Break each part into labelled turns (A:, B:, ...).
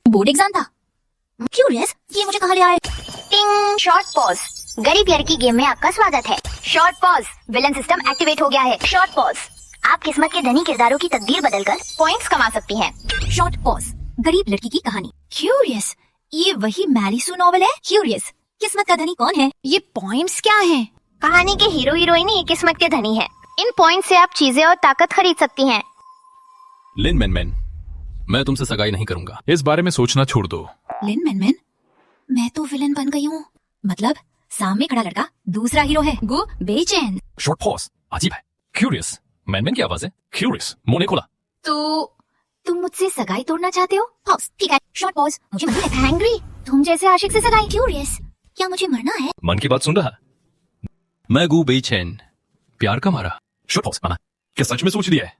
A: Board exam था। Curious, ये मुझे कहाँ ले आए?
B: टिंग, शॉर्ट पॉज। गरीब लड़की गेम में आपका स्वागत है। Short pause, villain system activate हो गया है। शॉर्ट पॉज, आप किस्मत के धनी किरदारों की तकदीर बदलकर पॉइंट्स कमा सकती हैं।
A: शॉर्ट पॉज, गरीब लड़की की कहानी। क्यूरियस, ये वही मैरी सू नॉवेल है? क्यूरियस, किस्मत का धनी कौन है? ये पॉइंट्स क्या हैं?
B: कहानी के हीरो हीरोइन ही किस्मत के धनी है। इन पॉइंट से आप चीजें और ताकत खरीद सकती हैं।
C: लिन मैन, मैं तुमसे सगाई नहीं करूंगा। इस बारे में सोचना छोड़ दो।
A: लिन मैन, मैं तो विलन बन गई हूँ। मतलब सामने खड़ा लड़का दूसरा हीरो है। गो बेचैन।
C: शॉर्ट पॉज, अजीब है। क्यूरियस, मैन की आवाज है। क्यूरियस, मुंह नहीं खोला।
A: तो तुम मुझसे सगाई तोड़ना चाहते हो? पॉज, ठीक है। शॉर्ट पॉज, मुझे मरना है। एंग्री, तुम जैसे आशिक से सगाई? क्यूरियस, क्या मुझे मरना है?
C: मन की बात सुन रहा। मैं गू बेचैन, प्यार का मारा। शॉर्ट पॉज, माना क्या सच में सोच लिया है?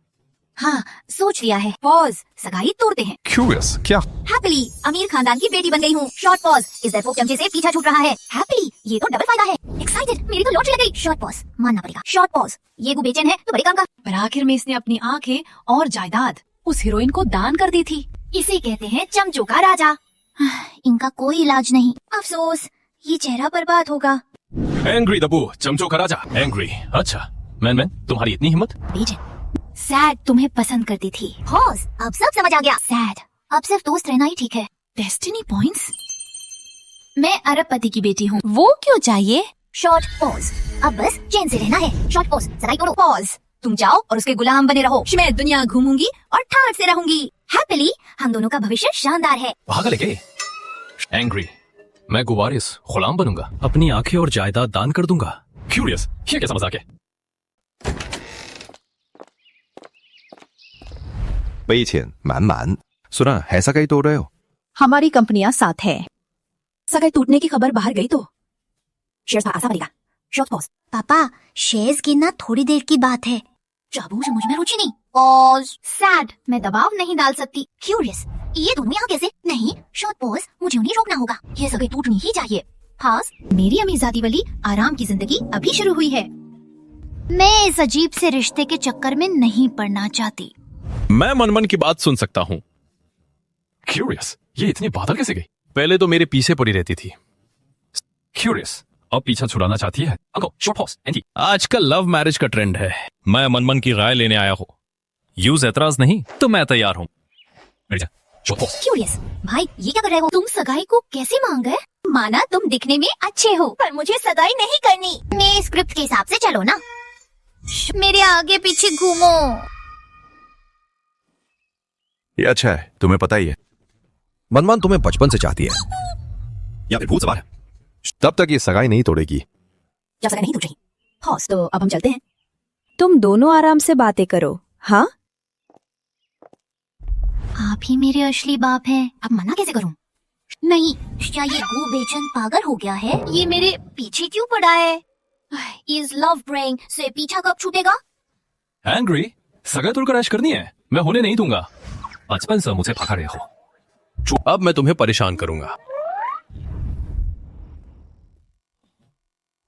A: हाँ, सोच लिया है। पॉज, सगाई तोड़ते हैं।
C: क्यूरियस, क्या?
A: हैप्पीली अमीर खानदान की बेटी बन गई हूँ। शॉर्ट पॉज, इस दरपोक चमचे से पीछा छूट रहा है। हैप्पीली, ये तो डबल फायदा है। एक्साइटेड, मेरी तो लॉटरी लग गई। शॉर्ट पॉज, मानना पड़ेगा। शॉर्ट पॉज, ये गु बेचैन है तो बड़े काम का। पर आखिर में इसने अपनी आंखें और जायदाद उस हीरोइन को दान कर दी थी। इसे कहते हैं चमचों का राजा।
B: इनका कोई इलाज नहीं।
A: अफसोस, ये चेहरा बर्बाद होगा।
C: एंग्री दबू, चमचों का राजा। एंग्री, अच्छा मैन तुम्हारी इतनी हिम्मत?
A: बेचैन, सैड तुम्हें पसंद करती थी।
B: पॉज, अब सब समझ आ गया।
A: सैड,
B: अब सिर्फ दोस्त रहना ही ठीक है।
A: Destiny points. मैं अरबपति की बेटी हूँ, वो क्यों चाहिए?
B: शॉर्ट पॉज, अब बस चैन से रहना है। शॉर्ट पॉज, सगाई तोड़ो।
A: पॉज, तुम जाओ और उसके गुलाम बने रहो। मैं दुनिया घूमूंगी और ठाट से रहूंगी। हैप्पीली, हम दोनों का भविष्य शानदार है।
C: भागा लेके। एंग्री, मैं गुवारिस गुलाम बनूंगा। अपनी आंखें और जायदाद दान कर दूंगा। क्यूरियस, ये कैसा मजाक है?
D: 悲情满满，सुना है सगाई तोड़ रहे हो?
A: हमारी कंपनियां साथ है। सगाई टूटने की खबर बाहर गई तो शेयर्स पर आशा पड़ेगा। शॉर्ट पॉज,
B: पापा, शेयर्स गिनना थोड़ी देर की बात है।
A: चाबू से मुझ में रुचि नहीं।
B: पॉज,
A: सैड, मैं दबाव नहीं डाल सकती।
B: क्यूरियस, ये दोनों यहाँ कैसे? नहीं, शॉर्ट पॉज, मुझे उन्हें रोकना होगा।
A: ये सगाई टूटनी ही चाहिए।
B: पॉज,
A: मेरी अमीरजादी वाली आराम की जिंदगी अभी शुरू हुई है।
B: मैं इस अजीब से रिश्ते के चक्कर में नहीं पड़ना चाहती।
C: मैं मन की बात सुन सकता हूँ। क्यूरियस, ये इतनी बादल कैसे गई? पहले तो मेरे पीछे पड़ी रहती थी। क्यूरियस, अब पीछा छुड़ाना चाहती है। Short pause, anti. आजकल लव मैरिज का ट्रेंड है। मैं मन की राय लेने आया हूँ। यूज एतराज नहीं तो मैं तैयार हूँ।
A: क्यूरियस, भाई ये क्या कर रहे हो? तुम सगाई को कैसे मांग गए? माना तुम दिखने में अच्छे हो, पर मुझे सगाई नहीं करनी।
B: मेरे स्क्रिप्ट के हिसाब से चलो ना। मेरे आगे पीछे घूमो।
D: ये अच्छा है, तुम्हें पता ही है मनमान तुम्हें बचपन से चाहती है या फिर भूत सवार है। तब तक ये सगाई नहीं तोड़ेगी।
A: जब सगाई नहीं टूट रही। हौस, तो अब हम चलते हैं।
E: तुम दोनों आराम से बातें करो। हाँ,
B: आप ही मेरे असली बाप हैं।
A: अब मना कैसे करूं?
B: नहीं, क्या ये गो बेचैन पागल हो गया है? ये मेरे पीछे क्यों पड़ा है? इस लव ब्रेइंग से पीछा कब छूटेगा?
C: एंग्री, सगाई तोड़कर ऐश करनी है? मैं होने नहीं दूंगा। बचपन से मुझे पकड़े हो। अब मैं तुम्हें परेशान करूंगा।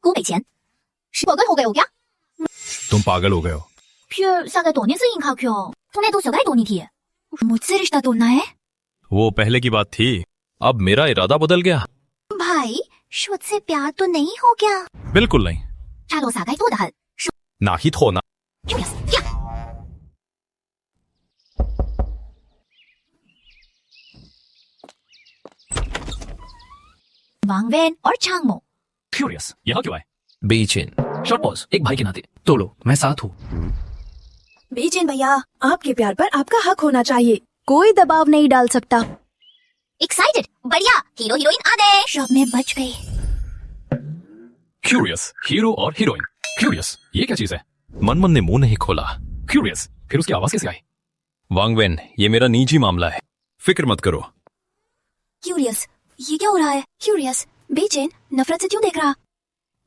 A: गो बेचैन, पागल हो गए हो क्या?
C: तुम पागल हो गए हो।
A: फिर सगाई तोड़ने से इनकार क्यों? तुम्हें तो सगाई तोड़नी थी। मुझसे रिश्ता तोड़ना है?
C: वो पहले की बात थी, अब मेरा इरादा बदल गया।
B: भाई, शुद्ध से प्यार तो नहीं हो गया?
C: बिल्कुल नहीं।
A: चलो सगाई तोड़ डाल।
C: ना ही थो ना।
A: क्यूरियस, क्या? वांगवेन और चांगमो।
C: क्यूरियस, यहाँ क्यों आए?
F: बेचैन, शॉर्ट पॉज, एक भाई के नाते तोड़ो, मैं साथ हूँ।
E: बेचैन भैया, आपके प्यार पर आपका हक होना चाहिए। कोई दबाव नहीं डाल सकता।
B: एक्साइटेड, बढ़िया, हीरो हीरोइन आ गए।
A: शब में बच गई।
C: क्यूरियस, हीरो और हीरोइन। क्यूरियस, ये क्या चीज है? मन ने मुंह नहीं खोला। क्यूरियस, फिर उसकी आवाज कैसे आई? वांगवेन, ये मेरा निजी मामला है, फिक्र मत करो।
A: क्यूरियस, ये क्या हो रहा है? क्यूरियस, बेचैन नफरत से क्यों देख रहा?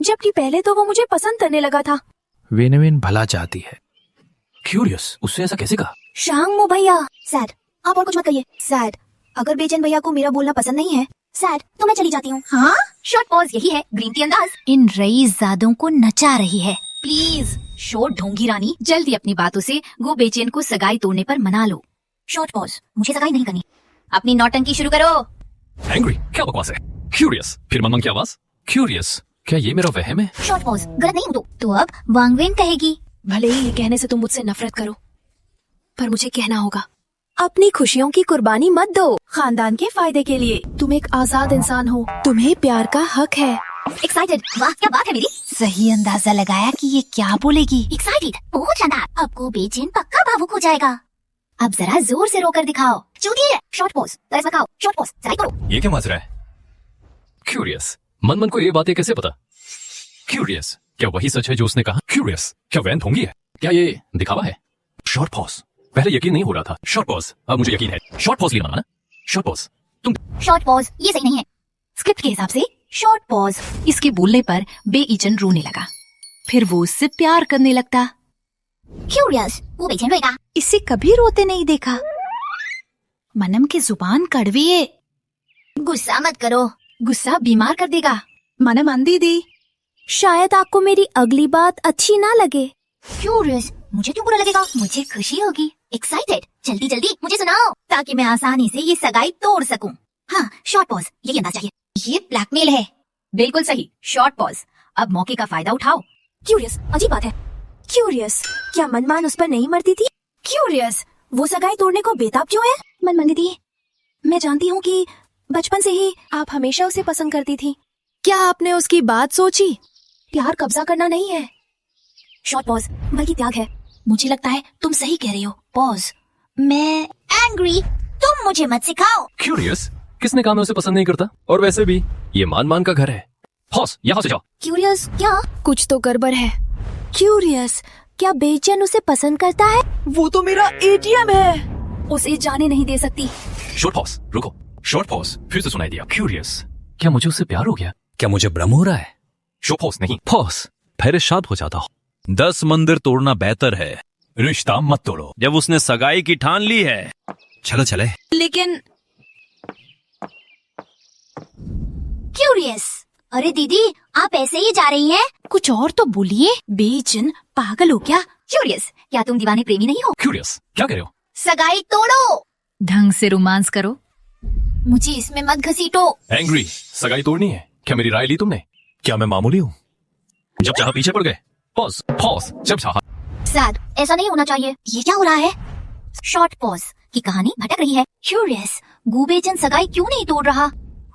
E: जबकि पहले तो वो मुझे पसंद करने लगा था।
F: वेनवेन भला चाहती है।
C: क्यूरियस, उससे ऐसा कैसे कहा?
A: शांगमो भैया। सैड, आप और कुछ मत कहिए। सैड, अगर बेचैन भैया को मेरा बोलना पसंद नहीं है, सैड, तो मैं चली जाती हूँ।
B: हाँ,
A: शॉर्ट पॉज यही है, ग्रीन टी अंदाज।
B: इन रईसजादों को नचा रही है।
A: प्लीज शोर ढोंगी रानी, जल्दी अपनी बातों से गो बेचैन को सगाई तोड़ने पर मना लो। शॉर्ट पॉज, मुझे सगाई नहीं करनी। अपनी नौटंकी शुरू करो।
C: एंग्री क्या बकवास है? क्यूरियस फिर मनमन की आवाज। क्यूरियस क्या ये मेरा वहम है?
A: शॉर्ट पॉज, गलत नहीं हूँ तो अब वांगवेन कहेगी।
E: भले ही ये कहने से तुम मुझसे नफरत करो, पर मुझे कहना होगा, अपनी खुशियों की कुर्बानी मत दो खानदान के फायदे के लिए। तुम एक आजाद इंसान हो, तुम्हें प्यार का हक है।
A: एक्साइटेड, वाह क्या बात है मेरी। सही अंदाजा लगाया कि ये क्या बोलेगी। एक्साइटेड, बहुत शानदार। अब को बेचैन पक्का भावुक हो जाएगा। अब जरा जोर से रोकर दिखाओ। चूतिए। शॉर्ट पॉज, तरस मत खाओ। शॉर्ट पॉज, ट्राई करो।
C: ये क्या मज रहा है? क्यूरियस मनमन को ये बातें कैसे पता? क्यूरियस क्या वही सच है जो उसने कहा? क्यूरियस क्या वैन ढोंगी है? क्या ये दिखावा है? शॉर्ट पॉज पहले यकीन नहीं हो रहा था। शॉर्ट पॉज अब मुझे यकीन है। शॉर्ट पॉज लेना ना? शॉर्ट पॉज तुम।
A: शॉर्ट पॉज ये सही नहीं है। स्क्रिप्ट के हिसाब से शॉर्ट पॉज।
E: इसके बोलने पर बेईचन रोने लगा, फिर वो उससे प्यार करने लगता।
A: क्यूरियस वो बेचैन रहेगा।
E: इसे कभी रोते नहीं देखा। मनम की जुबान कड़वी है,
A: गुस्सा मत करो।
E: गुस्सा बीमार कर देगा। मनम अंधी दी, शायद आपको मेरी अगली बात अच्छी ना लगे।
A: क्यूरियस मुझे क्यों बुरा लगेगा? मुझे खुशी होगी। एक्साइटेड, जल्दी जल्दी मुझे सुनाओ ताकि मैं आसानी से ये सगाई तोड़ सकूं। हाँ शॉर्ट पॉज, यही अंदाज चाहिए। ये ब्लैकमेल है। बिल्कुल सही, शॉर्ट पॉज। अब मौके का फायदा उठाओ।
E: क्यूरियस अजीब बात है। क्यूरियस क्या मनमान उस पर नहीं मरती थी? क्यूरियस वो सगाई तोड़ने को बेताब क्यों है? मनमान दीदी, मैं जानती हूँ कि बचपन से ही आप हमेशा उसे पसंद करती थी। क्या आपने उसकी बात सोची? प्यार कब्जा करना नहीं है,
A: शॉर्ट पॉज, बल्कि त्याग है। मुझे लगता है तुम सही कह रही हो। पॉज, मैं एंग्री, तुम मुझे मत सिखाओ।
C: क्यूरियस किसने कहा मैं उसे पसंद नहीं करता? और वैसे भी ये मान का घर है। हॉस यहाँ से जाओ।
A: क्यूरियस क्या?
E: कुछ तो गड़बड़ है। क्यूरियस क्या बेचैन उसे पसंद करता है? वो तो मेरा एटीएम है, उसे जाने नहीं दे सकती।
C: शॉर्ट पॉज रुको। शॉर्ट पॉज फिर से सुनाई दिया। क्यूरियस क्या मुझे उससे प्यार हो गया? क्या मुझे भ्रम हो रहा है? शॉर्ट पॉज नहीं, पॉज। फिर शाद हो जाता हो।
D: 10 मंदिर तोड़ना बेहतर है।
C: रिश्ता मत तोड़ो
D: जब उसने सगाई की ठान ली है।
C: चलो चले।
E: लेकिन
A: क्यूरियस, अरे दीदी आप ऐसे ही जा रही हैं?
E: कुछ और तो बोलिए। बेचैन पागल हो क्या?
A: क्यूरियस क्या तुम दीवाने प्रेमी नहीं हो?
C: क्यूरियस क्या कह रहे हो?
A: सगाई तोड़ो।
E: ढंग से रोमांस करो।
A: मुझे इसमें मत घसीटो।
C: एंग्री सगाई तोड़नी है? क्या मेरी राय ली तुमने? क्या मैं मामूली हूँ? जब चाहा पीछे पड़ गए। पॉज पॉज जब चाहा।
A: सैड, ऐसा नहीं होना चाहिए। ये क्या हो रहा है? शॉर्ट पॉज की कहानी भटक रही है। क्यूरियस गुबेचन सगाई क्यों नहीं तोड़ रहा?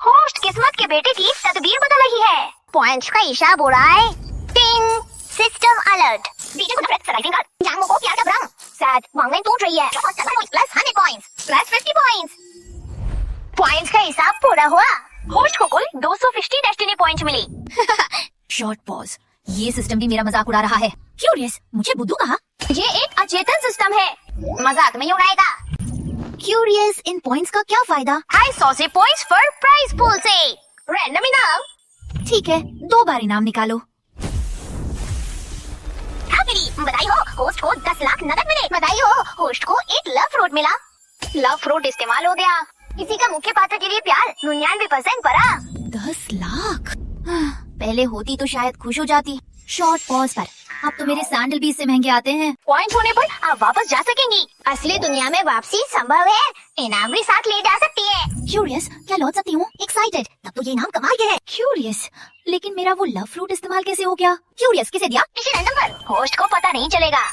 B: होस्ट किस्मत के बेटे की तदबीर बदल रही है। पॉइंट्स का इशारा हो रहा है। टिंग, सिस्टम अलर्ट। बीजे को नफरत, सगाई कर। जानवों को प्यार का भ्रम। सैड, वांगवेन टूट रही है। Plus 100 points, plus 50 points. Points का हिसाब पूरा हुआ। होस्ट को कुल 250 डेस्टिनी पॉइंट्स मिली।
A: शॉर्ट पॉज, ये सिस्टम भी मेरा मजाक उड़ा रहा है। क्यूरियस मुझे बुद्धू कहा?
B: ये एक अचेतन सिस्टम है, मजाक नहीं उड़ाएगा।
A: क्यूरियस इन पॉइंट्स का क्या फायदा?
B: 250 से पॉइंट्स फॉर प्राइज पूल से रैंडम इनाम।
A: ठीक है 2 बार इनाम निकालो।
B: बधाई हो, होस्ट को 10 लाख नकद मिले। बधाई हो, होस्ट को एक लव फ्रूट मिला। लव फ्रूट इस्तेमाल हो गया। किसी का मुख्य पात्र के लिए प्यार 99% पड़ा।
A: 10 लाख पहले होती तो शायद खुश हो जाती। शॉर्ट पॉज पर अब तो मेरे सैंडल भी इससे महंगे आते हैं।
B: पॉइंट होने पर आप वापस जा सकेंगी। असली दुनिया में वापसी संभव है, इनाम भी साथ ले जा सकती है।
A: क्यूरियस क्या लौट सकती हूँ? एक्साइटेड, तब तो ये इनाम कमाल के है। क्यूरियस लेकिन मेरा वो लव फ्रूट इस्तेमाल कैसे हो गया? क्यूरियस किसे दिया?
B: किसी रैंडम पर, होस्ट को पता नहीं चलेगा।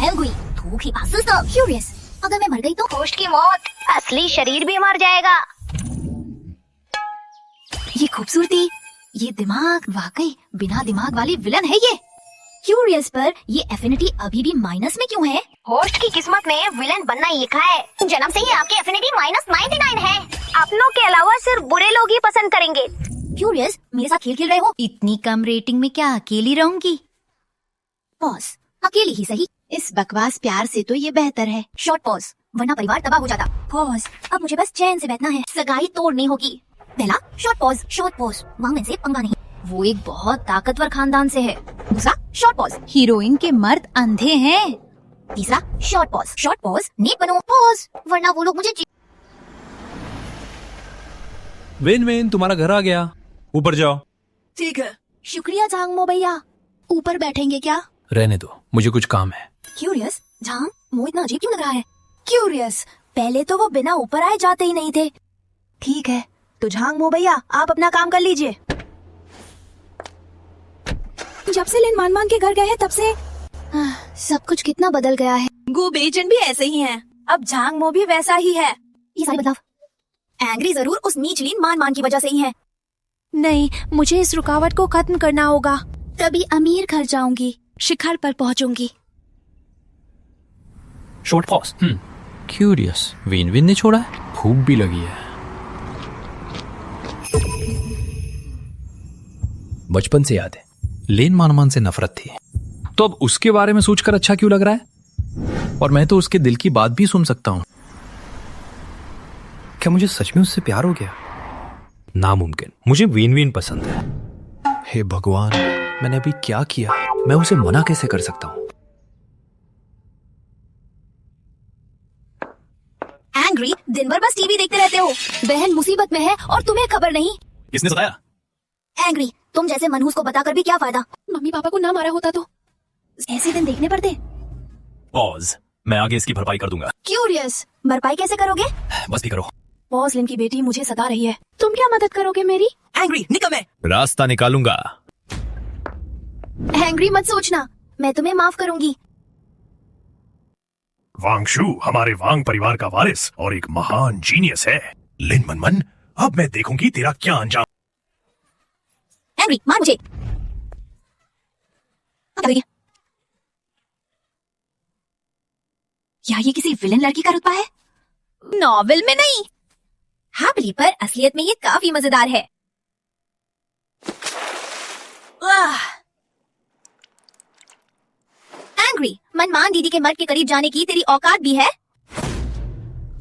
A: एंग्री धोखेबाज सिस्टम। क्यूरियस अगर मैं मर गई तो?
B: होस्ट की मौत, असली शरीर भी मर जाएगा।
A: ये खूबसूरती, ये दिमाग, वाकई बिना दिमाग वाली विलन है ये। क्यूरियस पर ये एफिनिटी अभी भी माइनस में क्यों है?
B: होस्ट की किस्मत में विलन बनना ही लिखा है। जन्म से ही आपकी एफिनिटी -99 है। अपनों के अलावा सिर्फ बुरे लोग ही पसंद करेंगे।
A: क्यूरियस मेरे साथ खेल खेल रहे हो?
E: इतनी कम रेटिंग में क्या अकेली रहूंगी?
A: पॉज, अकेली ही सही।
E: इस बकवास प्यार से तो ये बेहतर है।
A: शॉर्ट पॉज, वरना परिवार तबाह हो जाता। पॉज, अब मुझे बस चैन से बैठना है। सगाई तोड़नी होगी। पहला शॉर्ट पॉज, वांगवेन से पंगा नहीं, वो एक बहुत ताकतवर खानदान से है। दूसरा शॉर्ट पॉज,
E: हीरोइन के मर्द अंधे हैं।
A: तीसरा शॉर्ट पॉज, नेक बनो। पॉज, वरना वो लोग मुझे
G: वेन तुम्हारा घर आ गया, ऊपर जाओ।
E: ठीक है। शुक्रिया झांगमो भैया। ऊपर बैठेंगे क्या?
C: रहने दो, मुझे कुछ काम है।
A: क्यूरियस झांग, वो इतना अजीब क्यों लग रहा है?
E: क्यूरियस पहले तो वो बिना ऊपर आए जाते ही नहीं थे। ठीक है, तो झांग मो भैया आप अपना काम कर लीजिए। जब से लिन मान के घर गए हैं तब से सब कुछ कितना बदल गया है। गु बेचन भी ऐसे ही हैं। अब झांग मो भी वैसा ही है।
A: ये सारे बदलाव एंग्री जरूर उस नीच लीन मान की वजह से ही है।
E: नहीं, मुझे इस रुकावट को खत्म करना होगा। तभी अमीर घर जाऊंगी, शिखर पर पहुंचूंगी।
F: Short pause.
C: क्यूरियस, विन विन ने छोड़ा है, भूख भी लगी है।
F: बचपन से याद है,
C: लेन मानमान से नफरत थी, तो अब उसके बारे में सोचकर अच्छा क्यों लग रहा है? और मैं तो उसके दिल की बात भी सुन सकता हूं।
F: क्या मुझे सच में उससे प्यार हो गया? नामुमकिन। मुझे विन विन पसंद है। हे भगवान, मैंने अभी क्या किया? मैं उसे मना कैसे कर सकता हूं?
A: एंग्री, दिन भर बस टीवी देखते रहते हो। बहन मुसीबत में है और तुम्हें खबर नहीं।
C: किसने बताया?
A: एंग्री, तुम जैसे मनहूस को बताकर भी क्या फायदा?
E: मम्मी पापा को ना मारा होता तो
A: ऐसे दिन देखने पड़ते।
F: पॉज। मैं आगे इसकी भरपाई कर दूंगा।
A: क्यूरियस, भरपाई कैसे करोगे?
F: बस भी करो।
E: बॉस, लिन की बेटी मुझे सता रही है। तुम क्या मदद करोगे मेरी?
F: एंग्री, निकल। मैं
C: रास्ता निकालूंगा।
A: एंग्री मत सोचना, मैं तुम्हें माफ करूंगी।
H: वांगशु हमारे वांग परिवार का वारिस और एक महान जीनियस है। लिन मनमन, अब मैं देखूंगी तेरा क्या अंजाम।
A: एंग्री, मार मुझे। क्या ये किसी विलन लड़की का रुतबा है? नॉवेल में नहीं, हैपली, पर असलियत में ये काफी मजेदार है। एंग्री, मनमान दीदी के मर्द के करीब जाने की तेरी औकात भी है?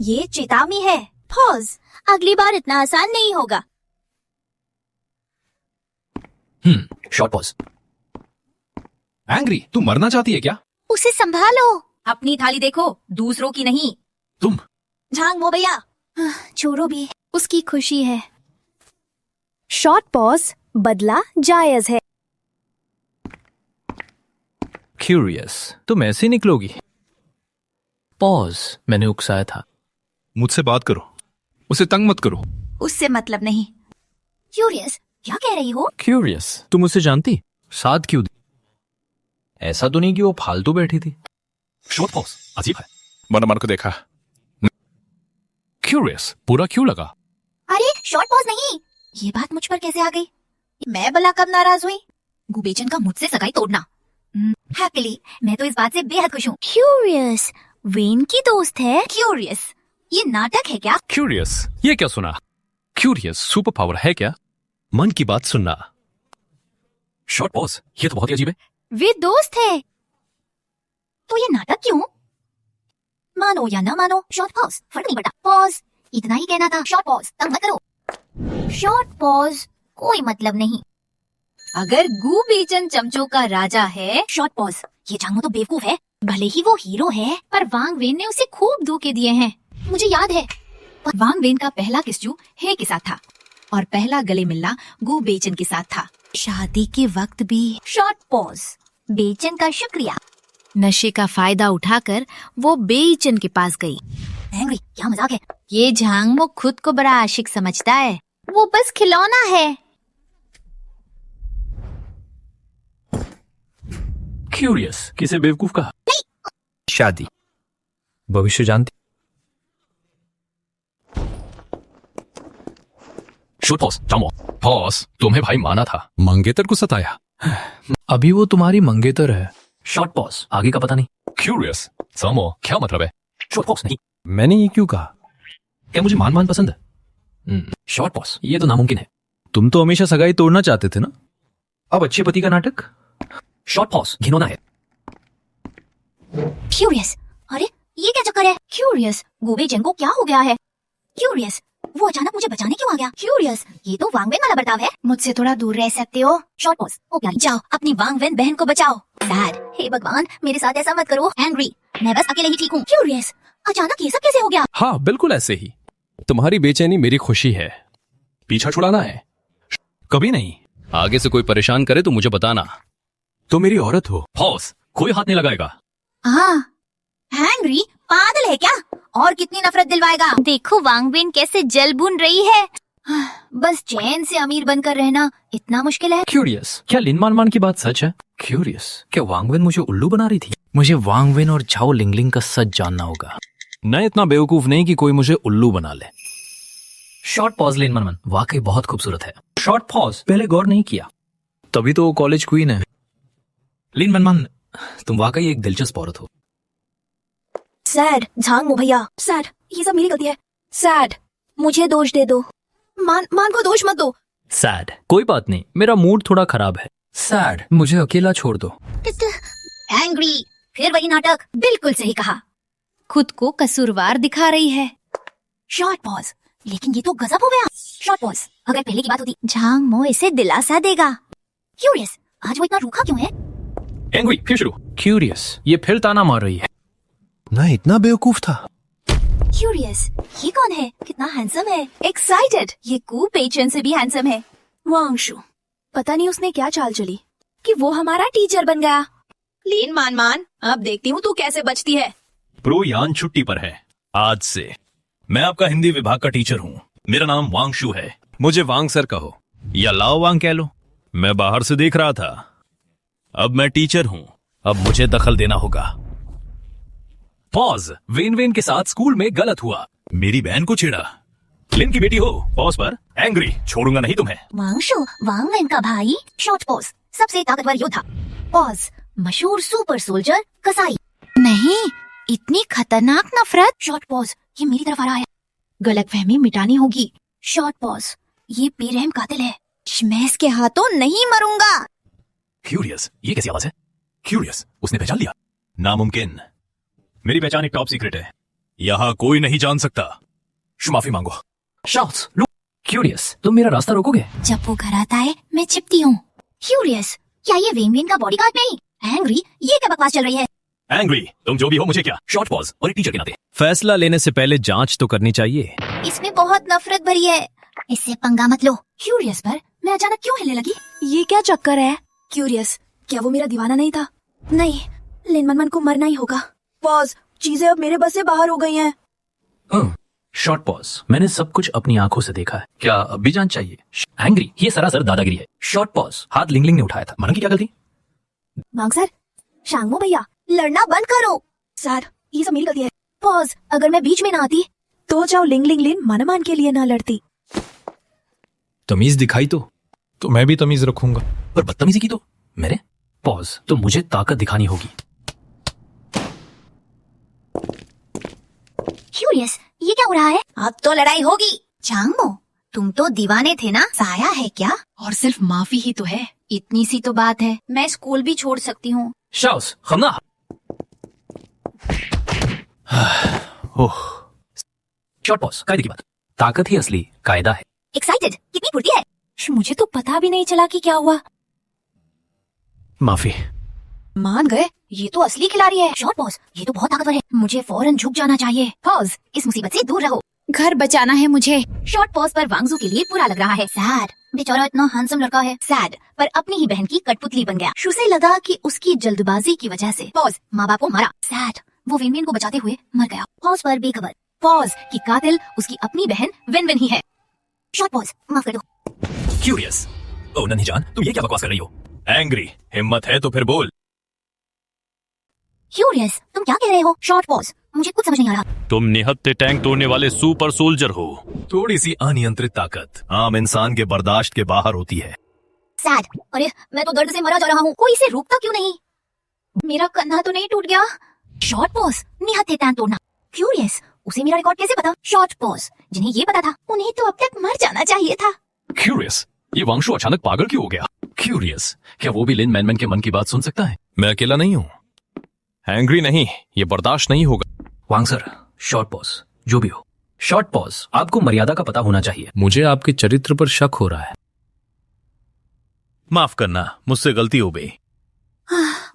A: ये चेतावनी है। पॉज, अगली बार इतना आसान नहीं होगा।
F: Short pause.
C: एंग्री, तू मरना चाहती है क्या?
A: उसे संभालो। अपनी थाली देखो, दूसरों की नहीं।
C: तुम
A: झांग मो भैया। छोड़ो भी,
E: उसकी खुशी है। शॉर्ट पॉज, बदला जायज है।
C: क्यूरियस, तुम ऐसे निकलोगी? पॉज, मैंने उकसाया था।
D: मुझसे बात करो, उसे तंग मत करो।
A: उससे मतलब नहीं। क्यूरियस, क्या कह रही हो?
C: क्यूरियस, तुम उसे जानती? साथ क्यों दी? ऐसा तो नहीं कि वो फालतू बैठी थी।
F: Short pause. अजीब है।
D: मनमान को देखा।
C: क्यूरियस, बुरा क्यों लगा?
A: अरे शॉर्ट पॉज नहीं, ये बात मुझ पर कैसे आ गई? मैं भला कब नाराज हुई? गुबेचन का मुझसे सगाई तोड़ना। हैप्पीली, मैं तो इस बात से बेहद खुश हूँ। क्यूरियस, वेन की दोस्त है। क्यूरियस, ये नाटक है क्या?
C: क्यूरियस, ये क्या सुना? क्यूरियस सुपर पावर है क्या? मन की बात सुनना।
F: Short pause. ये तो बहुत ही अजीब है।
A: वे दोस्त है तो ये नाटक क्यों? मानो या ना मानो, शॉर्ट पॉज, फर्क नहीं पड़ता। पॉज, इतना ही कहना था। शॉर्ट पॉज, तंग मत करो। शॉर्ट पॉज, कोई मतलब नहीं। अगर गु बेचन चमचों का राजा है, शॉर्ट पॉज, ये झांगमो तो बेवकूफ है। भले ही वो हीरो है, पर वांग वेन ने उसे खूब धोखे दिए हैं। मुझे याद है, वांग वेन का पहला किस्सू हे के साथ था और पहला गले मिलना गु बेचन के साथ था। शादी के वक्त भी। शॉर्ट पॉज, बेचन का शुक्रिया।
I: नशे का फायदा उठाकर वो बेईचन के पास गई।
A: एंग्री, क्या मजाक है?
I: ये झांगमो खुद को बड़ा आशिक समझता है। वो बस खिलौना है।
C: क्यूरियस, किसे बेवकूफ कहा?
F: शादी, भविष्य जानती।
C: शॉर्ट पॉज, जामो। पॉज, तुम्हें भाई माना था, मंगेतर को सताया। अभी वो तुम्हारी मंगेतर है।
F: Short pause. आगे का पता नहीं।
C: क्यूरियस, जामो, क्या मतलब है?
F: शॉर्ट पॉज नहीं।
C: मैंने ये क्यों कहा?
F: क्या मुझे मान मान पसंद है? शॉर्ट पॉज, ये तो नामुमकिन है।
C: तुम तो हमेशा सगाई तोड़ना चाहते थे ना?
F: अब अच्छे पति का नाटक। शॉर्ट पॉज, घिनौना है।
A: क्यूरियस, अरे ये क्या चक्कर है? क्यूरियस, गुबेचन को क्या हो गया है? क्यूरियस, वो अचानक मुझे बचाने क्यों आ गया? क्यूरियस, ये तो वांगवेन वाला बर्ताव है। मुझसे थोड़ा दूर रह सकते हो? शॉर्ट पॉज, ओ प्यारी, जाओ अपनी वांगवेन बहन को बचाओ। सैड, हे भगवान, मेरे साथ ऐसा मत करो। एंग्री, मैं बस अकेले ही ठीक हूँ। क्यूरियस, अचानक ये सब कैसे हो गया?
C: हाँ, बिल्कुल ऐसे ही। तुम्हारी बेचैनी मेरी खुशी है। पीछा छुड़ाना है? कभी नहीं। आगे से कोई परेशान करे तो मुझे बताना। तो मेरी औरत हो।
F: पॉज, कोई हाथ नहीं लगाएगा।
A: हाँ, एंग्री पागल है क्या? और कितनी नफरत दिलवाएगा।
I: देखो वांगवेन कैसे जल भून रही है।
A: बस चैन से अमीर बनकर रहना इतना मुश्किल है।
F: क्यूरियस, क्या लिन मानमान की बात सच है? क्यूरियस, क्या वांगवेन मुझे उल्लू बना रही थी? मुझे वांगवेन और झाओ लिंगलिंग का सच जानना होगा।
C: मैं इतना बेवकूफ नहीं कि कोई मुझे उल्लू बना ले।
F: शॉर्ट पॉज लिन मानमान, वाकई बहुत खूबसूरत है। शॉर्ट पॉज, पहले गौर नहीं किया, तभी तो कॉलेज क्वीन है। लिन मानमान, तुम वाकई एक दिलचस्प औरत हो।
E: सैड, झांगमो भैया, सैड, ये सब मेरी गलती है। सैड, मुझे दोष दे दो। मान को दोष मत दो।
F: सैड, कोई बात नहीं, मेरा मूड थोड़ा खराब है। सैड, मुझे अकेला छोड़ दो।
A: एंग्री, फिर वही नाटक। बिल्कुल सही कहा।
I: खुद को कसूरवार दिखा रही है।
A: शॉर्ट पॉज, लेकिन ये तो गजब हो गया। शॉर्ट पॉज, अगर पहले की बात होती।
I: झांगमो इसे दिलासा देगा।
A: क्यूरियस, आज वो इतना रूखा क्यों है?
C: एंग्री, फिर शुरू।
F: क्यूरियस, ये फिर ताना मार रही है।
D: मैं इतना बेवकूफ था।
A: क्यूरियस, ये कौन है? कितना हैंडसम है। एक्साइटेड, ये कू पेचन से भी हैंडसम है।
E: वांगशु, पता नहीं उसने क्या चाल चली कि वो हमारा टीचर बन गया।
A: लीन मान, अब देखती हूँ तू कैसे बचती है।
H: प्रो यान छुट्टी पर है आज से। मैं आपका हिंदी विभाग का टीचर हूँ। मेरा नाम वांगशु है।
C: मुझे वांग सर कहो या लाओ वांग कह लो। मैं बाहर से देख रहा था, अब मैं टीचर हूँ, अब मुझे दखल देना होगा।
H: पॉज, वेन के साथ स्कूल में गलत हुआ। मेरी बहन को छेड़ा। लिन की बेटी हो। पॉज पर। एंग्री, छोड़ूंगा नहीं तुम्हें।
A: वांगशु, वांगवेन का भाई। शॉर्ट पॉज, सबसे ताकतवर योद्धा। पॉज, मशहूर सुपर सोल्जर कसाई।
I: नहीं, इतनी खतरनाक नफरत।
A: शॉर्ट पॉज, ये मेरी तरफ आ रहा है। गलतफहमी मिटानी होगी। शॉर्ट पॉज, ये बेरहम कातिल है।
I: मैं इसके हाथों नहीं मरूंगा।
H: क्यूरियस, ये कैसी आवाज है? क्यूरियस, उसने पहचान लिया। नामुमकिन। मेरी पहचान एक टॉप सीक्रेट है, यहाँ कोई नहीं जान सकता। माफी मांगो।
F: Shouts, look. क्यूरियस, तुम मेरा रास्ता रोकोगे?
A: जब वो घर आता है मैं चिपती हूँ। क्यूरियस, क्या ये वेन का बॉडीगार्ड नहीं? एंग्री, ये क्या बकवास चल रही है?
H: एंग्री, तुम जो भी हो मुझे क्या। शॉर्ट पॉज, और एक टीचर के नाते
C: फैसला लेने से पहले जांच तो करनी चाहिए।
A: इसमें बहुत नफरत भरी है, इससे पंगा मत लो। क्यूरियस पर मैं अचानक क्यों हिलने लगी?
E: ये क्या चक्कर है? क्यूरियस, क्या वो मेरा दीवाना नहीं था? नहीं, लिन मनमन को मरना ही होगा। पॉज, चीजें अब मेरे बस से बाहर हो गई हैं।
F: शॉर्ट पॉज, मैंने सब कुछ अपनी आंखों से देखा है। क्या अब भी जांच चाहिए? एंग्री, ये सरासर दादागिरी है। शॉर्ट पॉज, हाथ लिंगलिंग ने उठाया था, मना की क्या गलती?
E: वांग सर, शांगमो भैया,
A: लड़ना बंद करो।
E: सर, ये सब मेरी गलती है।
A: पॉज, अगर मैं बीच में ना आती
E: तो जाओ लिंगलिंग लिन मनमान के लिए ना लड़ती।
C: तमीज दिखाई तो मैं भी तमीज रखूंगा।
F: पर बदतमीजी की तो मेरे। पॉज, तो मुझे ताकत दिखानी होगी।
A: क्यूरियस, ये क्या हो रहा है? अब तो लड़ाई होगी। चांगमो, तुम तो दीवाने थे ना? साया है क्या? और सिर्फ माफी ही तो है, इतनी सी तो बात है। मैं स्कूल भी छोड़ सकती हूँ।
F: शाउस, खमना। ओह, शॉर्ट पॉज, कायदे की बात। ताकत ही असली कायदा है।
A: एक्साइटेड, कितनी फुर्ती है।
E: मुझे तो पता भी नहीं चला कि क्या हुआ।
F: माफी।
A: मान गए, ये तो असली खिलाड़ी है। शॉर्ट पॉज, ये तो बहुत ताकतवर है, मुझे फौरन झुक जाना चाहिए। पॉज, इस मुसीबत से दूर रहो।
I: घर बचाना है मुझे।
A: शॉर्ट पॉज पर वांगजू के लिए बुरा लग रहा है। सैड, बेचारा इतना हैंडसम लड़का है। सैड, पर अपनी ही बहन की कठपुतली बन गया। शू से लगा कि उसकी जल्दबाजी की वजह से पॉज माँ बाप को मारा। सैड, वो विन को बचाते हुए मर गया। पॉज पर बेखबर। पॉज की कातिल उसकी अपनी बहन विन ही है। शॉर्ट पॉज, माफ कर दो।
H: क्यूरियस, ओ नन्ही जान, तुम ये क्या बकवास कर रही हो? एंग्री, हिम्मत है तो फिर बोल।
A: क्यूरियस, तुम क्या कह रहे हो? शॉर्ट पॉज, मुझे कुछ समझ नहीं आ रहा।
C: तुम निहत्थे टैंक तोड़ने वाले सुपर सोल्जर हो।
H: थोड़ी सी अनियंत्रित ताकत आम इंसान के बर्दाश्त के बाहर होती है।
A: सैड, अरे मैं तो दर्द से मरा जा रहा हूँ, कोई इसे रोकता क्यों नहीं? मेरा कंधा तो नहीं टूट गया? शॉर्ट पॉज, निहत्थे टैंक तोड़ना। क्यूरियस, उसे मेरा रिकॉर्ड कैसे पता? शॉर्ट पॉज, जिन्हें ये पता था उन्हें तो अब तक मर जाना चाहिए था।
C: क्यूरियस, ये वांगशु अचानक पागल क्यों हो गया? क्यूरियस, क्या वो भी लिन मैनमैन के मन की बात सुन सकता है? मैं अकेला नहीं हूँ। एंग्री नहीं, ये बर्दाश्त नहीं होगा।
F: वांग सर, शॉर्ट पॉज, जो भी हो। शॉर्ट पॉज, आपको मर्यादा का पता होना चाहिए।
C: मुझे आपके चरित्र पर शक हो रहा है।
H: माफ करना, मुझसे गलती हो गई।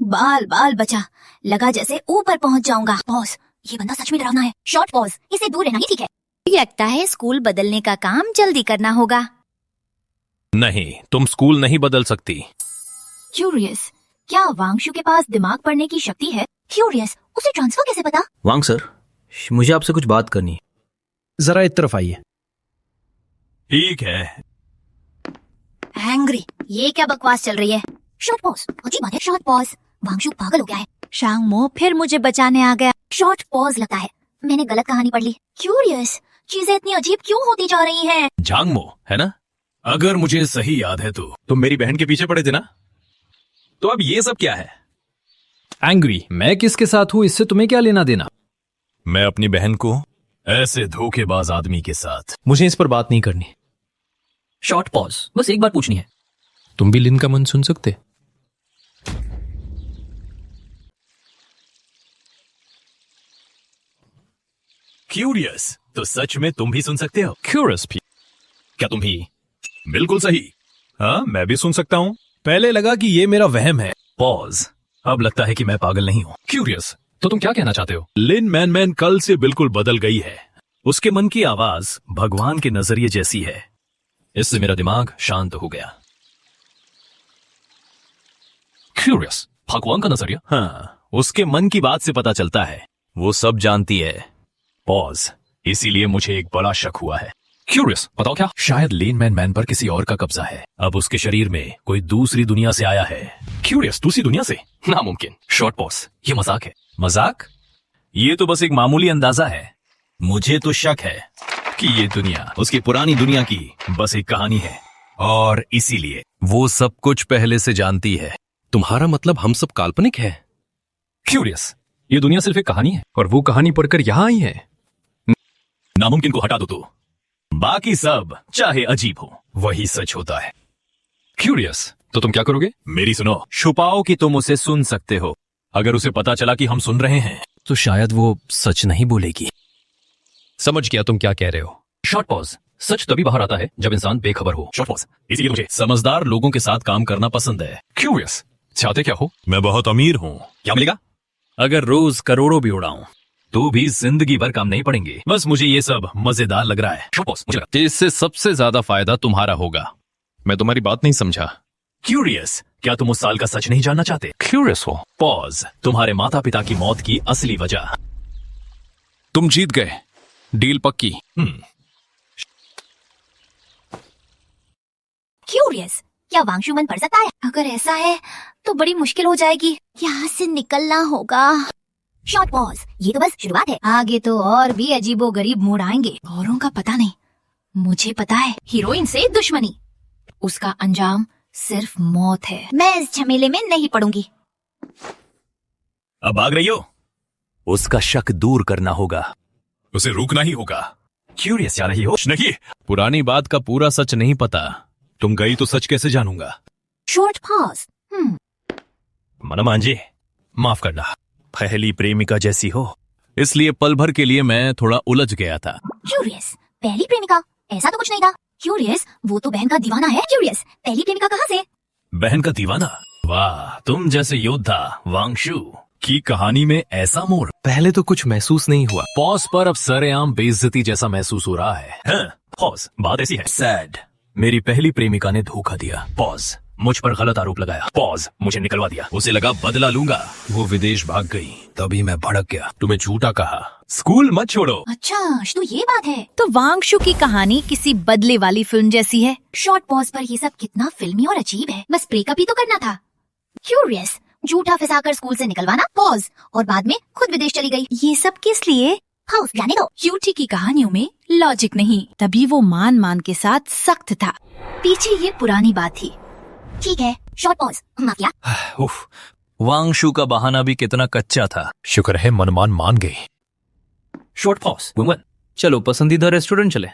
A: बाल बाल बचा, लगा जैसे ऊपर पहुंच जाऊंगा। पॉज, ये बंदा सच में डरावना है। शॉर्ट पॉज, इसे दूर रहना ही ठीक है।
I: लगता है स्कूल बदलने का काम जल्दी करना होगा।
C: नहीं, तुम स्कूल नहीं बदल सकती।
A: क्यूरियस, क्या वांगशु के पास दिमाग पढ़ने की शक्ति है? क्यूरियस, उसे ट्रांसफर कैसे पता?
F: वांग सर, मुझे आपसे कुछ बात करनी है।
G: जरा एक तरफ आइए।
H: ठीक है।
A: एंग्री, ये क्या बकवास चल रही है? शॉर्ट पॉज, अजीब बात है। शॉर्ट पॉज, वांगशु पागल हो गया है।
I: शांगमो फिर मुझे बचाने आ गया।
A: शॉर्ट पॉज लगता है मैंने गलत कहानी पढ़ ली। क्यूरियस, चीजें इतनी अजीब क्यों होती जा रही हैं?
H: जांगमो है ना? अगर मुझे सही याद है तो तुम मेरी बहन के पीछे पड़े थे ना? तो अब ये सब क्या है?
G: एंग्री, मैं किसके साथ हूं इससे तुम्हें क्या लेना देना?
H: मैं अपनी बहन को ऐसे धोखेबाज आदमी के साथ।
G: मुझे इस पर बात नहीं करनी।
F: शॉर्ट पॉज, बस एक बार पूछनी है।
G: तुम भी लिन का मन सुन सकते।
H: क्यूरियस, तो सच में तुम भी सुन सकते हो?
C: क्यूरियस भी।
H: क्या तुम भी? बिल्कुल सही। हाँ, मैं भी सुन सकता हूँ।
G: पहले लगा कि ये मेरा वहम है।
H: पॉज, अब लगता है कि मैं पागल नहीं हूँ।
C: क्यूरियस, तो तुम क्या कहना चाहते हो?
H: लिन मैन कल से बिल्कुल बदल गई है। उसके मन की आवाज भगवान के नजरिए जैसी है। इससे मेरा दिमाग शांत हो गया।
C: क्यूरियस, भगवान का नजरिया?
H: हाँ, उसके मन की बात से पता चलता है। वो सब जानती है। पॉज, इसीलिए मुझे एक बड़ा शक हुआ है।
C: क्यूरियस, बताओ क्या?
H: शायद लेन मैन पर किसी और का कब्जा है। अब उसके शरीर में कोई दूसरी दुनिया से आया है।
C: क्यूरियस, दूसरी दुनिया से? नामुमकिन। शॉर्ट पॉज, ये मजाक है।
H: मजाक? ये तो बस एक मामूली अंदाजा है। मुझे तो शक है कि ये दुनिया उसकी पुरानी दुनिया की बस एक कहानी है, और इसीलिए वो सब कुछ पहले से जानती है।
D: तुम्हारा मतलब हम सब काल्पनिक है?
C: क्यूरियस, ये दुनिया सिर्फ एक कहानी है और वो कहानी पढ़कर यहाँ आई है।
H: नामुमकिन को हटा दो तो बाकी सब चाहे अजीब हो वही सच होता है।
C: क्यूरियस, तो तुम क्या करोगे?
H: मेरी सुनो, छुपाओ कि तुम उसे सुन सकते हो। अगर उसे पता चला कि हम सुन रहे हैं तो शायद वो सच नहीं बोलेगी।
C: समझ गया तुम क्या कह रहे हो। शॉर्ट पॉज, सच तभी बाहर आता है जब इंसान बेखबर हो।
H: शॉर्ट पॉज, इसीलिए मुझे समझदार लोगों के साथ काम करना पसंद है।
C: क्यूरियस, चाहते क्या हो?
H: मैं बहुत अमीर हूँ। क्या मिलेगा? अगर रोज करोड़ों भी उड़ाऊं तो भी जिंदगी भर काम नहीं पड़ेंगे। बस मुझे ये सब मजेदार लग रहा है।
C: शॉर्ट पॉज, मुझे लगता है इससे सबसे ज्यादा फायदा तुम्हारा होगा। मैं तुम्हारी बात नहीं समझा।
H: क्यूरियस, क्या तुम उस साल का सच नहीं जानना चाहते?
C: क्यूरियस हो?
H: पॉज, तुम्हारे माता पिता की मौत की असली वजह।
C: तुम जीत गए, डील पक्की।
A: क्यूरियस, क्या वांगशु मन पढ़ सकता है? अगर ऐसा है तो बड़ी मुश्किल हो जाएगी।
I: यहाँ से निकलना होगा।
A: शॉर्ट पॉज, ये तो बस शुरुआत है। आगे तो और भी अजीबो गरीब मोड़ आएंगे। औरों का पता नहीं, मुझे पता है। हीरोइन से दुश्मनी, उसका अंजाम सिर्फ मौत है। मैं इस झमेले में नहीं पड़ूंगी।
H: अब भाग रही हो? उसका शक दूर करना होगा, उसे रोकना ही होगा। क्यूरियस जा रही हो? नहीं, पुरानी बात का पूरा सच नहीं पता। तुम गई तो सच कैसे जानूंगा?
A: शॉर्ट पॉज,
H: मनमांझी, माफ करना, पहली प्रेमिका जैसी हो, इसलिए पल भर के लिए मैं थोड़ा उलझ गया था।
A: क्यूरियस, पहली प्रेमिका? ऐसा तो कुछ नहीं था। क्यूरियस, वो तो बहन का दीवाना है। क्यूरियस, पहली प्रेमिका कहाँ से?
H: बहन का दीवाना? वाह, तुम जैसे योद्धा वांगशु की कहानी में ऐसा मोड़ पहले तो कुछ महसूस नहीं हुआ। पॉज पर अब सरेआम बेइज्जती जैसा महसूस हो रहा है। हाँ, पॉज, बात ऐसी है। सैड, मेरी पहली प्रेमिका ने धोखा दिया। पॉज, मुझ पर गलत आरोप लगाया। पॉज, मुझे निकलवा दिया। उसे लगा बदला लूंगा। वो विदेश भाग गई, तभी मैं भड़क गया। तुम्हें झूठा कहा, स्कूल मत छोड़ो।
A: अच्छा, तो ये बात है।
I: तो वांगशु की कहानी किसी बदले वाली फिल्म जैसी है।
A: शॉर्ट पॉज पर ये सब कितना फिल्मी और अजीब है। बस ब्रेकअप ही तो करना था। क्यूरियस, झूठा फंसाकर स्कूल से निकलवाना, पॉज, और बाद में खुद विदेश चली गई।
I: ये सब किस लिए?
A: पॉज, जाने दो।
I: क्यूटी की कहानियों में लॉजिक नहीं, तभी वो मान के साथ सख्त था। पीछे ये पुरानी बात थी।
A: ठीक है, शॉर्ट पॉज, माफ किया।
H: उफ, वांगशु का बहाना भी कितना कच्चा था। शुक्र है मनमान मान गई। शॉर्ट पॉज, वुमन,
F: चलो पसंदीदा रेस्टोरेंट चले।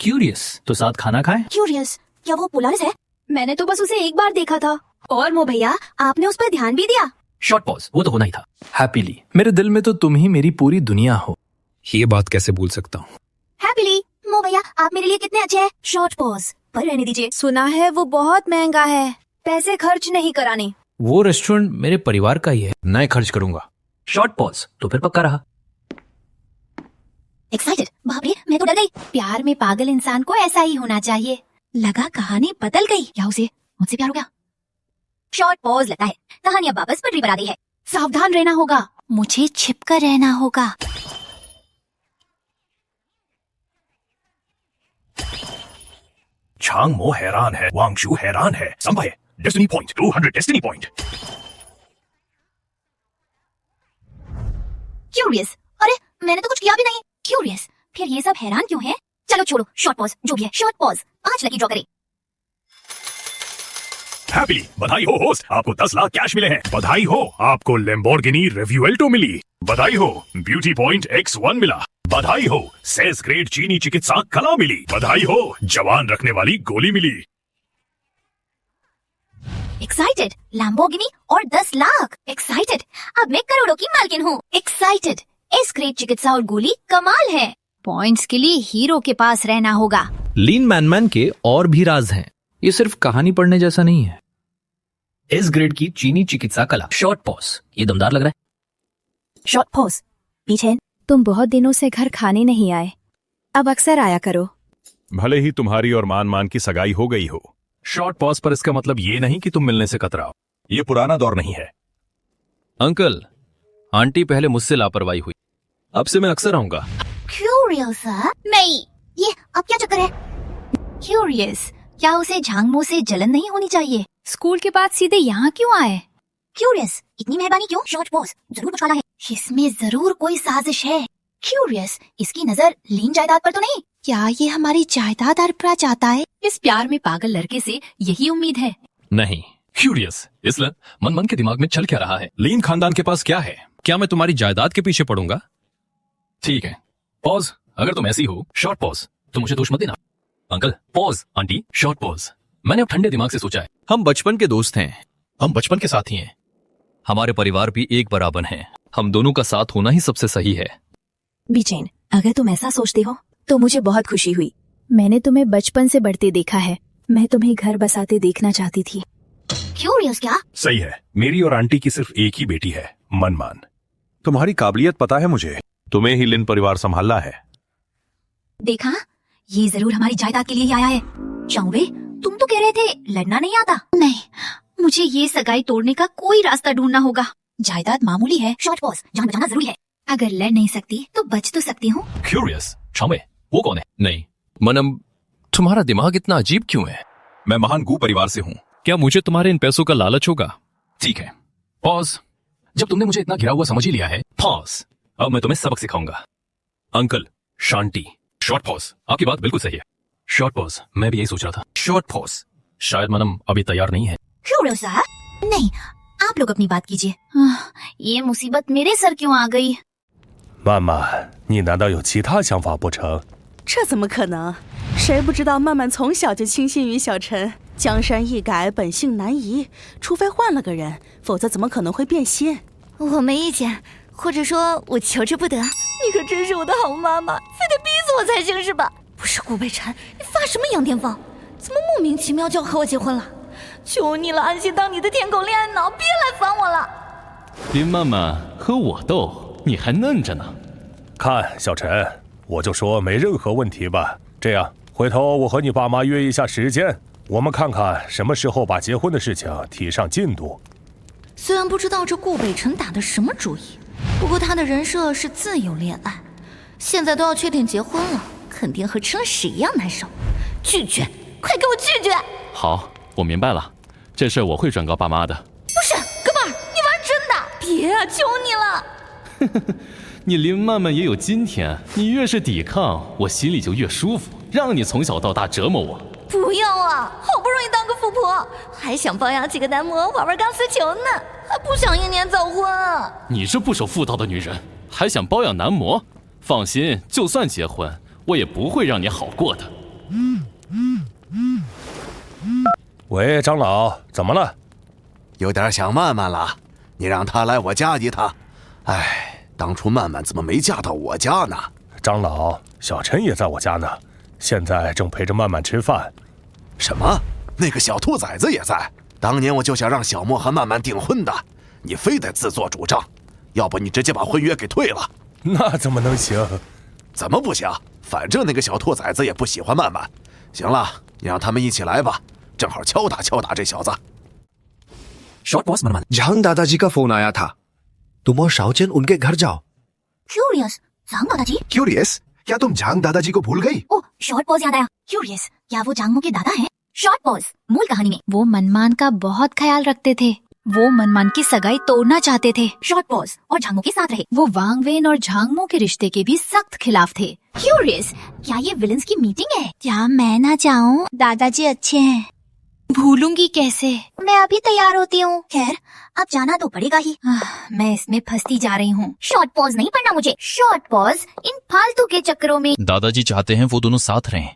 F: क्यूरियस, तो साथ खाना खाएं?
A: क्यूरियस, क्या वो पोलारिस है?
E: मैंने तो बस उसे एक बार देखा था। और मो भैया, आपने उस पर ध्यान भी दिया?
F: शॉर्ट पॉज, वो तो होना ही था। हैप्पीली, मेरे दिल में तो तुम ही मेरी पूरी दुनिया हो।
G: ये बात कैसे भूल सकता हूँ?
A: हैप्पीली, मो भैया, आप मेरे लिए कितने अच्छे हैं। शॉर्ट पॉज, पर रहने दीजिए।
E: सुना है वो बहुत महंगा है, पैसे खर्च नहीं कराने।
F: वो रेस्टोरेंट मेरे परिवार का ही है, मैं खर्च करूंगा। शॉर्ट पॉज, तो फिर पक्का रहा।
A: एक्साइटेड, बाप रे, मैं तो डर गई।
I: प्यार में पागल इंसान को ऐसा ही होना चाहिए। लगा कहानी बदल गई।
A: क्या उसे मुझसे प्यार हो गया? शॉर्ट पॉज, लगता है कहानी अब वापस पटरी पर आ गई है।
I: सावधान रहना होगा, मुझे छिपकर रहना होगा।
H: चांगमो हैरान है, वांगशू हैरान है। संभव destiny point 200 destiny point.
A: Curious, अरे मैंने तो कुछ किया भी नहीं। क्यूरियस, फिर ये सब हैरान क्यों है? चलो छोड़ो, शॉर्ट पॉज जो भी है, शॉर्ट पॉज। 5 लकी ड्रॉ करें।
H: हैप्पी बधाई हो होस्ट, आपको 10 लाख कैश मिले हैं। बधाई हो, आपको लैम्बोर्गिनी रिव्यूएल्टो मिली। बधाई हो, ब्यूटी पॉइंट X1 मिला। बधाई हो, सेल्स ग्रेड चीनी चिकित्सा कला मिली। बधाई हो, जवान रखने वाली गोली मिली।
A: एक्साइटेड, लैम्बोर्गिनी और 10 लाख। एक्साइटेड, अब मैं करोड़ों की मालकिन हूँ। एक्साइटेड, एस ग्रेड चिकित्सा और गोली कमाल है।
I: पॉइंट्स के लिए हीरो के पास रहना होगा।
F: लीन मैनमैन के और भी राज हैं। ये सिर्फ कहानी पढ़ने जैसा नहीं है। एस ग्रेड की चीनी चिकित्सा कला। शॉर्ट पॉज, ये दमदार लग रहा है।
E: शॉर्ट पॉज, पीछे। तुम बहुत दिनों से घर खाने नहीं आए, अब अक्सर आया करो।
D: भले ही तुम्हारी और मान की सगाई हो गई हो।
H: शॉर्ट पॉज पर इसका मतलब ये नहीं कि तुम मिलने से कतराओ। ये पुराना दौर नहीं है।
C: अंकल, आंटी पहले मुझसे लापरवाही हुई, अब से मैं अक्सर आऊंगा।
A: क्यूरियस, नहीं, ये अब क्या चक्कर है? क्यूरियस, क्या उसे झांगमो से जलन नहीं होनी चाहिए?
I: स्कूल के बाद सीधे यहाँ क्यों आए?
A: क्यूरियस, इतनी मेहरबानी क्यों? शॉर्ट पॉज, जरूर कुछ काला है। इसमें जरूर कोई साजिश है। क्यूरियस, इसकी नजर लीन जायदाद पर तो नहीं?
I: क्या ये हमारी जायदाद हड़पना चाहता है? इस प्यार में पागल लड़के से यही उम्मीद है।
C: नहीं, क्यूरियस, इसलिए मन के दिमाग में चल क्या रहा है? लीन खानदान के पास क्या है? क्या मैं तुम्हारी जायदाद के पीछे पड़ूंगा? ठीक है, पॉज। अगर तुम ऐसी हो, शॉर्ट पॉज, तो मुझे दोष मत देना। Uncle, pause. Aunty, short pause. मैंने अब ठंडे दिमाग से सोचा है,
D: हम बचपन के दोस्त हैं।
C: हम बचपन के साथी हैं। हमारे परिवार भी एक बराबर हैं। हम दोनों का साथ होना ही सबसे सही है।
E: बीचेन, अगर तुम ऐसा सोचते हो तो मुझे बहुत खुशी हुई। मैंने तुम्हें बचपन से बढ़ते देखा है। मैं तुम्हें घर बसाते देखना चाहती थी।
A: क्यूरियस क्या?
H: सही है, मेरी और आंटी की सिर्फ एक ही बेटी है, मनमान।
D: तुम्हारी काबिलियत पता है मुझे। तुम्हें ही लिन परिवार संभालना है।
A: देखा, ये जरूर हमारी जायदाद के लिए ही आया है। चाउवे, तुम तो कह रहे थे लड़ना नहीं आता।
I: नहीं, मुझे ये सगाई तोड़ने का कोई रास्ता ढूंढना होगा।
A: जायदाद मामूली है। शॉर्ट पॉज, जान बचाना जरूरी है।
I: अगर लड़ नहीं सकती तो बच तो सकती हूँ।
C: क्यूरियस, छामे, वो कौन है? नहीं, मनम, तुम्हारा दिमाग इतना अजीब क्यों है?
D: मैं महान गू परिवार से हूँ।
C: क्या मुझे तुम्हारे इन पैसों का लालच होगा? ठीक है, पॉज। जब तुमने मुझे इतना गिरा हुआ समझ ही लिया है, पॉज। अब मैं तुम्हें सबक सिखाऊंगा। अंकल, शांति। शॉर्ट पॉज, आपकी बात बिल्कुल सही है। शॉर्ट पॉज, मैं भी यही सोच रहा था। शॉर्ट पॉज, शायद मनम अभी तैयार नहीं है।
A: क्यूरियस, नहीं, आप लोग अपनी बात कीजिए।
I: ये मुसीबत मेरे सर क्यों आ गई?
J: 曼曼，你难道有其他想法不成？
K: 这怎么可能？谁不知道曼曼从小就倾心于小陈，江山易改，本性难移，除非换了个人，否则怎么可能会变心？
I: 我没意见，或者说我求之不得。
K: 你可真是我的好妈妈，非得逼死我才行是吧？
I: 不是顾北辰，你发什么羊癫疯？怎么莫名其妙就要和我结婚了？
K: 求你了，安心当你的舔狗恋爱脑，别来烦我了。
H: 林曼曼和我斗，你还嫩着呢。
J: 看小陈，我就说没任何问题吧。这样，回头我和你爸妈约一下时间，我们看看什么时候把结婚的事情提上进度。
I: 虽然不知道这顾北辰打的什么主意，不过他的人设是自由恋爱，现在都要确定结婚了，肯定和吃了屎一样难受。拒绝，快给我拒绝！
H: 好，我明白了，这事我会转告爸妈的。
I: 不是，哥们儿，你玩真的？
K: 别啊，求你了！
H: 你林曼曼也有今天，你越是抵抗，我心里就越舒服，让你从小到大折磨我。
K: 不要啊，好不容易当个富婆，还想包养几个男模玩钢丝球呢，还不想英年早婚啊！
H: 你这不守妇道的女人，还想包养男模？放心，就算结婚，我也不会让你好过的。
J: 喂，长老，怎么了？
L: 有点想曼曼了，你让她来我家一趟。哎，当初曼曼怎么没嫁到我家呢？
J: 长老，小陈也在我家呢，现在正陪着曼曼吃饭。
L: 什么？那个小兔崽子也在？当年我就想让小莫和曼曼订婚的，你非得自作主张，要不你直接把婚约给退了。
J: 那怎么能行？
L: 怎么不行？反正那个小兔崽子也不喜欢曼曼。行了，你让他们一起来吧，正好敲打敲打这小子。
M: शॉर्ट बॉस मनमान, जहां दादाजी का फोन आया था
D: तुम और शाओचेन उनके घर जाओ।
A: क्यूरियस, जांग दादाजी।
D: क्यूरियस, क्या तुम झांग दादाजी को भूल गई?
A: ओह, शॉर्ट पॉज याद आया। क्यूरियस, क्या वो जांगमो के दादा हैं? शॉर्ट पॉज, मूल कहानी में वो मनमान का बहुत ख्याल रखते थे। वो मनमान की सगाई तोड़ना चाहते थे। शॉर्ट पॉज और झांगमो के साथ रहे। वो वांग वेन और झांगमो के रिश्ते के भी सख्त खिलाफ थे। क्यूरियस, क्या ये विलन्स की मीटिंग है? क्या मैं ना जाऊँ? दादाजी अच्छे हैं, भूलूंगी कैसे? मैं अभी तैयार होती हूँ। खैर, अब जाना तो पड़ेगा ही। मैं इसमें फंसती जा रही हूँ। शॉर्ट पॉज नहीं पढ़ना मुझे। शॉर्ट पॉज इन फालतू के चक्करों में।
C: दादाजी चाहते हैं वो दोनों साथ रहें।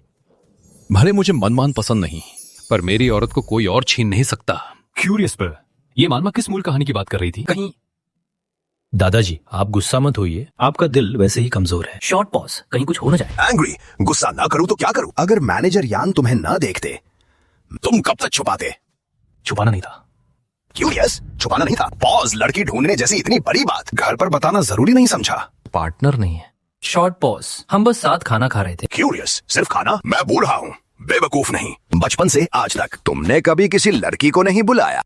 C: भले मुझे मनमान पसंद नहीं, पर मेरी औरत को कोई और छीन नहीं सकता।
H: क्यूरियस पर ये मानमा किस मूल कहानी की बात कर रही थी? कहीं दादाजी आप गुस्सा मत होइए, आपका दिल वैसे ही कमजोर है। शॉर्ट पॉज, कहीं कुछ हो न जाए।
D: एंग्री, गुस्सा ना करूं तो क्या करूं? अगर मैनेजर यान तुम्हें ना देखते, तुम कब तक छुपाते?
H: छुपाना नहीं था।
D: क्यूरियस, छुपाना नहीं था। पॉज, लड़की ढूंढने जैसी इतनी बड़ी बात घर पर बताना जरूरी नहीं समझा।
F: पार्टनर नहीं है। शॉर्ट पॉज, हम बस साथ खाना खा रहे थे।
D: क्यूरियस, सिर्फ खाना? मैं बूढ़ा हूँ, बेवकूफ नहीं। बचपन से आज तक तुमने कभी किसी लड़की को नहीं बुलाया।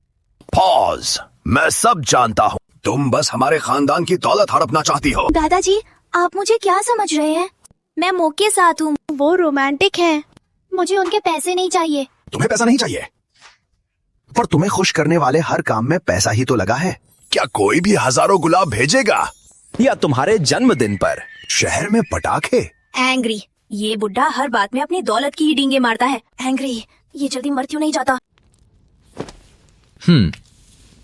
D: पॉज, मैं सब जानता हूँ, तुम बस हमारे खानदान की दौलत हड़पना चाहती हो।
E: दादाजी, आप मुझे क्या समझ रहे हैं? मैं मो के साथ हूँ, वो रोमांटिक है। मुझे उनके पैसे नहीं चाहिए।
D: तुम्हें पैसा नहीं चाहिए, पर तुम्हें खुश करने वाले हर काम में पैसा ही तो लगा है। क्या कोई भी हजारों गुलाब भेजेगा? या तुम्हारे जन्मदिन पर शहर में पटाखे?
E: एंग्री, ये बुड्ढा हर बात में अपनी दौलत की ही डींगे मारता है। एंग्री, ये जल्दी मर क्यों नहीं जाता?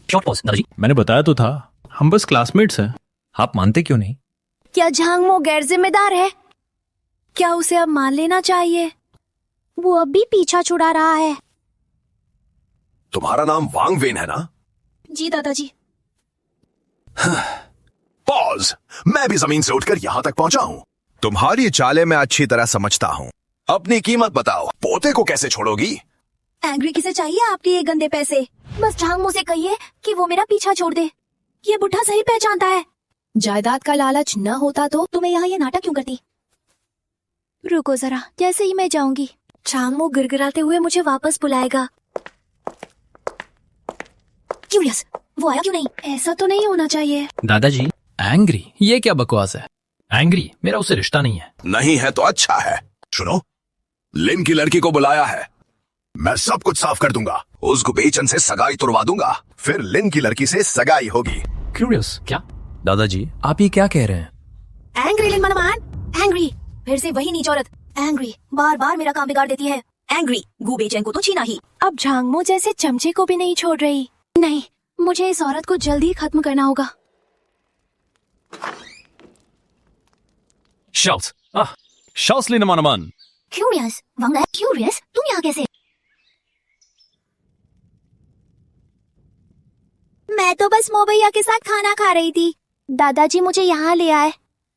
F: शॉर्ट पॉज, दादाजी
G: मैंने बताया तो था, हम बस क्लासमेट्स हैं।
F: आप मानते क्यों नहीं?
E: क्या झांगमो गैर जिम्मेदार है? क्या उसे अब मान लेना चाहिए? वो अब भी पीछा छुड़ा रहा है।
D: तुम्हारा नाम वांग वेन है ना?
E: जी दादाजी।
D: पॉज, मैं भी जमीन से उठकर यहाँ तक पहुँचा हूँ। तुम्हारी चालें मैं अच्छी तरह समझता हूँ। अपनी कीमत बताओ, पोते को कैसे छोड़ोगी?
E: एंग्री, किसे चाहिए आपके ये गंदे पैसे? बस झांगमो से कहिए कि वो मेरा पीछा छोड़ दे। ये बुढ़ा सही पहचानता है। जायदाद का लालच न होता तो तुम्हें यहाँ ये नाटक क्यों करती? रुको जरा, जैसे ही मैं जाऊंगी झांगमो गिड़गिड़ाते हुए मुझे वापस बुलाएगा। क्यूरियस, वो आया क्यों नहीं? ऐसा तो नहीं होना चाहिए।
F: दादाजी, एंग्री, ये क्या बकवास है? एंग्री, मेरा उससे रिश्ता नहीं है।
D: नहीं है तो अच्छा है। सुनो, लिन की लड़की को बुलाया है, मैं सब कुछ साफ कर दूंगा। उस गुबेचन से सगाई तुड़वा दूंगा, फिर लिन की लड़की से सगाई होगी।
F: क्यूरियस, क्या? दादाजी, आप ये क्या कह रहे हैं?
E: एंग्री लिन मनमान, एंग्री, फिर से वही नीच औरत। एंग्री बार बार मेरा काम बिगाड़ देती है। एंग्री, गुबेचन को तो छीना ही, अब झांगमो जैसे चमचे को भी नहीं छोड़ रही। नहीं, मुझे इस औरत को जल्दी खत्म करना होगा।
C: शाउस लिन मनमान।
A: क्यूरियस, वांग, क्यूरियस, तुम यहाँ कैसे?
E: मैं तो बस मो भैया के साथ खाना खा रही थी, दादाजी मुझे यहाँ ले आए।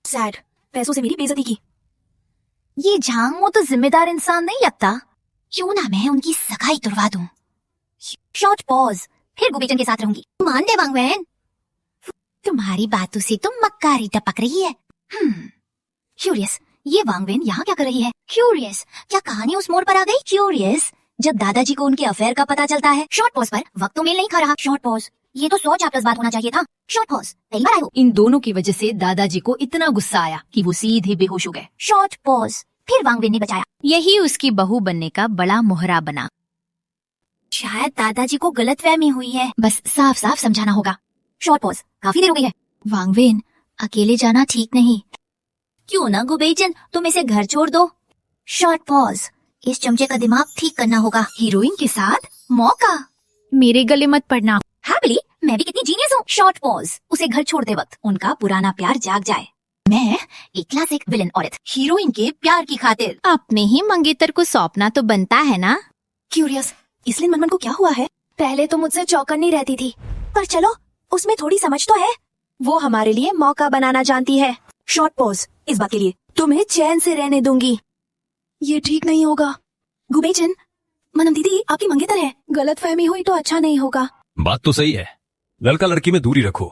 E: सैड, पैसों से मेरी बेइज्जती की।
A: ये झांगमो तो जिम्मेदार इंसान नहीं लगता। क्यों ना मैं उनकी सगाई तुड़वा दूं। शॉर्ट पॉज, फिर गुबेचन के साथ रहूंगी। मान दे वांग वेन, तुम्हारी बातों से तो मक्कारी टपक रही है। क्यूरियस, ये वांग वेन यहाँ क्या कर रही है? क्यूरियस, क्या कहानी उस मोड़ पर आ गई? क्यूरियस, जब दादाजी को उनके अफेयर का पता चलता है। शॉर्ट पॉज पर वक्त तो मेल नहीं खा रहा। शॉर्ट पॉज, ये तो 100 चैप्टर्स बाद होना चाहिए था। शॉर्ट पॉज, पहली बार आए हो।
M: इन दोनों की वजह से दादाजी को इतना गुस्सा आया कि वो सीधे बेहोश हो गए।
A: शॉर्ट पॉज, फिर वांग वेन ने बचाया।
M: यही उसकी बहू बनने का बड़ा मोहरा बना।
A: शायद दादाजी को गलतफहमी हुई है, बस साफ साफ समझाना होगा। शॉर्ट पॉज, काफी देर हो गई है। वांग वेन, अकेले जाना ठीक नहीं। क्यों ना गुबेचन, तुम इसे घर छोड़ दो। शॉर्ट पॉज, इस चमचे का दिमाग ठीक करना होगा। हीरोइन के साथ मौका।
M: मेरे गले मत पड़ना।
A: हैप्पीली, मैं भी कितनी जीनियस हूँ। शॉर्ट पॉज, उसे घर छोड़ते वक्त उनका पुराना प्यार जाग जाए। मैं एक क्लासिक विलन औरत, हीरोइन के प्यार की खातिर।
M: अपने ही मंगेतर को सौंपना तो बनता है ना।
E: क्यूरियस, इसलिन मनमन को क्या हुआ है? पहले तो मुझसे चौकन्नी रहती थी, पर चलो उसमें थोड़ी समझ तो है। वो हमारे लिए मौका बनाना जानती है। शॉर्ट पॉज, इस बात के लिए तुम्हें चैन से रहने दूंगी। ये ठीक नहीं होगा। गुबेचन, मनम दीदी आपकी मंगेतर है, गलतफहमी हुई तो अच्छा नहीं होगा।
C: बात तो सही है, लड़का लड़की में दूरी रखो।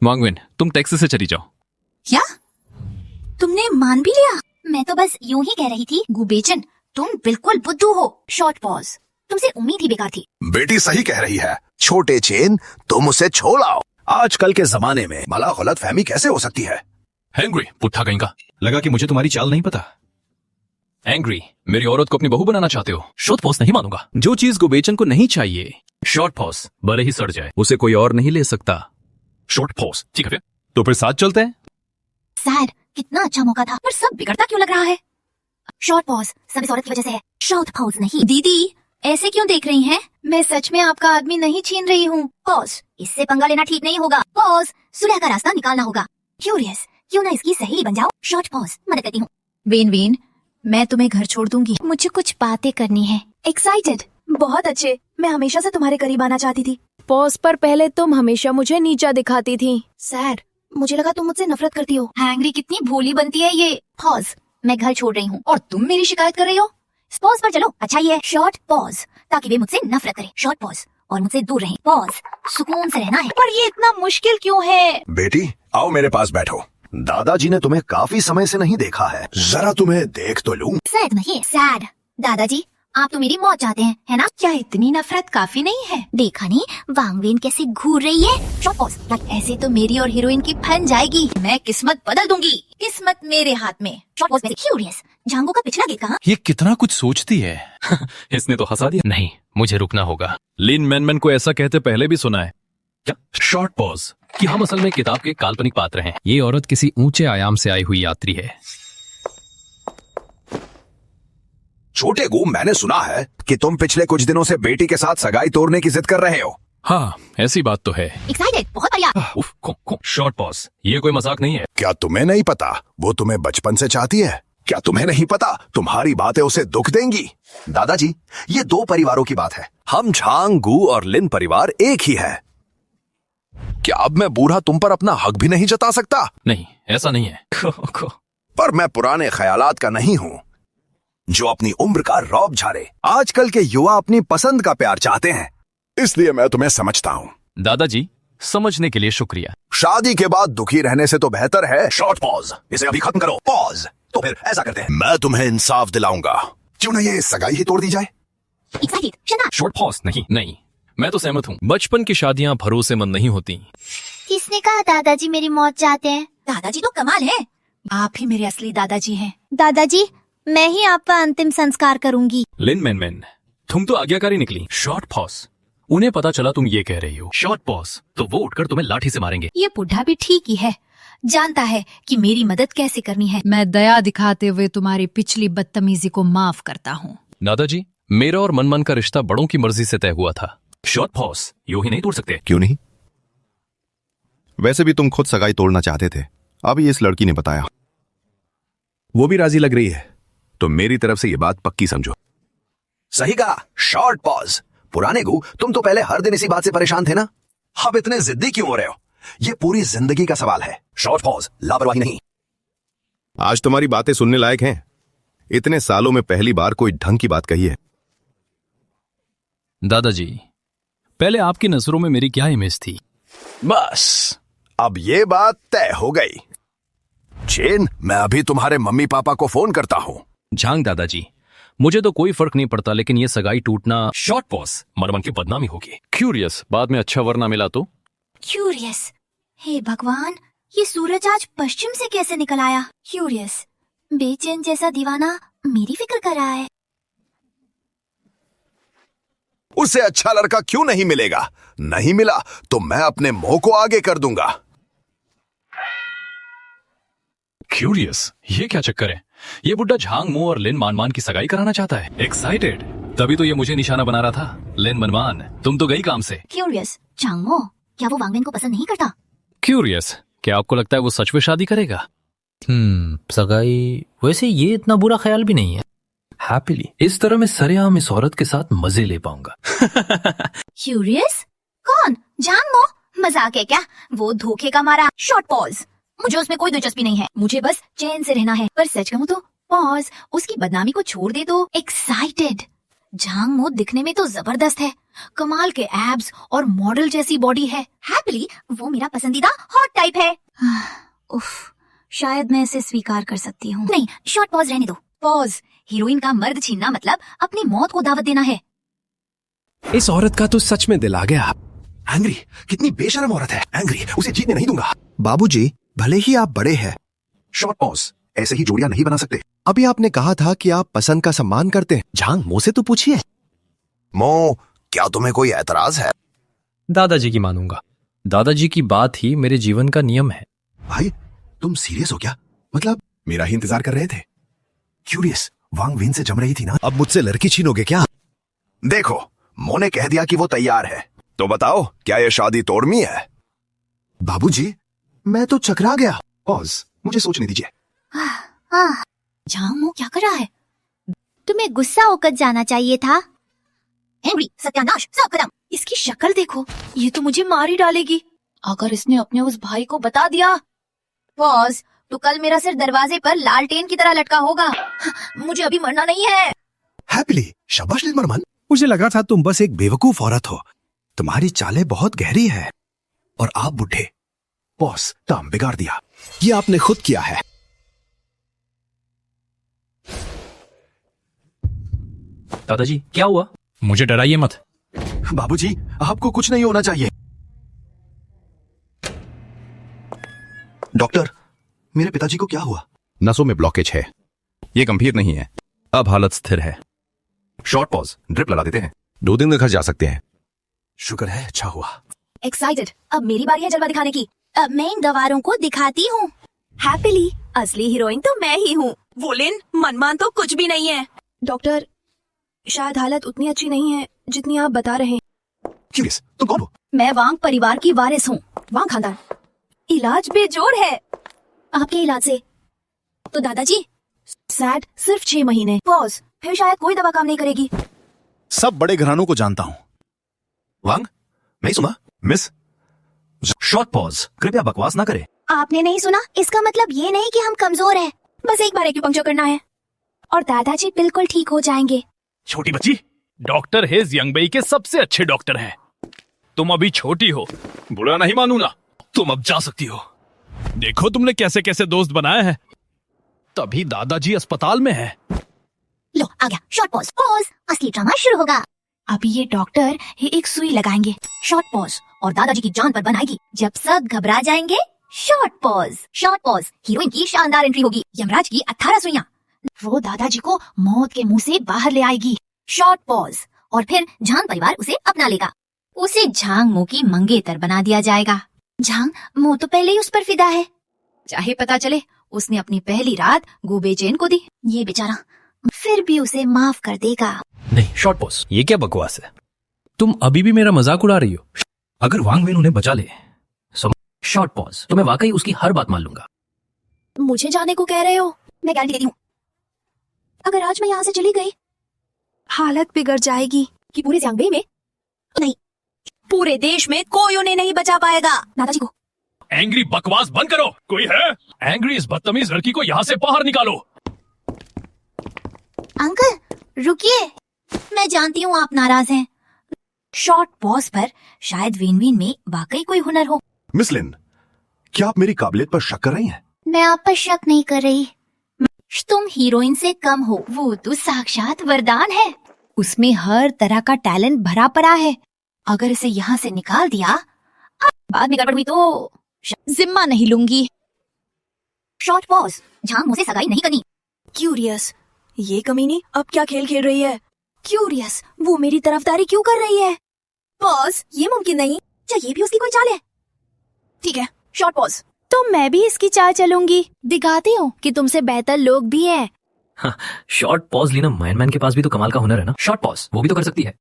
C: वांग वेन, तुम टैक्सी से चली जाओ।
A: क्या तुमने मान भी लिया? मैं तो बस यूं ही कह रही थी। गुबेचन, तुम बिल्कुल बुद्धू हो। शॉर्ट पॉज, तुमसे उम्मीद ही बेकार थी।
D: बेटी सही कह रही है, छोटे चेन तुम उसे छोड़ाओ। आजकल के जमाने में भला गलतफहमी कैसे हो सकती है?
C: हैंग्री पुट्ठा कहीं का। लगा कि मुझे तुम्हारी चाल नहीं पता। एंग्री, मेरी औरत को अपनी बहू बनाना चाहते हो? शॉर्ट पॉज नहीं मानूंगा। जो चीज को बेचन को नहीं चाहिए, शॉर्ट पॉज भले ही सड़ जाए, उसे कोई और नहीं ले सकता। शॉर्ट पॉज, ठीक है फिर? तो फिर साथ चलते हैं।
A: सैड, कितना अच्छा मौका था, पर सब बिगड़ता क्यों लग रहा है? शॉर्ट पॉज सब इस औरत की वजह से है, शॉर्ट पॉज नहीं। दीदी ऐसे क्यों देख रही हैं? मैं सच में आपका आदमी नहीं छीन रही हूँ। पॉज, इससे पंगा लेना ठीक नहीं होगा। पॉज, सुलह का रास्ता निकालना होगा। क्यूरियस, क्यों ना इसकी सहेली बन जाओ? शॉर्ट पॉज, मदद करती हूँ।
E: वेन वेन, मैं तुम्हें घर छोड़ दूंगी।
A: मुझे कुछ बातें करनी है।
E: एक्साइटेड, बहुत अच्छे। मैं हमेशा से तुम्हारे करीब आना चाहती थी। पॉज पर पहले तुम हमेशा मुझे नीचा दिखाती थी। सैड, मुझे लगा तुम मुझसे नफरत करती हो।
A: हैंग्री, कितनी भोली बनती है ये। पॉज, मैं घर छोड़ रही हूँ और तुम मेरी शिकायत कर रही हो। पॉज पर चलो, अच्छा ये है शॉर्ट पॉज, ताकि वे मुझसे नफरत करें। शॉर्ट पॉज और मुझसे दूर रहें। पॉज, सुकून से रहना है।
E: पर ये इतना मुश्किल क्यों है?
D: बेटी आओ मेरे पास बैठो। दादाजी ने तुम्हें काफी समय से नहीं देखा है, जरा तुम्हें देख तो लूं।
A: सैड नहीं, सैड। दादाजी, आप तो मेरी मौत चाहते हैं, है ना?
E: क्या इतनी नफरत काफी नहीं है?
A: देखा नहीं वांग वेन कैसे घूर रही है? शॉर्ट पॉज, ऐसे तो मेरी और हीरोइन की फन जाएगी। मैं किस्मत बदल दूंगी। किस्मत मेरे हाथ में। शॉर्ट पॉज, क्यूरियस, झांगो का पिछला गीत कहाँ?
C: ये कितना कुछ सोचती है। इसने तो हंसा दिया। नहीं, मुझे रुकना होगा। लिन मैनमैन को ऐसा कहते पहले भी सुना है। क्या? शॉर्ट पॉज, कि हम असल में किताब के काल्पनिक पात्र हैं। ये औरत किसी ऊंचे आयाम से आई हुई यात्री है।
D: छोटे गू, मैंने सुना है कि तुम पिछले कुछ दिनों से बेटी के साथ सगाई तोड़ने की जिद कर रहे हो।
C: हाँ, ऐसी बात तो है।
A: एक्साइटेड, बहुत बढ़िया।
C: शॉर्ट पॉज, ये कोई मजाक नहीं है।
D: क्या तुम्हें नहीं पता वो तुम्हें बचपन से चाहती है? क्या तुम्हें नहीं पता तुम्हारी बातें उसे दुख देंगी? दादाजी, ये दो परिवारों की बात है। हम झांग, गू और लिन परिवार एक ही है। क्या अब मैं बूढ़ा तुम पर अपना हक भी नहीं जता सकता?
C: नहीं, ऐसा नहीं है।
D: पर मैं पुराने ख्यालात का नहीं हूँ जो अपनी उम्र का रौब झाड़े। आजकल के युवा अपनी पसंद का प्यार चाहते हैं, इसलिए मैं तुम्हें समझता हूँ।
C: दादाजी, समझने के लिए शुक्रिया।
D: शादी के बाद दुखी रहने से तो बेहतर है। शॉर्ट पॉज, इसे अभी खत्म करो। पॉज, तो फिर ऐसा करते हैं, मैं तुम्हें इंसाफ दिलाऊंगा। क्यों ना ये सगाई ही तोड़ दी जाए?
C: शॉर्ट पॉज, नहीं, मैं तो सहमत हूँ। बचपन की शादियाँ भरोसेमंद नहीं होती।
B: किसने कहा दादाजी मेरी मौत चाहते हैं?
A: दादाजी तो कमाल है।
E: आप ही मेरे असली दादाजी हैं।
B: दादाजी, मैं ही आपका अंतिम संस्कार करूंगी।
C: लिन मैनमैन, तुम तो आज्ञाकारी निकली। शॉर्ट पॉज, उन्हें पता चला तुम ये कह रही हो। शॉर्ट पॉज, तो वो उठकर तुम्हें लाठी से मारेंगे।
E: ये बुढ़ा भी ठीक ही है, जानता है कि मेरी मदद कैसे करनी है।
M: मैं दया दिखाते हुए तुम्हारी पिछली बदतमीजी को माफ करता हूँ।
C: दादाजी, मेरा और मनमन का रिश्ता बड़ों की मर्जी से तय हुआ था। शॉर्ट पॉज, यूं ही नहीं तोड़ सकते।
N: क्यों नहीं? वैसे भी तुम खुद सगाई तोड़ना चाहते थे, अभी इस लड़की ने बताया।
D: वो भी राजी लग रही है, तो मेरी तरफ से ये बात पक्की समझो। सही कहा। Short pause. पुराने गू, तुम तो पहले हर दिन इसी बात से परेशान थे ना, अब इतने जिद्दी क्यों हो रहे हो? ये पूरी जिंदगी का सवाल है। शॉर्ट पॉज, लापरवाही नहीं।
N: आज तुम्हारी बातें सुनने लायक हैं। इतने सालों में पहली बार कोई ढंग की बात कही है।
C: दादाजी, पहले आपकी नजरों में मेरी क्या इमेज थी?
D: बस अब ये बात तय हो गई। चेन, मैं अभी तुम्हारे मम्मी पापा को फोन करता हूँ।
C: झांग दादाजी, मुझे तो कोई फर्क नहीं पड़ता, लेकिन ये सगाई टूटना। शॉर्ट पॉज, मनमन की बदनामी होगी। क्यूरियस, बाद में अच्छा वरना मिला तो?
A: क्यूरियस, हे भगवान, ये सूरज आज पश्चिम से कैसे निकल आया? क्यूरियस, बेचैन जैसा दीवाना मेरी फिक्र कर रहा है।
D: उससे अच्छा लड़का क्यों नहीं मिलेगा? नहीं मिला तो मैं अपने मुंह को आगे कर दूंगा।
C: क्यूरियस, ये क्या चक्कर है? ये बुड्ढा झांग मो और लिन मानमान की सगाई कराना चाहता है। एक्साइटेड, तभी तो ये मुझे निशाना बना रहा था। लिन मनमान, तुम तो गई काम से।
A: क्यूरियस, झांगमो, क्या वो वांगवेन को पसंद नहीं करता?
C: क्यूरियस, क्या आपको लगता है वो सच में शादी करेगा?
F: सगाई, वैसे ये इतना बुरा ख्याल भी नहीं है। हैप्पीली, इस तरह मैं सरेआम इस औरत के साथ मजे ले पाऊंगा।
A: क्यूरियस, कौन? झांगमो? मजाक है क्या? वो धोखे का मारा। शॉर्ट पॉज, मुझे उसमें कोई दिलचस्पी नहीं है, मुझे बस चैन से रहना है। पर सच कहूँ तो पॉज, उसकी बदनामी को छोड़ दे तो। एक्साइटेड, झांगमो दिखने में तो जबरदस्त है, कमाल के एब्स और मॉडल जैसी बॉडी है। हैप्पीली, वो मेरा पसंदीदा हॉट टाइप है। उफ, शायद मैं इसे स्वीकार कर सकती हूँ। नहीं, शॉर्ट पॉज रहने दो। पॉज, हीरोइन का मर्द छीनना मतलब अपनी मौत को दावत देना है।
O: इस औरत का तो सच में दिल आ गया।
D: एंग्री, कितनी बेशर्म औरत है। एंग्री, उसे जीतने नहीं दूंगा। बाबूजी, भले ही आप बड़े हैं। शॉर्ट पॉज, ऐसे ही जोड़ियां नहीं बना सकते। अभी आपने कहा था कि आप पसंद का सम्मान करते हैं। झांग, मुंह से तो पूछिए। मो, क्या तुम्हें कोई एतराज है?
F: दादाजी की मानूंगा। दादाजी की बात ही मेरे जीवन का नियम है।
D: भाई, तुम सीरियस हो क्या? मतलब मेरा ही इंतजार कर रहे थे? क्यूरियस, वांग विन से जम रही थी ना? अब मुझसे लड़की छीनोगे क्या? देखो, मो ने कह दिया कि वो तैयार है, तो बताओ क्या ये शादी तोड़मी है? बाबूजी, मैं तो चकरा गया। पॉज, मुझे सोचने दीजिए।
A: झांग, क्या कर रहा है? तुम्हें गुस्सा होकर जाना चाहिए था। एंग्री, सत्यानाश, सब खत्म।
E: इसकी शक्ल देखो, ये तो मुझे मार ही डालेगी अगर इसने अपने उस भाई को बता दिया।
A: पॉज, तो कल मेरा सिर दरवाजे पर लालटेन की तरह लटका होगा। मुझे अभी मरना नहीं है।
D: हैप्पीली, शाबाश लिनमरमन। मुझे लगा था तुम बस एक बेवकूफ औरत हो। तुम्हारी चालें बहुत गहरी है। और आप बुढ़े। बॉस, काम बिगाड़ दिया। ये आपने खुद किया है।
F: दादाजी, क्या हुआ?
C: मुझे डराइए मत।
D: बाबूजी, आपको कुछ नहीं होना चाहिए। डॉक्टर, मेरे पिताजी को क्या हुआ?
N: नसों में ब्लॉकेज है। ये गंभीर नहीं है, अब हालत स्थिर है।
D: शॉर्ट पॉज, ड्रिप लगा देते हैं।
N: 2 दिन में घर जा सकते हैं।
D: शुक्र है, अच्छा हुआ।
E: एक्साइटेड, अब मेरी बारी है जलवा दिखाने की।
A: अब मैं इन गवारों को दिखाती हूँ।
E: हैप्पीली, असली हीरोइन तो मैं ही हूँ। वोलिन, मनमान तो कुछ भी नहीं है। डॉक्टर, शायद हालत उतनी अच्छी नहीं है जितनी आप बता रहे हैं।
D: क्यूरियस, तुम कौन हो?
E: मैं वांग परिवार की वारिस हूँ। वांग खानदान। इलाज बेजोड़ है आपके इलाज से। तो दादाजी, सैड सिर्फ 6 महीने। पॉज, फिर शायद कोई दवा काम नहीं करेगी।
L: सब बड़े घरानों को जानता हूँ।
D: वांग, मैं सुना। मिस
H: शॉर्ट पॉज, कृपया बकवास ना करें।
A: आपने नहीं सुना? इसका मतलब ये नहीं कि हम कमजोर हैं।
E: बस एक बार एक्यूपंक्चर करना है और दादाजी बिल्कुल ठीक हो जाएंगे।
H: छोटी बच्ची,
C: डॉक्टर हेज यंगबई के सबसे अच्छे डॉक्टर हैं। तुम अभी छोटी हो, बुरा नहीं मानूंगा। तुम अब जा सकती हो। देखो तुमने कैसे कैसे दोस्त बनाए हैं। तभी दादाजी अस्पताल में है।
A: लो, आ गया। Short pause. पॉज, असली ड्रामा शुरू होगा।
E: अभी ये डॉक्टर एक सुई लगाएंगे। शॉर्ट पॉज,
A: और दादाजी की जान पर बनाएगी। जब सब घबरा जाएंगे, short pause. Short pause, heroine की शानदार एंट्री होगी। यमराज की 18 सुइयां। वो दादाजी को मौत के मुंह से बाहर ले आएगी। शॉर्ट पॉज, और फिर झांग परिवार उसे अपना लेगा। उसे झांग मो की मंगेतर बना दिया जाएगा। झांग मो तो पहले ही उस पर फिदा है। चाहे पता चले उसने अपनी पहली रात गुबेचेन को दी, ये बेचारा फिर भी उसे माफ कर देगा।
F: नहीं शॉर्ट पॉज, ये क्या बकवास है? तुम अभी भी मेरा मजाक उड़ा रही हो। अगर वांग विन उन्हें बचा ले, शॉर्ट पॉज, तो मैं वाकई उसकी हर बात मान लूंगा।
E: मुझे जाने को कह रहे हो?
A: मैं गारंटी देती हूँ,
E: अगर आज मैं यहाँ से चली गई, हालत बिगड़ जाएगी। कि पूरे जियांगबई में नहीं, पूरे देश में कोई उन्हें नहीं बचा पाएगा। दादाजी को।
C: एंग्री, बकवास बंद करो। कोई है? एंग्री, इस बदतमीज लड़की को यहाँ से बाहर निकालो।
A: अंकल रुकिए, मैं जानती हूँ आप नाराज हैं। शॉर्ट पॉज पर शायद विन-विन में वाकई कोई हुनर हो।
D: मिस लिन, क्या आप मेरी काबिलियत पर शक कर रही हैं?
A: मैं आप पर शक नहीं कर रही। तुम हीरोइन से कम हो, वो तो साक्षात वरदान है। उसमें हर तरह का टैलेंट भरा पड़ा है। अगर इसे यहाँ से निकाल दिया, बाद में गड़बड़ हुई तो जिम्मा नहीं लूंगी। शॉर्ट पॉज, झांग मुझसे सगाई नहीं करनी।
E: क्यूरियस, ये कमीनी अब क्या खेल खेल रही है? क्यूरियस, वो मेरी तरफदारी क्यों कर रही है? पॉज, ये मुमकिन नहीं। क्या ये भी उसकी कोई चाल है? ठीक है, शॉर्ट पॉज, तो मैं भी इसकी चाल चलूंगी। दिखाती हूँ कि तुमसे बेहतर लोग भी हैं।
F: हाँ, शॉर्ट पॉज लीना मैन के पास भी तो कमाल का हुनर है ना। शॉर्ट पॉज, वो भी तो कर सकती है।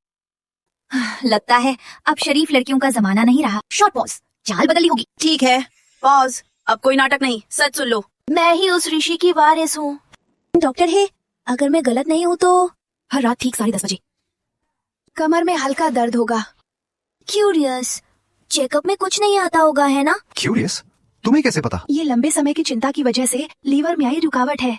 A: लगता है अब शरीफ लड़कियों का जमाना नहीं रहा। शॉर्ट पॉज, चाल बदली होगी।
E: ठीक है, पॉज, अब कोई नाटक नहीं, सच सुन लो। मैं ही उस ऋषि की वारिस हूँ। डॉक्टर है, अगर मैं गलत नहीं हूँ तो हर रात ठीक 10:30 बजे कमर में हल्का दर्द होगा। क्यूरियस, चेकअप में कुछ नहीं आता होगा, है ना?
D: क्यूरियस, तुम्हें कैसे पता?
E: ये लंबे समय की चिंता की वजह से लीवर में आई रुकावट है,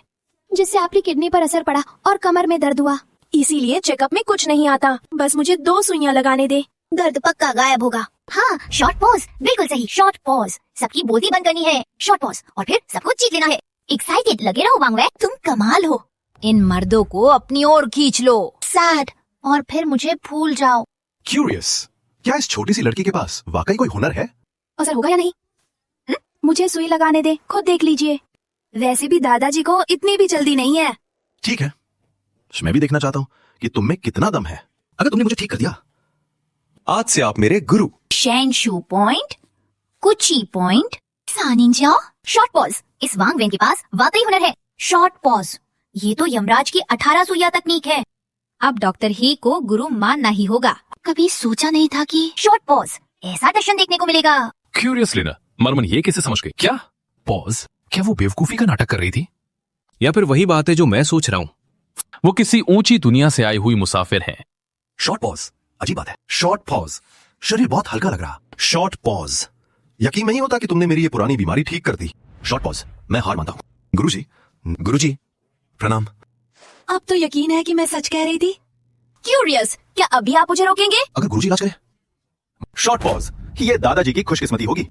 E: जिससे आपकी किडनी पर असर पड़ा और कमर में दर्द हुआ। इसीलिए चेकअप में कुछ नहीं आता। बस मुझे 2 सुइयां लगाने दे,
A: दर्द पक्का गायब होगा। हाँ, शॉर्ट पॉज, बिल्कुल सही। शॉर्ट पॉज, सबकी बोलती बंद करनी है। शॉर्ट पॉज, और फिर सबको जीत लेना है। एक्साइटेड लगे रहो वांग वै, तुम कमाल हो। इन मर्दों को अपनी ओर खींच लो, सैड, और फिर मुझे भूल जाओ।
D: क्यूरियस, क्या इस छोटी सी लड़की के पास वाकई कोई हुनर है?
E: असर होगा या नहीं? मुझे सुई लगाने दे, खुद देख लीजिए। वैसे भी दादाजी को इतनी भी जल्दी नहीं है।
D: ठीक है, मैं भी देखना चाहता हूँ कि तुम में कितना दम है। अगर तुमने मुझे ठीक कर दिया, आज से आप मेरे गुरु।
A: शेंशू पॉइंट, कुची पॉइंट, सानिंजा, शॉर्ट पॉज। इस वांग वेन के पास वाकई हुनर है। शॉर्ट पॉज, ये तो यमराज की 18 सुइया तकनीक है। अब डॉक्टर ही को गुरु मानना ही होगा। कभी सोचा नहीं था कि शॉर्ट पॉज ऐसा दर्शन देखने को मिलेगा।
C: क्यूरियस लेना, मरमन ये कैसे समझ गई? क्या पॉज? क्या वो बेवकूफी का नाटक कर रही थी, या फिर वही बात है जो मैं सोच रहा हूँ? वो किसी ऊंची दुनिया से आई हुई मुसाफिर है।
D: शॉर्ट पॉज, अजीब बात है। शॉर्ट पॉज, शरीर बहुत हल्का लग रहा। शॉर्ट पॉज, यकीन नहीं होता कि तुमने मेरी ये पुरानी बीमारी ठीक कर दी। शॉर्ट पॉज, मैं हार मानता हूँ। गुरुजी प्रणाम।
E: अब तो यकीन है कि मैं सच कह रही थी। क्यूरियस, क्या अभी आप मुझे रोकेंगे?
D: अगर गुरुजी इलाज करें। शॉर्ट पॉज, ये दादाजी की खुशकिस्मती होगी।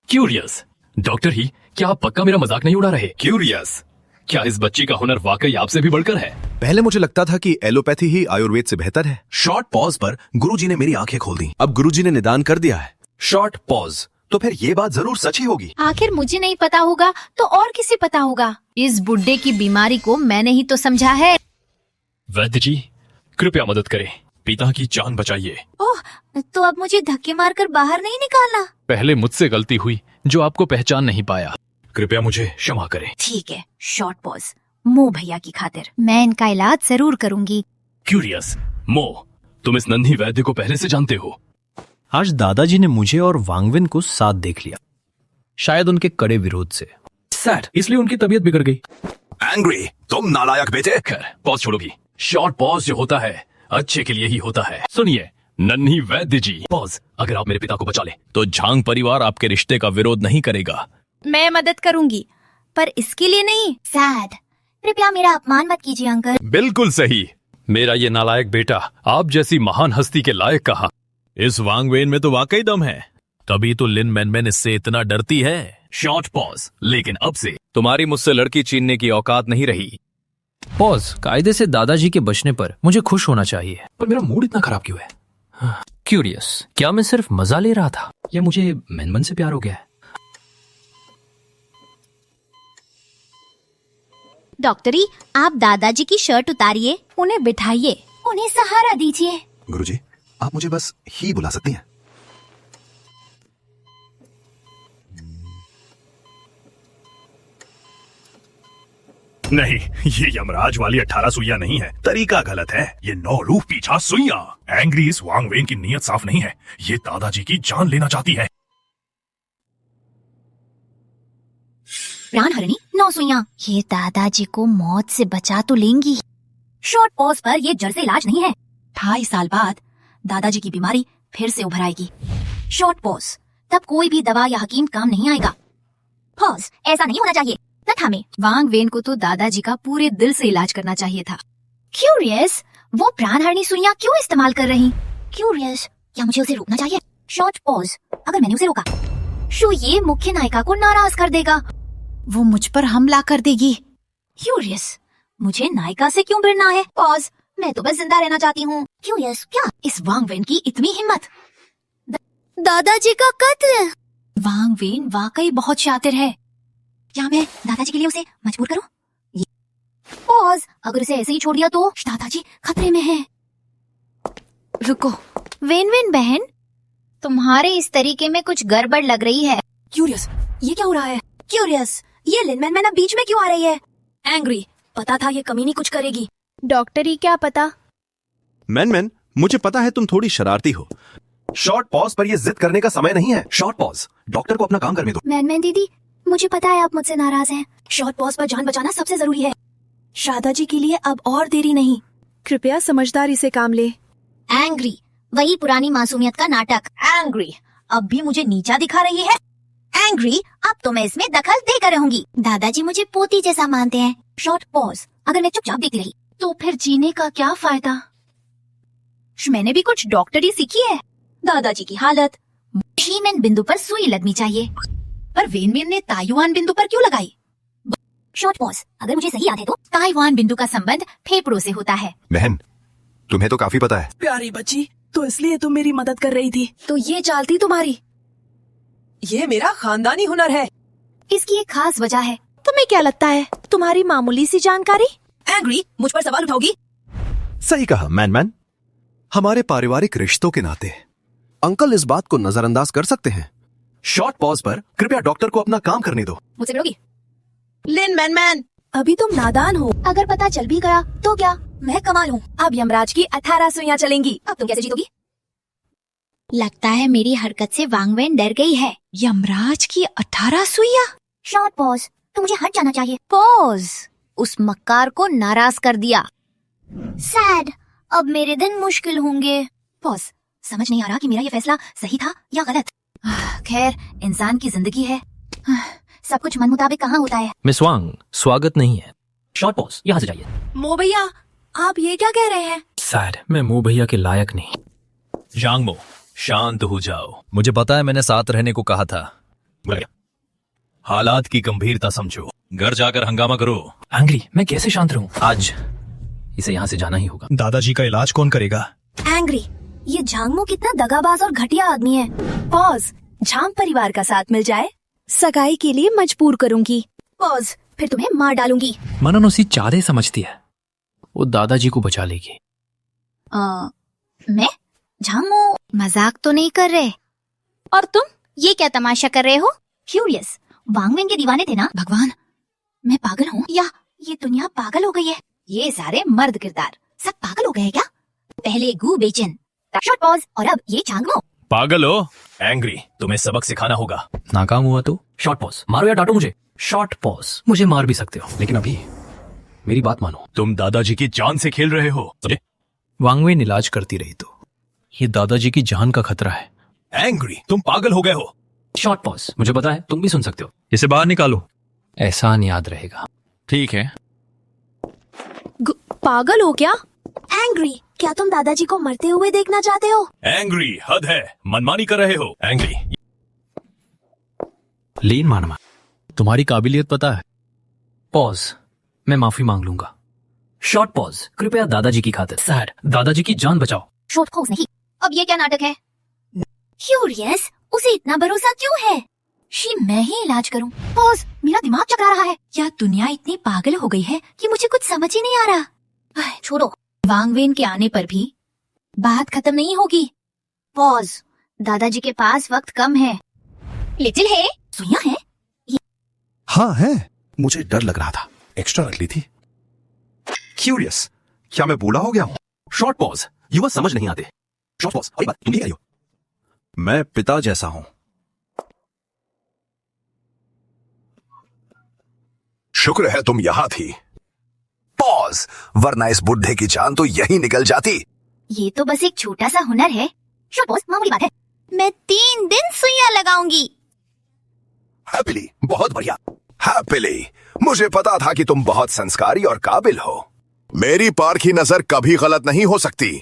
C: क्यूरियस, डॉक्टर ही, क्या आप पक्का मेरा मजाक नहीं उड़ा रहे? क्यूरियस, क्या इस बच्ची का हुनर वाकई आपसे भी बढ़कर है?
N: पहले मुझे लगता था कि एलोपैथी ही आयुर्वेद से बेहतर है।
D: शॉर्ट पॉज पर गुरुजी ने मेरी आंखें खोल दी।
N: अब गुरुजी ने निदान कर दिया है।
D: शॉर्ट पॉज, तो फिर ये बात जरूर सच ही होगी।
M: आखिर मुझे नहीं पता होगा तो और किसे पता होगा? इस बुड्ढे की बीमारी को मैंने ही तो समझा है।
C: वैद्य जी, कृपया मदद करें, पिता की जान बचाइए।
A: ओह, तो अब मुझे धक्के मारकर बाहर नहीं निकालना।
C: पहले मुझसे गलती हुई जो आपको पहचान नहीं पाया, कृपया मुझे क्षमा करें।
A: ठीक है, शॉर्ट पॉज, मो भैया की खातिर मैं इनका इलाज जरूर करूंगी।
C: क्यूरियस, मो, तुम इस नन्ही वैद्य को पहले से जानते हो?
F: आज दादाजी ने मुझे और वांगविन को साथ देख लिया, शायद उनके कड़े विरोध से। सैड, इसलिए उनकी तबीयत बिगड़ गई।
D: एंग्री, तुम नालायक बेटे।
C: खैर, पॉज छोड़ोगी। शॉर्ट पॉज जो होता है अच्छे के लिए ही होता है। सुनिए नन्ही वैद्य जी, पॉज, अगर आप मेरे पिता को बचा ले तो झांग परिवार आपके रिश्ते का विरोध नहीं करेगा।
M: मैं मदद करूंगी, पर इसके लिए नहीं।
A: सैड, कृपया मेरा अपमान मत कीजिए अंकल।
C: बिल्कुल सही, मेरा ये नालायक बेटा आप जैसी महान हस्ती के लायक कहा। इस वांग वेन में तो वाकई दम है, तभी तो लिन मैनमैन इससे इतना डरती है। शॉर्ट पॉज, लेकिन अब से तुम्हारी मुझसे लड़की छीनने की औकात नहीं रही।
F: पॉज, कायदे से दादाजी के बचने पर मुझे खुश होना चाहिए,
C: पर मेरा मूड इतना खराब क्यों है?
F: क्यूरियस, क्या मैं सिर्फ मजा ले रहा था या मुझे मैनमन से प्यार हो गया है?
A: डॉक्टरी, आप दादाजी की शर्ट उतारिए, उन्हें बिठाइए, उन्हें सहारा दीजिए।
D: गुरुजी, आप मुझे बस ही बुला सकती हैं।
J: नहीं, ये यमराज वाली 18 सुइया नहीं है। तरीका गलत है। ये 9 रूह पीछा सुइया। एंग्री, इस वांग वेन की नीयत साफ नहीं है। ये दादाजी की जान लेना चाहती है।
A: प्राण हरणी 9 सुइयां, ये दादाजी को मौत से बचा तो लेंगी। शॉर्ट पॉज पर ये जड़ से इलाज नहीं है। 2.5 साल बाद दादाजी की बीमारी फिर से उभर आएगी। शॉर्ट पॉज, तब कोई भी दवा या हकीम काम नहीं आएगा। पॉज, ऐसा नहीं होना चाहिए। न थामे।
M: वांग वेन को तो दादाजी का पूरे दिल से इलाज करना चाहिए था।
A: क्यूरियस, वो प्राण हरणी सुइयां क्यों इस्तेमाल कर रही? क्यूरियस, क्या मुझे उसे रोकना चाहिए? शॉर्ट पॉज, अगर मैंने उसे रोका, शो ये मुख्य नायिका को नाराज कर देगा, वो मुझ पर हमला कर देगी। क्यूरियस, मुझे नायिका से क्यों भिड़ना है? पॉज, मैं तो बस जिंदा रहना चाहती हूँ। क्यूरियस, क्या इस वांग वेन की इतनी हिम्मत? दादाजी का कत्ल। वांग वेन वाकई बहुत शातिर है। क्या मैं दादाजी के लिए उसे मजबूर करूं? पॉज, अगर उसे ऐसे ही छोड़ दिया तो दादाजी खतरे में है।
M: रुको, वेन वेन बहन, तुम्हारे इस तरीके में कुछ गड़बड़ लग रही है।
E: क्यूरियस, ये क्या हो रहा है? क्यूरियस, ये लिन मैनमैन अब बीच में क्यों आ रही है? एंग्री, पता था ये कमीनी कुछ करेगी।
M: डॉक्टरी, क्या पता?
N: मैनमैन, मुझे पता है तुम थोड़ी शरारती हो।
D: शॉर्ट पॉज पर ये जिद करने का समय नहीं है। शॉर्ट पॉज, डॉक्टर को अपना काम करने दो।
A: मैनमैन दीदी, मुझे पता है आप मुझसे नाराज हैं।
E: शॉर्ट पॉज पर जान बचाना सबसे जरूरी है। दादाजी के लिए अब और देरी नहीं। कृपया समझदारी से काम ले।
A: एंग्री, वही पुरानी मासूमियत का नाटक। एंग्री, अब भी मुझे नीचा दिखा रही है। एंग्री, अब तो मैं इसमें दखल देकर रहूंगी। दादाजी मुझे पोती जैसा मानते हैं। शॉर्ट पॉज, अगर मैं चुपचाप देखती रही तो फिर जीने का क्या फायदा? मैंने भी कुछ डॉक्टरी सीखी है। दादाजी की हालत, शीमेन बिंदु पर सुई लगनी चाहिए, पर वेनवेन ने ताइवान बिंदु पर क्यों लगाई? शॉर्ट पॉज, अगर मुझे सही याद है तो ताइवान बिंदु का संबंध फेफड़ों से होता है।
N: बहन, तुम्हें तो काफी पता है।
E: प्यारी बच्ची, तो इसलिए तुम मेरी मदद कर रही थी। तो ये चाल थी तुम्हारी? ये मेरा खानदानी हुनर है।
A: इसकी एक खास वजह है।
E: तुम्हें क्या लगता है तुम्हारी मामूली सी जानकारी एंग्री मुझ पर सवाल उठाओगी?
D: सही कहा मैन। हमारे पारिवारिक रिश्तों के नाते अंकल इस बात को नजरअंदाज कर सकते हैं। शॉर्ट पॉज पर कृपया डॉक्टर को अपना काम करने दो।
A: मुझसे मिलोगी?
E: लिन मैन, अभी तुम नादान हो। अगर पता चल भी गया तो क्या, मैं कमाल हूँ। अब यमराज की 18 सुइयां चलेंगी। अब तुम कैसे जीतोगी?
M: लगता है मेरी हरकत से वांगवेन डर गई है।
E: यमराज की 18 सुइयां?
B: शॉर्ट पॉज, तो मुझे हट जाना चाहिए।
M: पॉज उस मक्कार को नाराज कर दिया।
B: सैड, अब मेरे दिन मुश्किल होंगे।
A: पॉज, समझ नहीं आ रहा कि मेरा ये फैसला सही था या गलत। खैर, इंसान की जिंदगी है, सब कुछ मन मुताबिक कहाँ होता है।
F: मिस वांग, स्वागत नहीं है। शॉर्ट पॉज, यहाँ से जाइए।
E: मो भैया, आप ये क्या कह रहे हैं?
F: सैड, मैं मो भैया के लायक नहीं।
H: जांगमो, शांत हो जाओ।
C: मुझे पता है मैंने साथ रहने को कहा था।
H: हालात की गंभीरता समझो, घर जाकर हंगामा करो।
F: एंग्री, मैं कैसे शांत रहूं? आज इसे यहाँ से जाना ही होगा।
N: दादाजी का इलाज कौन करेगा?
E: एंग्री, ये झांगमो कितना दगाबाज और घटिया आदमी है। पॉज, झांग परिवार का साथ मिल जाए सगाई के लिए मजबूर करूंगी। पॉज, फिर तुम्हें मार डालूंगी।
F: मनन उसी चादे समझती है, वो दादाजी को बचा लेगी।
M: मैं झांगमो मजाक तो नहीं कर रहे? और तुम ये क्या तमाशा कर रहे हो?
A: क्यूरियस, वांगवेन के दीवाने थे ना? भगवान, मैं पागल हूँ या ये दुनिया पागल हो गई है? ये सारे मर्द किरदार सब पागल हो गए हैं क्या? पहले गु बेचन, शॉर्ट पॉज और अब ये झांगमो।
H: पागल हो? एंग्री, तुम्हें सबक सिखाना होगा।
F: नाकाम हुआ तो शॉर्ट पॉज, मारो या डांटो मुझे। शॉर्ट पॉज, मुझे मार भी सकते हो, लेकिन अभी मेरी बात मानो।
H: तुम दादाजी की जान से खेल रहे हो।
F: वांगवेन इलाज करती रही तो ये दादाजी की जान का खतरा है।
H: एंग्री, तुम पागल हो गए हो।
F: शॉर्ट पॉज, मुझे पता है तुम भी सुन सकते हो।
C: इसे बाहर निकालो।
F: एहसान याद रहेगा।
C: ठीक है।
E: पागल हो क्या? एंग्री, क्या तुम दादाजी को मरते हुए देखना चाहते हो?
H: एंग्री, हद है, मनमानी कर रहे हो। एंग्री,
F: लीन मानमा, तुम्हारी काबिलियत पता है। पॉज, मैं माफी मांग लूंगा। शॉर्ट पॉज, कृपया दादाजी की खातिर। सैड, दादाजी की जान बचाओ।
A: शॉर्ट पॉज नहीं। अब ये क्या नाटक है? क्यूरियस, उसे इतना भरोसा क्यों है? मैं ही इलाज करूं? पॉज, मेरा दिमाग चकरा रहा है। क्या दुनिया इतनी पागल हो गई है कि मुझे कुछ समझ ही नहीं आ रहा? छोड़ो, वांगवेन के आने पर भी बात खत्म नहीं होगी। पॉज, दादाजी के पास वक्त कम है। लिटिल है, सुइयां है?
N: हाँ है। मुझे डर लग रहा था, एक्स्ट्रा रख ली थी। क्यूरियस, क्या मैं बूढ़ा हो गया हूँ?
D: शॉर्ट पॉज, युवा समझ नहीं आते। शॉर्ट पॉज, और एक बात, तुम भी कह रही हो।
N: मैं पिता जैसा हूँ।
D: शुक्र है तुम यहाँ थी। पॉज, वरना इस बुढ़े की जान तो यही निकल जाती।
A: ये तो बस एक छोटा सा हुनर है। शॉर्ट पॉज, मामूली बात है।
M: मैं 3 दिन सुइयां लगाऊंगी।
D: हैप्पीली, बहुत बढ़िया। हैप्पीली, मुझे पता था कि तुम बहुत संस्कारी और काबिल हो। मेरी पारखी नजर कभी गलत नहीं हो सकती।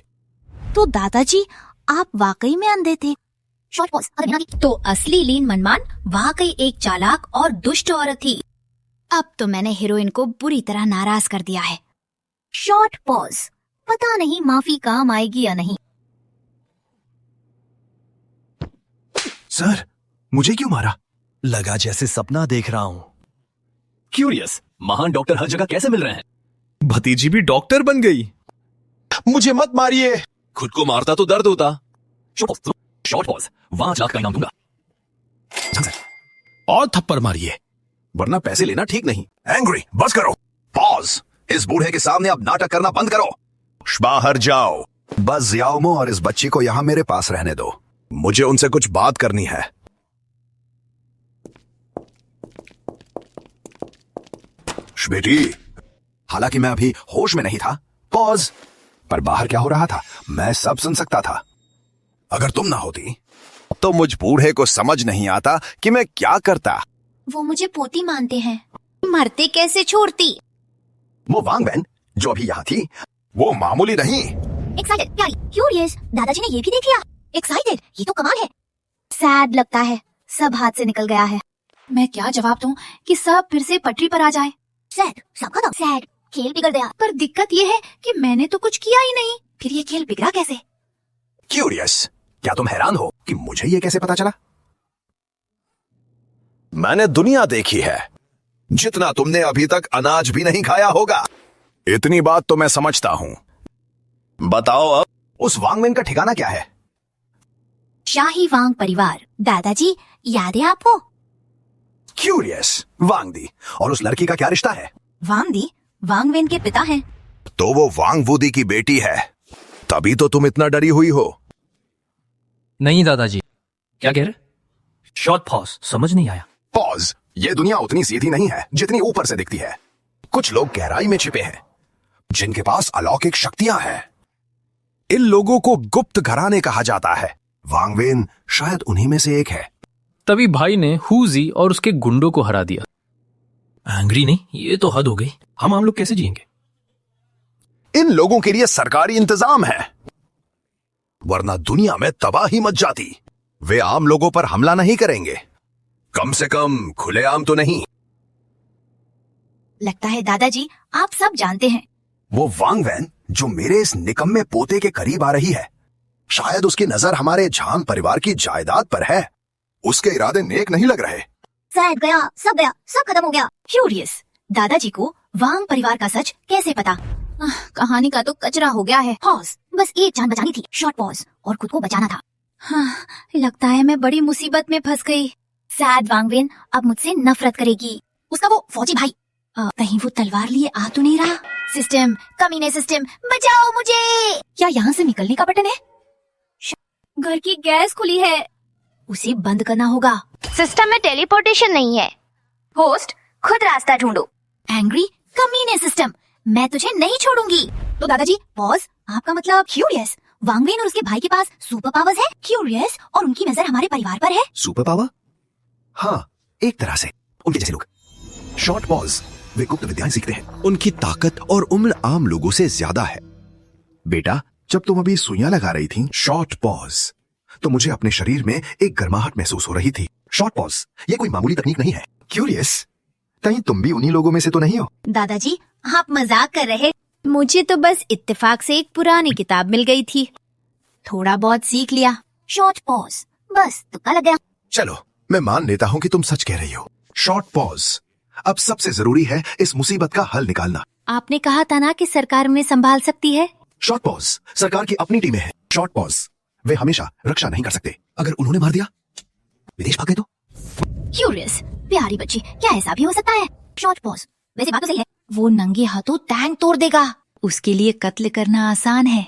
M: तो दादाजी, आप वाकई में अंधे थे?
A: शॉर्ट पॉज, तो असली लीन मनमान वाकई एक चालाक और दुष्ट औरत थी।
M: अब तो मैंने हीरोइन को बुरी तरह नाराज कर दिया है।
A: शॉर्ट पॉज, पता नहीं माफी काम आएगी या नहीं।
D: सर, मुझे क्यों मारा? लगा जैसे सपना देख रहा हूँ।
H: क्यूरियस, महान डॉक्टर हर जगह कैसे मिल रहे हैं?
N: भतीजी भी डॉक्टर बन गई। मुझे मत मारिए।
H: खुद को मारता तो दर्द होता। शॉर्ट पॉज, 5 लाख का इनाम दूंगा।
D: और थप्पड़ मारिए, वरना पैसे लेना ठीक नहीं। एंग्री, बस करो। पॉज, इस बूढ़े के सामने अब नाटक करना बंद करो। बाहर जाओ। बस जियाओमो और इस बच्ची को यहाँ मेरे पास रहने दो। मुझे उनसे कुछ बात करनी है। बेटी, हालांकि मैं अभी होश में नहीं था। पॉज, पर बाहर क्या हो रहा था मैं सब सुन सकता था। अगर तुम ना होती तो मुझ बूढ़े को समझ नहीं आता कि मैं क्या करता।
A: वो मुझे पोती मानते हैं।
M: मरते कैसे छोड़ती?
D: वो वांगवेन जो अभी यहाँ थी, वो मामूली नहीं।
A: एक्साइटेड, प्यारी, क्यूरियस, दादाजी ने ये भी देख लिया। एक्साइटेड, ये तो कमाल है। सैड लगता है सब हाथ से निकल गया है। मैं क्या जवाब दूं कि सब फिर से पटरी पर आ जाए। सैड, सबका तो सैड, खेल बिगड़ गया। पर दिक्कत ये है कि मैंने तो कुछ किया ही नहीं। फिर ये खेल बिगड़ा कैसे?
D: क्यूरियस, क्या तुम हैरान हो कि मुझे ये कैसे पता चला? मैंने दुनिया देखी है, जितना तुमने अभी तक अनाज भी नहीं खाया होगा। इतनी बात तो मैं समझता हूं। बताओ अब उस वांगवेन का ठिकाना क्या है?
A: शाही वांग परिवार। दादाजी, याद है आपको?
D: क्यूरियस, वांगदी और उस लड़की का क्या रिश्ता है?
A: वांगदी वांगवेन के पिता हैं।
D: तो वो वांग वूदी की बेटी है, तभी तो तुम इतना डरी हुई हो।
F: नहीं दादाजी। क्या कह रहे? शॉर्ट पॉज, समझ नहीं आया।
D: पॉज, ये दुनिया उतनी सीधी नहीं है जितनी ऊपर से दिखती है। कुछ लोग गहराई में छिपे हैं, जिनके पास अलौकिक शक्तियां हैं। इन लोगों को गुप्त घराने कहा जाता है। वांगवेन शायद उन्हीं में से एक है।
F: तभी भाई ने हुजी और उसके गुंडों को हरा दिया। एंग्री नहीं, ये तो हद हो गई। हम लोग कैसे जिएंगे?
D: इन लोगों के लिए सरकारी इंतजाम है, वरना दुनिया में तबाही मच जाती। वे आम लोगों पर हमला नहीं करेंगे, कम से कम खुलेआम तो नहीं।
A: लगता है दादाजी आप सब जानते हैं।
D: वो वांगवेन जो मेरे इस निकम्मे पोते के करीब आ रही है, शायद उसकी नजर हमारे झांग परिवार की जायदाद पर है। उसके इरादे नेक नहीं लग रहे।
A: शायद गया, सब खत्म हो गया। क्यूरियस, दादाजी को वांग परिवार का सच कैसे पता? कहानी का तो कचरा हो गया है। पॉज, बस एक जान बचानी थी। शॉर्ट पॉज, और खुद को बचाना था। हाँ, लगता है मैं बड़ी मुसीबत में फंस गई। सैड वांगवेन अब मुझसे नफरत करेगी। उसका वो फौजी भाई कहीं वो तलवार लिए आ तो नहीं रहा? सिस्टम, कमीने सिस्टम, बचाओ मुझे। क्या यहाँ से निकलने का बटन है? घर की गैस खुली है, उसे बंद करना होगा।
B: सिस्टम में टेलीपोर्टेशन नहीं है।
A: होस्ट, खुद रास्ता ढूंढो। एंग्री कमीने सिस्टम, मैं तुझे नहीं छोड़ूंगी। तो दादाजी पॉज, आपका मतलब क्यूरियस, वांगवेन और उसके भाई के पास सुपर पावर्स है। क्यूरियस और उनकी नजर हमारे परिवार पर है।
D: Super power? हाँ, एक तरह से उनके जैसे लोग। शॉर्ट पॉज, वे गुप्त विद्याएं सीखते हैं। उनकी ताकत और उम्र आम लोगों से ज्यादा है। बेटा, जब तुम अभी सुइयां लगा रही थी, शॉर्ट पॉज, तो मुझे अपने शरीर में एक गर्माहट महसूस हो रही थी। शॉर्ट पॉज, ये कोई मामूली तकनीक नहीं है। क्यूरियस, कहीं तुम भी उन्हीं लोगों में से तो नहीं हो?
A: दादाजी आप मजाक कर रहे? मुझे तो बस इत्तेफाक से एक पुरानी किताब मिल गई थी, थोड़ा बहुत सीख लिया। शॉर्ट पॉज, बस तुक्का लग गया।
D: चलो, मैं मान लेता हूँ कि तुम सच कह रही हो। शॉर्ट पॉज, अब सबसे जरूरी है इस मुसीबत का हल निकालना।
A: आपने कहा था ना कि सरकार उन्हें संभाल सकती है।
D: शॉर्ट पॉज, सरकार की अपनी टीमें हैं। शॉर्ट पॉज, वे हमेशा रक्षा नहीं कर सकते। अगर उन्होंने मार दिया, विदेश भाग गए तो?
A: क्यूरियस, प्यारी बच्ची, क्या ऐसा भी हो सकता है? शॉर्ट पॉज, वैसे बात तो सही है, वो नंगे हाथों टैंक तोड़ देगा। उसके लिए कत्ल करना आसान है।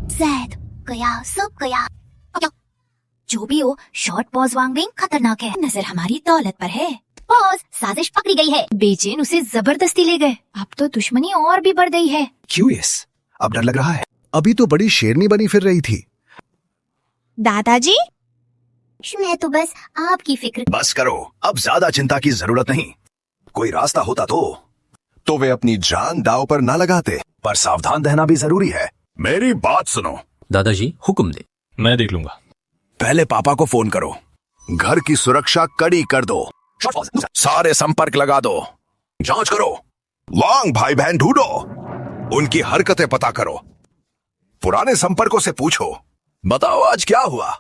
A: सैद गया, सब गया। क्या? जो भी हो, शॉर्ट पॉज वांगवेन खतरनाक है। नजर हमारी दौलत पर है। पॉज, साजिश पकड़ी गई है। बेचैन उसे जबरदस्ती ले गए। अब तो दुश्मनी और भी बढ़ गई है।
D: क्यूरियस, अब डर लग रहा है। अभी तो बड़ी शेरनी बनी फिर रही थी।
A: दादाजी, मैं तो बस आपकी फिक्र।
D: बस करो, अब ज्यादा चिंता की जरूरत नहीं। कोई रास्ता होता तो वे अपनी जान दांव पर ना लगाते, पर सावधान रहना भी जरूरी है। मेरी बात सुनो।
F: दादाजी हुक्म दे।
C: मैं देख लूंगा।
D: पहले पापा को फोन करो, घर की सुरक्षा कड़ी कर दो, सारे संपर्क लगा दो, जांच करो, वांग भाई बहन ढूंढो, उनकी हरकतें पता करो, पुराने संपर्कों से पूछो, बताओ आज क्या हुआ।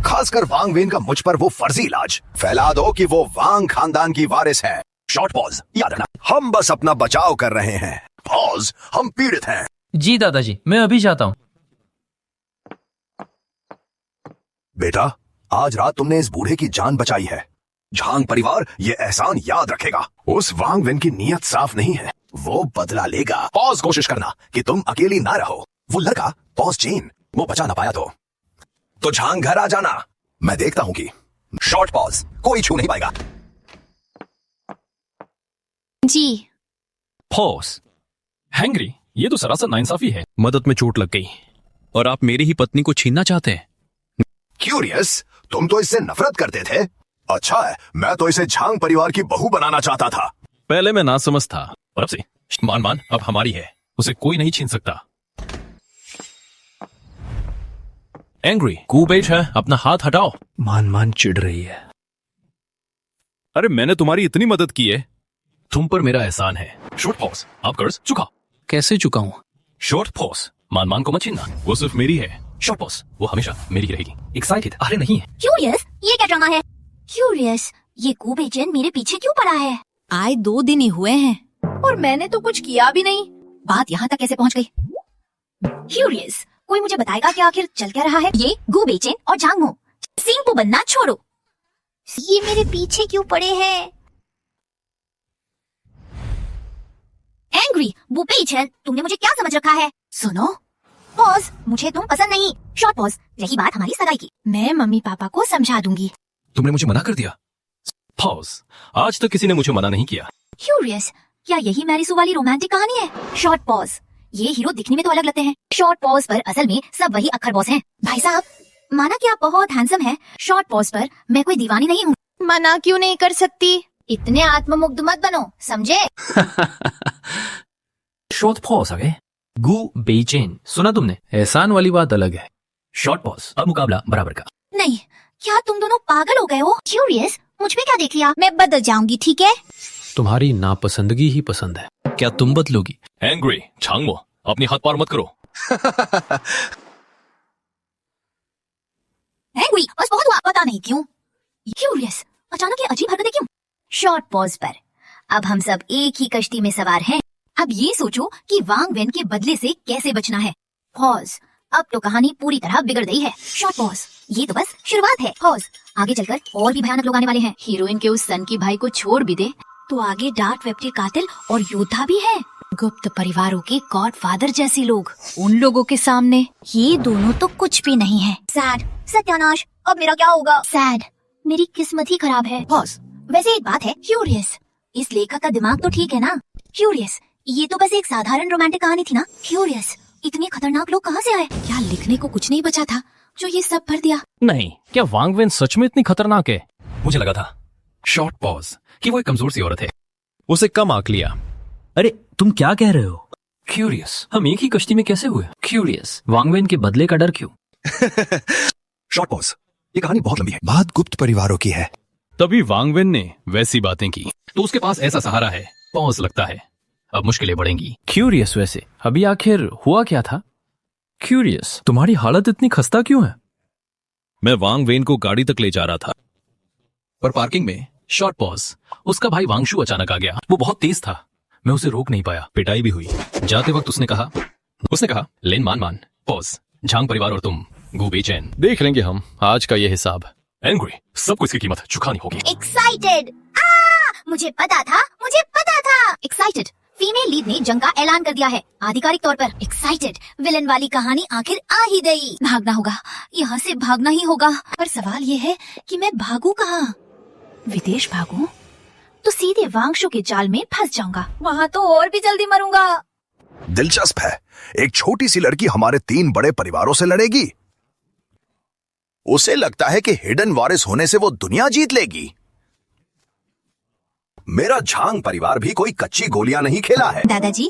D: खासकर वांगवेन का मुझ पर वो फर्जी इलाज फैला दो कि वो वांग खानदान की वारिस है। शॉर्ट पॉज, याद रखना, हम बस अपना बचाव कर रहे हैं। पॉज, हम पीड़ित हैं।
F: जी दादाजी, मैं अभी जाता हूँ।
D: बेटा, आज रात तुमने इस बूढ़े की जान बचाई है। झांग परिवार ये एहसान याद रखेगा। उस वांगवेन की नीयत साफ नहीं है, वो बदला लेगा। पॉज, कोशिश करना कि तुम अकेली ना रहो। वो लड़का पॉज चेन, वो बचा ना पाया तो झांग घर आ जाना। मैं देखता हूँ कि शॉर्ट पॉज कोई छू नहीं पाएगा।
A: जी
C: पॉज, हैंग्री, ये तो सरासर नाइंसाफी है। मदद में चोट लग गई और आप मेरी ही पत्नी को छीनना चाहते हैं।
D: क्यूरियस, तुम तो इससे नफरत करते थे। अच्छा है, मैं तो इसे झांग परिवार की बहू बनाना चाहता था।
C: पहले मैं नासमझ था, और अब से मान अब हमारी है, उसे कोई नहीं छीन सकता। एंग्री, कूबेच है, अपना हाथ हटाओ।
F: मान चिढ़ रही है।
C: अरे मैंने तुम्हारी इतनी मदद की है, तुम पर मेरा एहसान है। शॉर्ट पॉज, आप कर्ज चुका।
F: कैसे चुकाऊं?
C: शॉर्ट पॉज, मान को मत छीनना, वो सिर्फ मेरी है। शॉर्ट पॉज, वो हमेशा मेरी ही रहेगी। एक्साइटेड, अरे नहीं है।
A: क्यूरियस, ये क्या ड्रामा है? क्यूरियस, ये गो बेचैन मेरे पीछे क्यों पड़ा है?
E: आए 2 दिन ही हुए हैं
A: और मैंने तो कुछ किया भी नहीं। बात यहाँ तक कैसे पहुँच गई? क्यूरियस, कोई मुझे बताएगा कि आखिर चल क्या रहा है? ये गो बेचैन और झांगमो, सिंपू बनना छोड़ो।
B: ये मेरे पीछे क्यों पड़े हैं?
A: एंग्री, वो बेचैन, तुमने मुझे क्या समझ रखा है? सुनो, पॉज, मुझे तुम पसंद नहीं। शॉर्ट पॉज, रही बात हमारी सगाई की, मैं मम्मी पापा को समझा दूंगी।
C: तुमने मुझे मना कर दिया। पॉज, आज तक किसी ने मुझे मना नहीं किया।
A: क्यूरियस, क्या यही मैरी सू वाली रोमांटिक कहानी है? शॉर्ट पॉज, ये हीरो दिखने में तो अलग लगते हैं। शॉर्ट पॉज पर असल में सब वही अक्खर बॉस हैं। भाई साहब, माना कि आप बहुत हैंडसम हैं, शॉर्ट पॉज पर मैं कोई दीवानी नहीं हूँ।
M: मना क्यों नहीं कर सकती?
A: इतने आत्ममुग्ध मत बनो, समझे?
F: शॉर्ट पॉज आ गए। गु बेचैन, सुना तुमने? एहसान वाली बात अलग है। शॉर्ट पॉज, अब मुकाबला बराबर का।
A: नहीं, क्या तुम दोनों पागल हो गए हो? क्यूरियस, मुझ में क्या देख लिया?
M: मैं बदल जाऊंगी, ठीक है?
F: तुम्हारी नापसंदगी ही पसंद है, क्या तुम बदलोगी?
C: एंग्री, झांगमो, अपनी हाथ पार मत करो।
A: एंग्री, बस बहुत हुआ, पता नहीं क्यों। क्यूरियस, अचानक ये अजीब हरकतें क्यों? शॉर्ट पॉज पर अब हम सब एक ही कश्ती में सवार हैं। अब ये सोचो कि वांग वेन के बदले से कैसे बचना है। पॉज, अब तो कहानी पूरी तरह बिगड़ गई है। शॉर्ट पॉज, ये तो बस शुरुआत है। पॉज, आगे चलकर और भी भयानक लोग आने वाले हैं। हीरोइन के उस सन की भाई को छोड़ भी दे तो आगे डार्क वेब के कातिल और योद्धा भी है। गुप्त परिवारों के गॉडफादर जैसे लोग।
M: उन लोगों के सामने
A: ये दोनों तो कुछ भी नहीं है। सैड, सत्यानाश, अब मेरा क्या होगा? सैड, मेरी किस्मत ही खराब है। पॉज, वैसे एक बात है क्यूरियस, इस लेखक का दिमाग तो ठीक है ना? क्यूरियस, ये तो बस एक साधारण रोमांटिक कहानी थी ना? क्यूरियस, इतने खतरनाक लोग कहाँ से आए? क्या लिखने को कुछ नहीं बचा था जो ये सब भर दिया?
C: नहीं, क्या वांग वेन सच में इतनी खतरनाक है? मुझे लगा था शॉर्ट पॉज कि वो एक कमजोर सी औरत है, उसे कम आंक लिया।
F: अरे तुम क्या कह रहे हो?
C: क्यूरियस, हम एक ही कश्ती में कैसे हुए?
F: क्यूरियस, वांग वेन के बदले का डर क्यों?
N: शॉर्ट पॉज, ये कहानी बहुत लंबी है, बात गुप्त परिवारों की है।
C: तभी वांग वेन ने वैसी बातें की तो उसके पास ऐसा सहारा है। पॉज, लगता है अब मुश्किलें बढ़ेंगी।
F: क्यूरियस, वैसे अभी आखिर हुआ क्या था? क्यूरियस, तुम्हारी हालत इतनी खस्ता क्यों है?
C: मैं वांग वेन को गाड़ी तक ले जा रहा था, पर पार्किंग में शॉर्ट पॉज, उसका भाई वांगशु अचानक आ गया। वो बहुत तेज था, मैं उसे रोक नहीं पाया, पिटाई भी हुई। जाते वक्त उसने कहा लेन मान पॉज, झांग परिवार और तुम गो बेचैन, देख लेंगे हम आज का ये हिसाब। एंग्री, सबको इसकी कीमत चुकानी होगी।
A: एक्साइटेड, मुझे पता था। एक्साइटेड, फीमेल लीड ने जंग का ऐलान कर दिया है आधिकारिक तौर पर। एक्साइटेड, विलन वाली कहानी आखिर आ ही गई। भागना होगा, यहाँ से भागना ही होगा। पर सवाल ये है कि मैं भागू कहाँ? विदेश भागूं तो सीधे वांगशु के जाल में फंस जाऊंगा, वहाँ तो और भी जल्दी मरूंगा।
D: दिलचस्प है, एक छोटी सी लड़की हमारे 3 बड़े परिवारों से लड़ेगी। उसे लगता है कि हिडन वारिस होने से वो दुनिया जीत लेगी। मेरा झांग परिवार भी कोई कच्ची गोलियां नहीं खेला है।
A: दादाजी,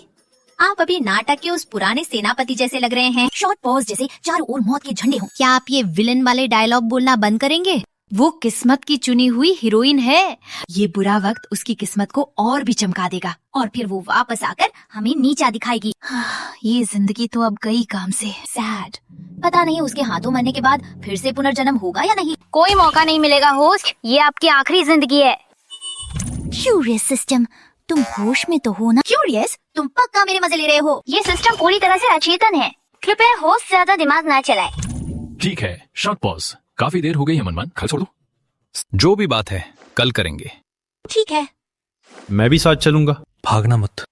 A: आप अभी नाटक के उस पुराने सेनापति जैसे लग रहे हैं। शॉर्ट पॉज जैसे चारों ओर मौत के झंडे हों।
M: क्या आप ये विलन वाले डायलॉग बोलना बंद करेंगे? वो किस्मत की चुनी हुई हीरोइन है।
A: ये बुरा वक्त उसकी किस्मत को और भी चमका देगा और फिर वो वापस आकर हमें नीचा दिखाएगी। ये जिंदगी तो अब गई काम से। सैड, पता नहीं उसके हाथों मरने के बाद फिर से पुनर्जन्म होगा या नहीं।
B: कोई मौका नहीं मिलेगा होस्ट, ये आपकी आखिरी जिंदगी है।
A: क्यूरियस सिस्टम, तुम होश में तो हो ना? क्यूरियस, तुम पक्का मेरे मजे ले रहे हो।
B: ये सिस्टम पूरी तरह से अचेतन है, कृपया होस्ट ज्यादा दिमाग ना चलाए।
C: ठीक है शॉर्ट पॉज, काफी देर हो गई है मनमान, कल छोड़ दो। जो भी बात है कल करेंगे।
A: ठीक है,
G: मैं भी साथ चलूंगा।
F: भागना मत।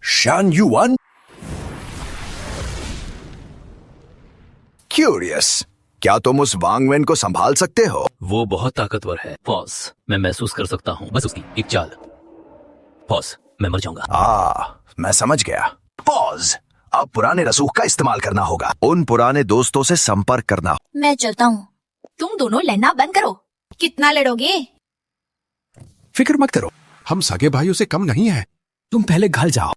D: शान युआन, क्यूरियस, क्या तुम उस वांग वेन को संभाल सकते हो?
H: वो बहुत ताकतवर है। पॉज, मैं महसूस कर सकता हूँ बस उसकी एक चाल। पॉज, मैं मर जाऊंगा।
D: मैं समझ गया। पॉज, अब पुराने रसूख का इस्तेमाल करना होगा। उन पुराने दोस्तों से संपर्क करना।
A: मैं चलता हूँ, तुम दोनों लड़ना बंद करो। कितना लड़ोगे?
N: फिक्र मत करो, हम सगे भाइयों से कम नहीं है।
F: तुम पहले घल जाओ।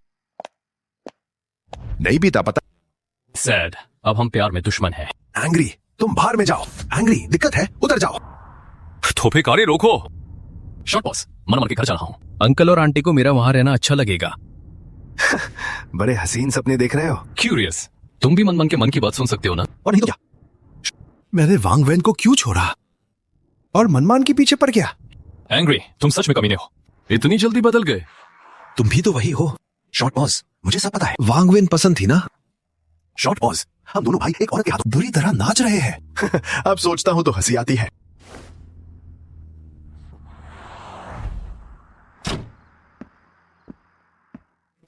N: नहीं बीता पता।
C: सैड, अब हम प्यार में दुश्मन हैं।
N: एंग्री, तुम बाहर में जाओ। एंग्री, दिक्कत है, उधर जाओ।
C: तो भिखारी रोको। शॉर्ट पॉज, मन के घर जा रहा हूँ। अंकल और आंटी को मेरा वहां रहना अच्छा लगेगा।
D: बड़े हसीन सपने देख रहे हो।
C: क्यूरियस, तुम भी मन के मन की बात सुन सकते हो ना?
N: और नहीं तो क्या? मैंने वांग वैन को क्यों छोड़ा और मनमान के पीछे पड़ गया?
C: एंग्री, तुम सच में कमीने हो। इतनी जल्दी बदल गए?
N: तुम भी तो वही हो। शॉर्ट पॉज, मुझे सब पता है। वांग वैन पसंद थी ना? शॉर्ट पॉज, हम दोनों भाई एक औरत के हाथों बुरी तरह नाच रहे हैं। अब सोचता हूं तो हंसी आती है।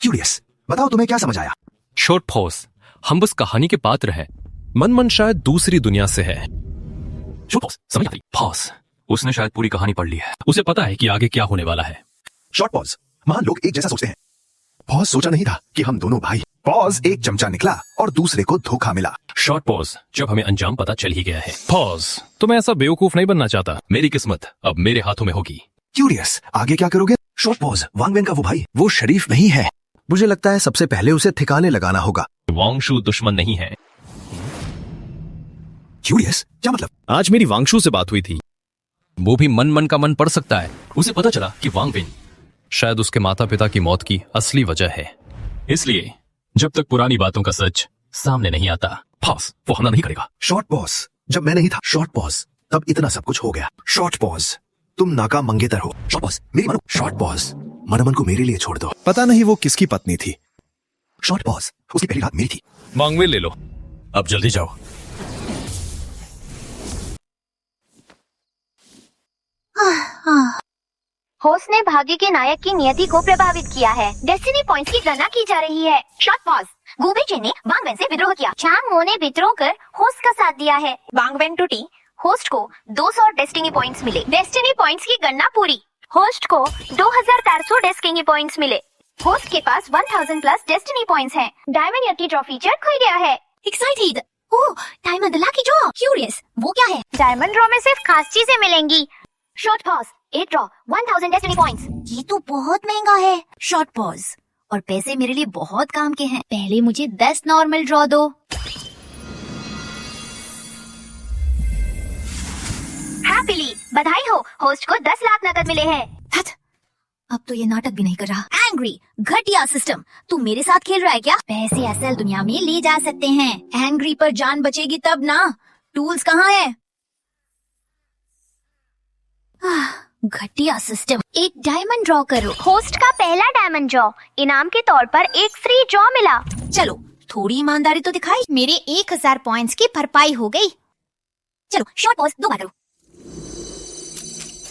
N: क्यूरियस, बताओ तुम्हें क्या समझ आया?
C: शॉर्ट पॉज, हम बस कहानी के पात्र हैं। मन शायद दूसरी दुनिया से है। शॉर्ट पॉज, समझ आई। पॉज, उसने शायद पूरी कहानी पढ़ ली है। उसे पता है कि आगे क्या होने वाला है।
N: शॉर्ट पॉज, महान लोग एक जैसा सोचते हैं। पॉज सोचा नहीं था कि हम दोनों भाई। पॉज एक चमचा निकला और दूसरे को धोखा मिला।
C: शॉर्ट पॉज, जब हमें अंजाम पता चल ही गया है। पॉज, तो मैं ऐसा बेवकूफ नहीं बनना चाहता। मेरी किस्मत अब मेरे हाथों में होगी।
N: क्यूरियस, आगे क्या करोगे? शॉर्ट पॉज, वांग वैन का वो भाई, वो शरीफ नहीं है। मुझे लगता है सबसे पहले उसे ठिकाने लगाना होगा।
C: वांगशू दुश्मन नहीं है।
N: क्यूरियस, क्या मतलब?
C: आज मेरी वांगशू से बात हुई थी। वो भी मन का मन पढ़ सकता है। उसे पता चला कि वांग विन शायद उसके माता पिता की मौत की असली वजह है। इसलिए जब तक पुरानी बातों का सच सामने नहीं आता, पॉज, वो हमला नहीं करेगा।
N: शॉर्ट पॉज, जब मैं नहीं था शॉर्ट पॉज, तब इतना सब कुछ हो गया। शॉर्ट पॉज, तुम नाकाम मंगेतर हो। शॉर्ट पॉज, मेरी मानो। शॉर्ट पॉज, मनमन को मेरे लिए छोड़ दो। पता नहीं वो किसकी पत्नी थी। शॉर्ट पॉज, उसकी पहली रात मेरी थी।
C: वांग विन ले लो, अब जल्दी जाओ।
B: होस्ट ने भाग्य के नायक की नियति को प्रभावित किया है। डेस्टिनी पॉइंट्स की गणना की जा रही है। शॉर्ट पॉज, गुबेचे ने वांग वैन से विद्रोह किया। चांग मो ने विद्रोह कर होस्ट का साथ दिया है। वांग वैन टूटी। होस्ट को 200 डेस्टिनी पॉइंट्स मिले। डेस्टिनी पॉइंट्स की गणना पूरी। होस्ट को 2400 डेस्टिनी पॉइंट्स मिले। होस्ट के पास 1000 प्लस डेस्टिनी पॉइंट्स हैं। डायमंड लकी ड्रॉ फीचर खुल गया है।
A: एक्साइटेड। ओह, डायमंड लकी ड्रॉ। क्यूरियस, वो क्या है?
B: डायमंड ड्रॉ में सिर्फ खास चीजें मिलेंगी।
A: Short pause, 8 draw 1000 destiny points. ये तो बहुत महंगा है। शॉर्ट पॉज, और पैसे मेरे लिए बहुत काम के हैं। पहले मुझे 10 नॉर्मल ड्रॉ दो।
B: हैप्पीली, बधाई हो, होस्ट को 10 लाख नकद मिले हैं।
A: अब तो ये नाटक भी नहीं कर रहा। एंग्री, घटिया सिस्टम, तू मेरे साथ खेल रहा है क्या? पैसे असल दुनिया में ले जा सकते हैं। एंग्री पर जान बचेगी तब ना। टूल्स कहाँ है? घटिया सिस्टम। एक डायमंड ड्रॉ करो।
B: होस्ट का पहला डायमंड ड्रॉ, इनाम के तौर पर एक फ्री ड्रॉ मिला।
A: चलो, थोड़ी ईमानदारी तो दिखाई।
M: मेरे 1000 पॉइंट्स की भरपाई हो गई।
A: चलो, शॉर्ट पॉज 2 बार करो।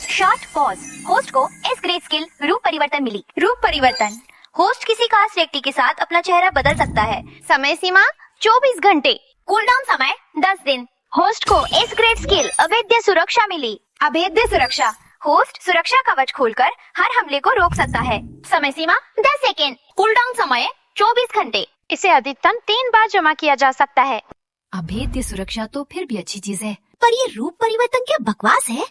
B: शॉर्ट पॉज, होस्ट को एस ग्रेड स्किल रूप परिवर्तन मिली। रूप परिवर्तन, होस्ट किसी खास व्यक्ति के साथ अपना चेहरा बदल सकता है। समय सीमा 24 घंटे। कूलडाउन समय 10 दिन। होस्ट को एस ग्रेड स्किल अभेद्य सुरक्षा मिली। अभेद्य सुरक्षा, होस्ट सुरक्षा कवच खोलकर हर हमले को रोक सकता है। समय सीमा 10 सेकेंड। कूलडाउन समय 24 घंटे। इसे अधिकतम 3 बार जमा किया जा सकता है।
A: अभेद्य सुरक्षा तो फिर भी अच्छी चीज है, पर ये रूप परिवर्तन क्या बकवास है?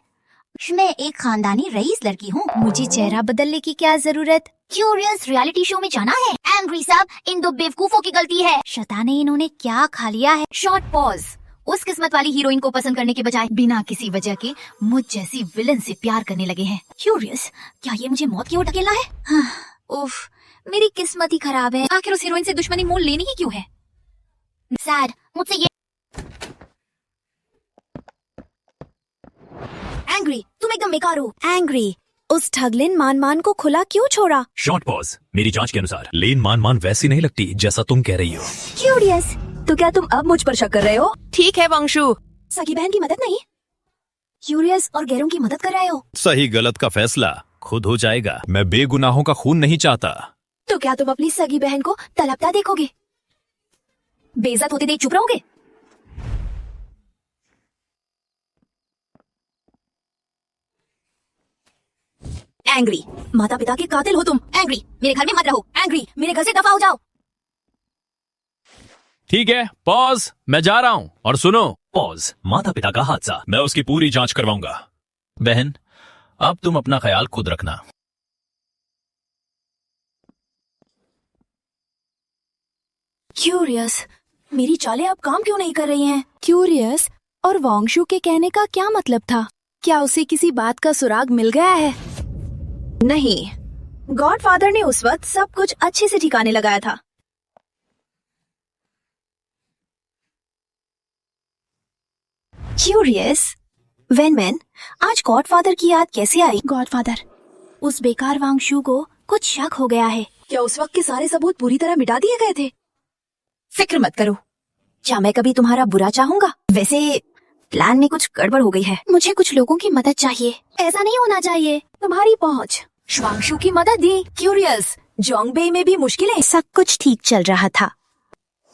A: मैं एक खानदानी रईस लड़की हूँ।
M: मुझे चेहरा बदलने की क्या जरूरत?
A: क्यूरियस रियलिटी शो में जाना है। एंग्री साहब, इन 2 बेवकूफों की गलती है।
M: शताने इन्होंने क्या खा लिया है?
A: शॉर्ट पॉज, उस किस्मत वाली हीरोइन को पसंद करने के बजाय बिना किसी वजह के मुझ जैसी विलन से प्यार करने लगे हैं। क्यूरियस, क्या ये मुझे मौत की ओर धकेलना है? उफ, मेरी किस्मत ही खराब है। आखिर उस हीरोइन से दुश्मनी मोल लेनी ही क्यों है? सैड, मुझसे ये। एंग्री, तुम एकदम बेकार हो।
E: एंग्री, उस ठगलिन मान को खुला क्यों छोड़ा?
H: शॉर्ट पॉज, मेरी जांच के अनुसार लेन मान वैसी नहीं लगती जैसा तुम कह रही हो।
E: क्यूरियस, तो क्या तुम अब मुझ पर शक कर रहे हो?
K: ठीक है वांगशू।
A: सगी बहन की मदद नहीं, क्यूरियस और गैरों की मदद कर रहे हो।
H: सही गलत का फैसला खुद हो जाएगा। मैं बेगुनाहों का खून नहीं चाहता।
A: तो क्या तुम अपनी सगी बहन को तड़पता देखोगे? बेइज्जत होते देख चुप रहोगे? एंग्री, माता पिता के कातिल हो तुम। एंग्री, मेरे घर में मत रहो। एंग्री, मेरे घर से दफा हो जाओ।
C: ठीक है, पॉज, मैं जा रहा हूं। और सुनो, पॉज, माता पिता का हादसा, मैं उसकी पूरी जांच करवाऊंगा। बहन, अब तुम अपना ख्याल खुद रखना।
E: क्यूरियस, मेरी चालें अब काम क्यों नहीं कर रही हैं? क्यूरियस, और वांगशू के कहने का क्या मतलब था? क्या उसे किसी बात का सुराग मिल गया है? नहीं, गॉडफादर ने उस वक्त सब कुछ अच्छे से ठिकाने लगाया था। क्यूरियस, वेनमैन, आज गॉडफादर की याद कैसे आई? गॉडफादर, उस बेकार वांगशू को कुछ शक हो गया है। क्या उस वक्त के सारे सबूत पूरी तरह मिटा दिए गए थे? फिक्र मत करो, क्या मैं कभी तुम्हारा बुरा चाहूंगा? वैसे प्लान में कुछ गड़बड़ हो गई है। मुझे कुछ लोगों की मदद चाहिए। ऐसा नहीं होना चाहिए। तुम्हारी पहुंच। श्वांगशु की मदद दी। क्यूरियस, जोंगबे में भी मुश्किलें। सब कुछ ठीक चल रहा था।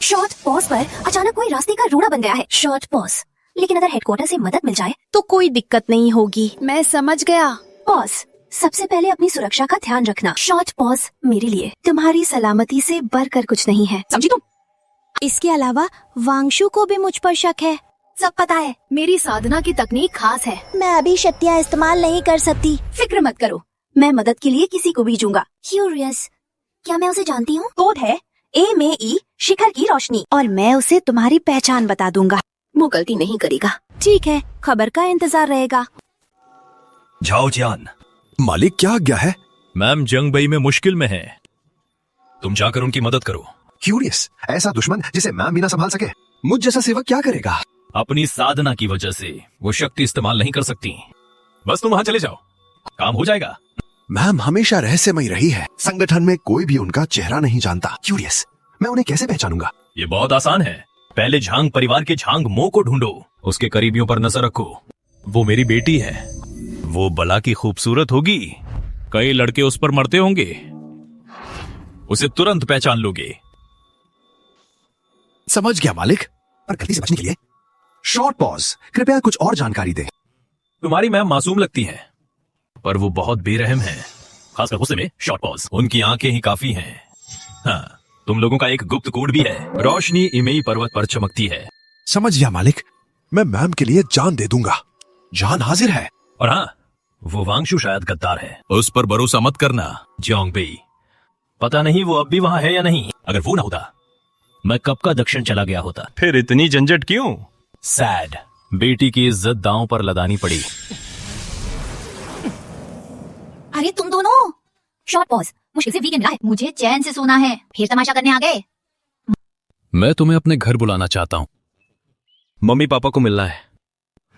E: शॉर्ट पॉज पर अचानक कोई रास्ते का रोड़ा बन गया है। शॉर्ट पॉज, लेकिन अगर हेडक्वार्टर से मदद मिल जाए तो कोई दिक्कत नहीं होगी। मैं समझ गया। पॉज, सबसे पहले अपनी सुरक्षा का ध्यान रखना। शॉर्ट पॉज, मेरे लिए तुम्हारी सलामती से बढ़कर कुछ नहीं है, समझी तुम? इसके अलावा वांगशु को भी मुझ पर शक है। सब पता है, मेरी साधना की तकनीक खास है। मैं अभी शक्तियाँ इस्तेमाल नहीं कर सकती। फिक्र मत करो, मैं मदद के लिए किसी को भेजूंगा। क्यूरियस, क्या मैं उसे जानती हूँ? कोड है AME, शिखर की रोशनी, और मैं उसे तुम्हारी पहचान बता दूंगा। वो गलती नहीं करेगा। ठीक है, खबर का इंतजार रहेगा।
H: जाओ जियान।
N: मालिक, क्या आज्ञा है?
H: मैम जंगबई में मुश्किल में है, तुम जाकर उनकी मदद करो।
N: क्यूरियस, ऐसा दुश्मन जिसे मैम भी ना संभाल सके, मुझ जैसा सेवक क्या करेगा?
H: अपनी साधना की वजह से वो शक्ति इस्तेमाल नहीं कर सकती। बस तुम वहां चले जाओ, काम हो जाएगा।
N: मैम हमेशा रहस्यमयी रही है। संगठन में कोई भी उनका चेहरा नहीं जानता। क्यूरियस, मैं उन्हें कैसे पहचानूंगा?
H: ये बहुत आसान है। पहले झांग परिवार के झांग मो को ढूंढो, उसके करीबियों पर नजर रखो। वो मेरी बेटी है, वो बला की खूबसूरत होगी, कई लड़के उस पर मरते होंगे, उसे तुरंत पहचान लोगे।
N: समझ गया मालिक, पर गलती से बचने के लिए शॉर्ट पॉज, कृपया कुछ और जानकारी दें।
H: तुम्हारी मैम मासूम लगती है, पर वो बहुत बेरहम है, खासकर गुस्से में। शॉर्ट पॉज, उनकी आंखें ही काफी हैं। हाँ, तुम लोगों का एक गुप्त कोड भी है। रोशनी इमेई पर्वत पर चमकती है।
N: समझ गया मालिक, मैं मैम के लिए जान दे दूंगा। जान हाजिर है।
H: और हाँ, वो वांगशु शायद गद्दार है, उस पर भरोसा मत करना। जोंगबेई, पता नहीं वो अब भी वहां है या नहीं। अगर वो ना होता, मैं कब का दक्षिण चला गया होता।
C: फिर इतनी झंझट क्यों?
H: सैड, बेटी की इज्जत दांव पर लदानी पड़ी।
A: अरे तुम दोनों, शॉर्ट पॉज, मुश्किल से वीकेंड मिला है, मुझे चैन से सोना है, फिर तमाशा करने आ गए।
C: मैं तुम्हें अपने घर बुलाना चाहता हूँ। मम्मी पापा को मिलना है।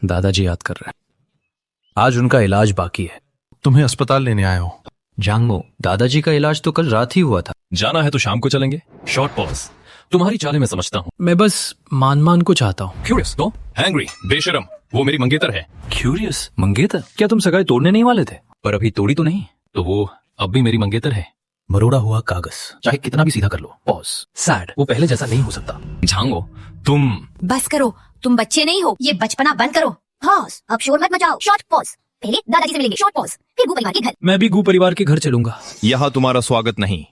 F: दादाजी याद कर रहे हैं, आज उनका इलाज बाकी है।
N: तुम्हें अस्पताल लेने आया हूँ।
F: जांगमो, दादाजी का इलाज तो कल रात ही हुआ था।
C: जाना है तो शाम को चलेंगे।
H: शॉर्ट पॉज, तुम्हारी चालें मैं समझता हूँ।
F: मैं बस मान को चाहता हूँ।
H: क्यूरियस तो हैंग्री, बेशरम, वो मेरी मंगेतर है।
F: क्यूरियस, मंगेतर? क्या तुम सगाई तोड़ने नहीं वाले थे?
H: पर अभी तोड़ी तो नहीं, तो वो अब भी मेरी मंगेतर है।
F: मरोड़ा हुआ कागज, चाहे कितना भी सीधा कर लो। पॉज, सैड, वो पहले जैसा नहीं हो सकता।
H: झांगो, तुम
A: बस करो, तुम बच्चे नहीं हो, ये बचपना बंद करो। पॉज, अब शोर मत मचाओ। शॉर्ट पॉज, पहले दादाजी से मिलेंगे। शॉर्ट पॉज, फिर गु परिवार के घर।
F: मैं भी गु परिवार के घर चलूंगा।
C: यहाँ तुम्हारा स्वागत नहीं।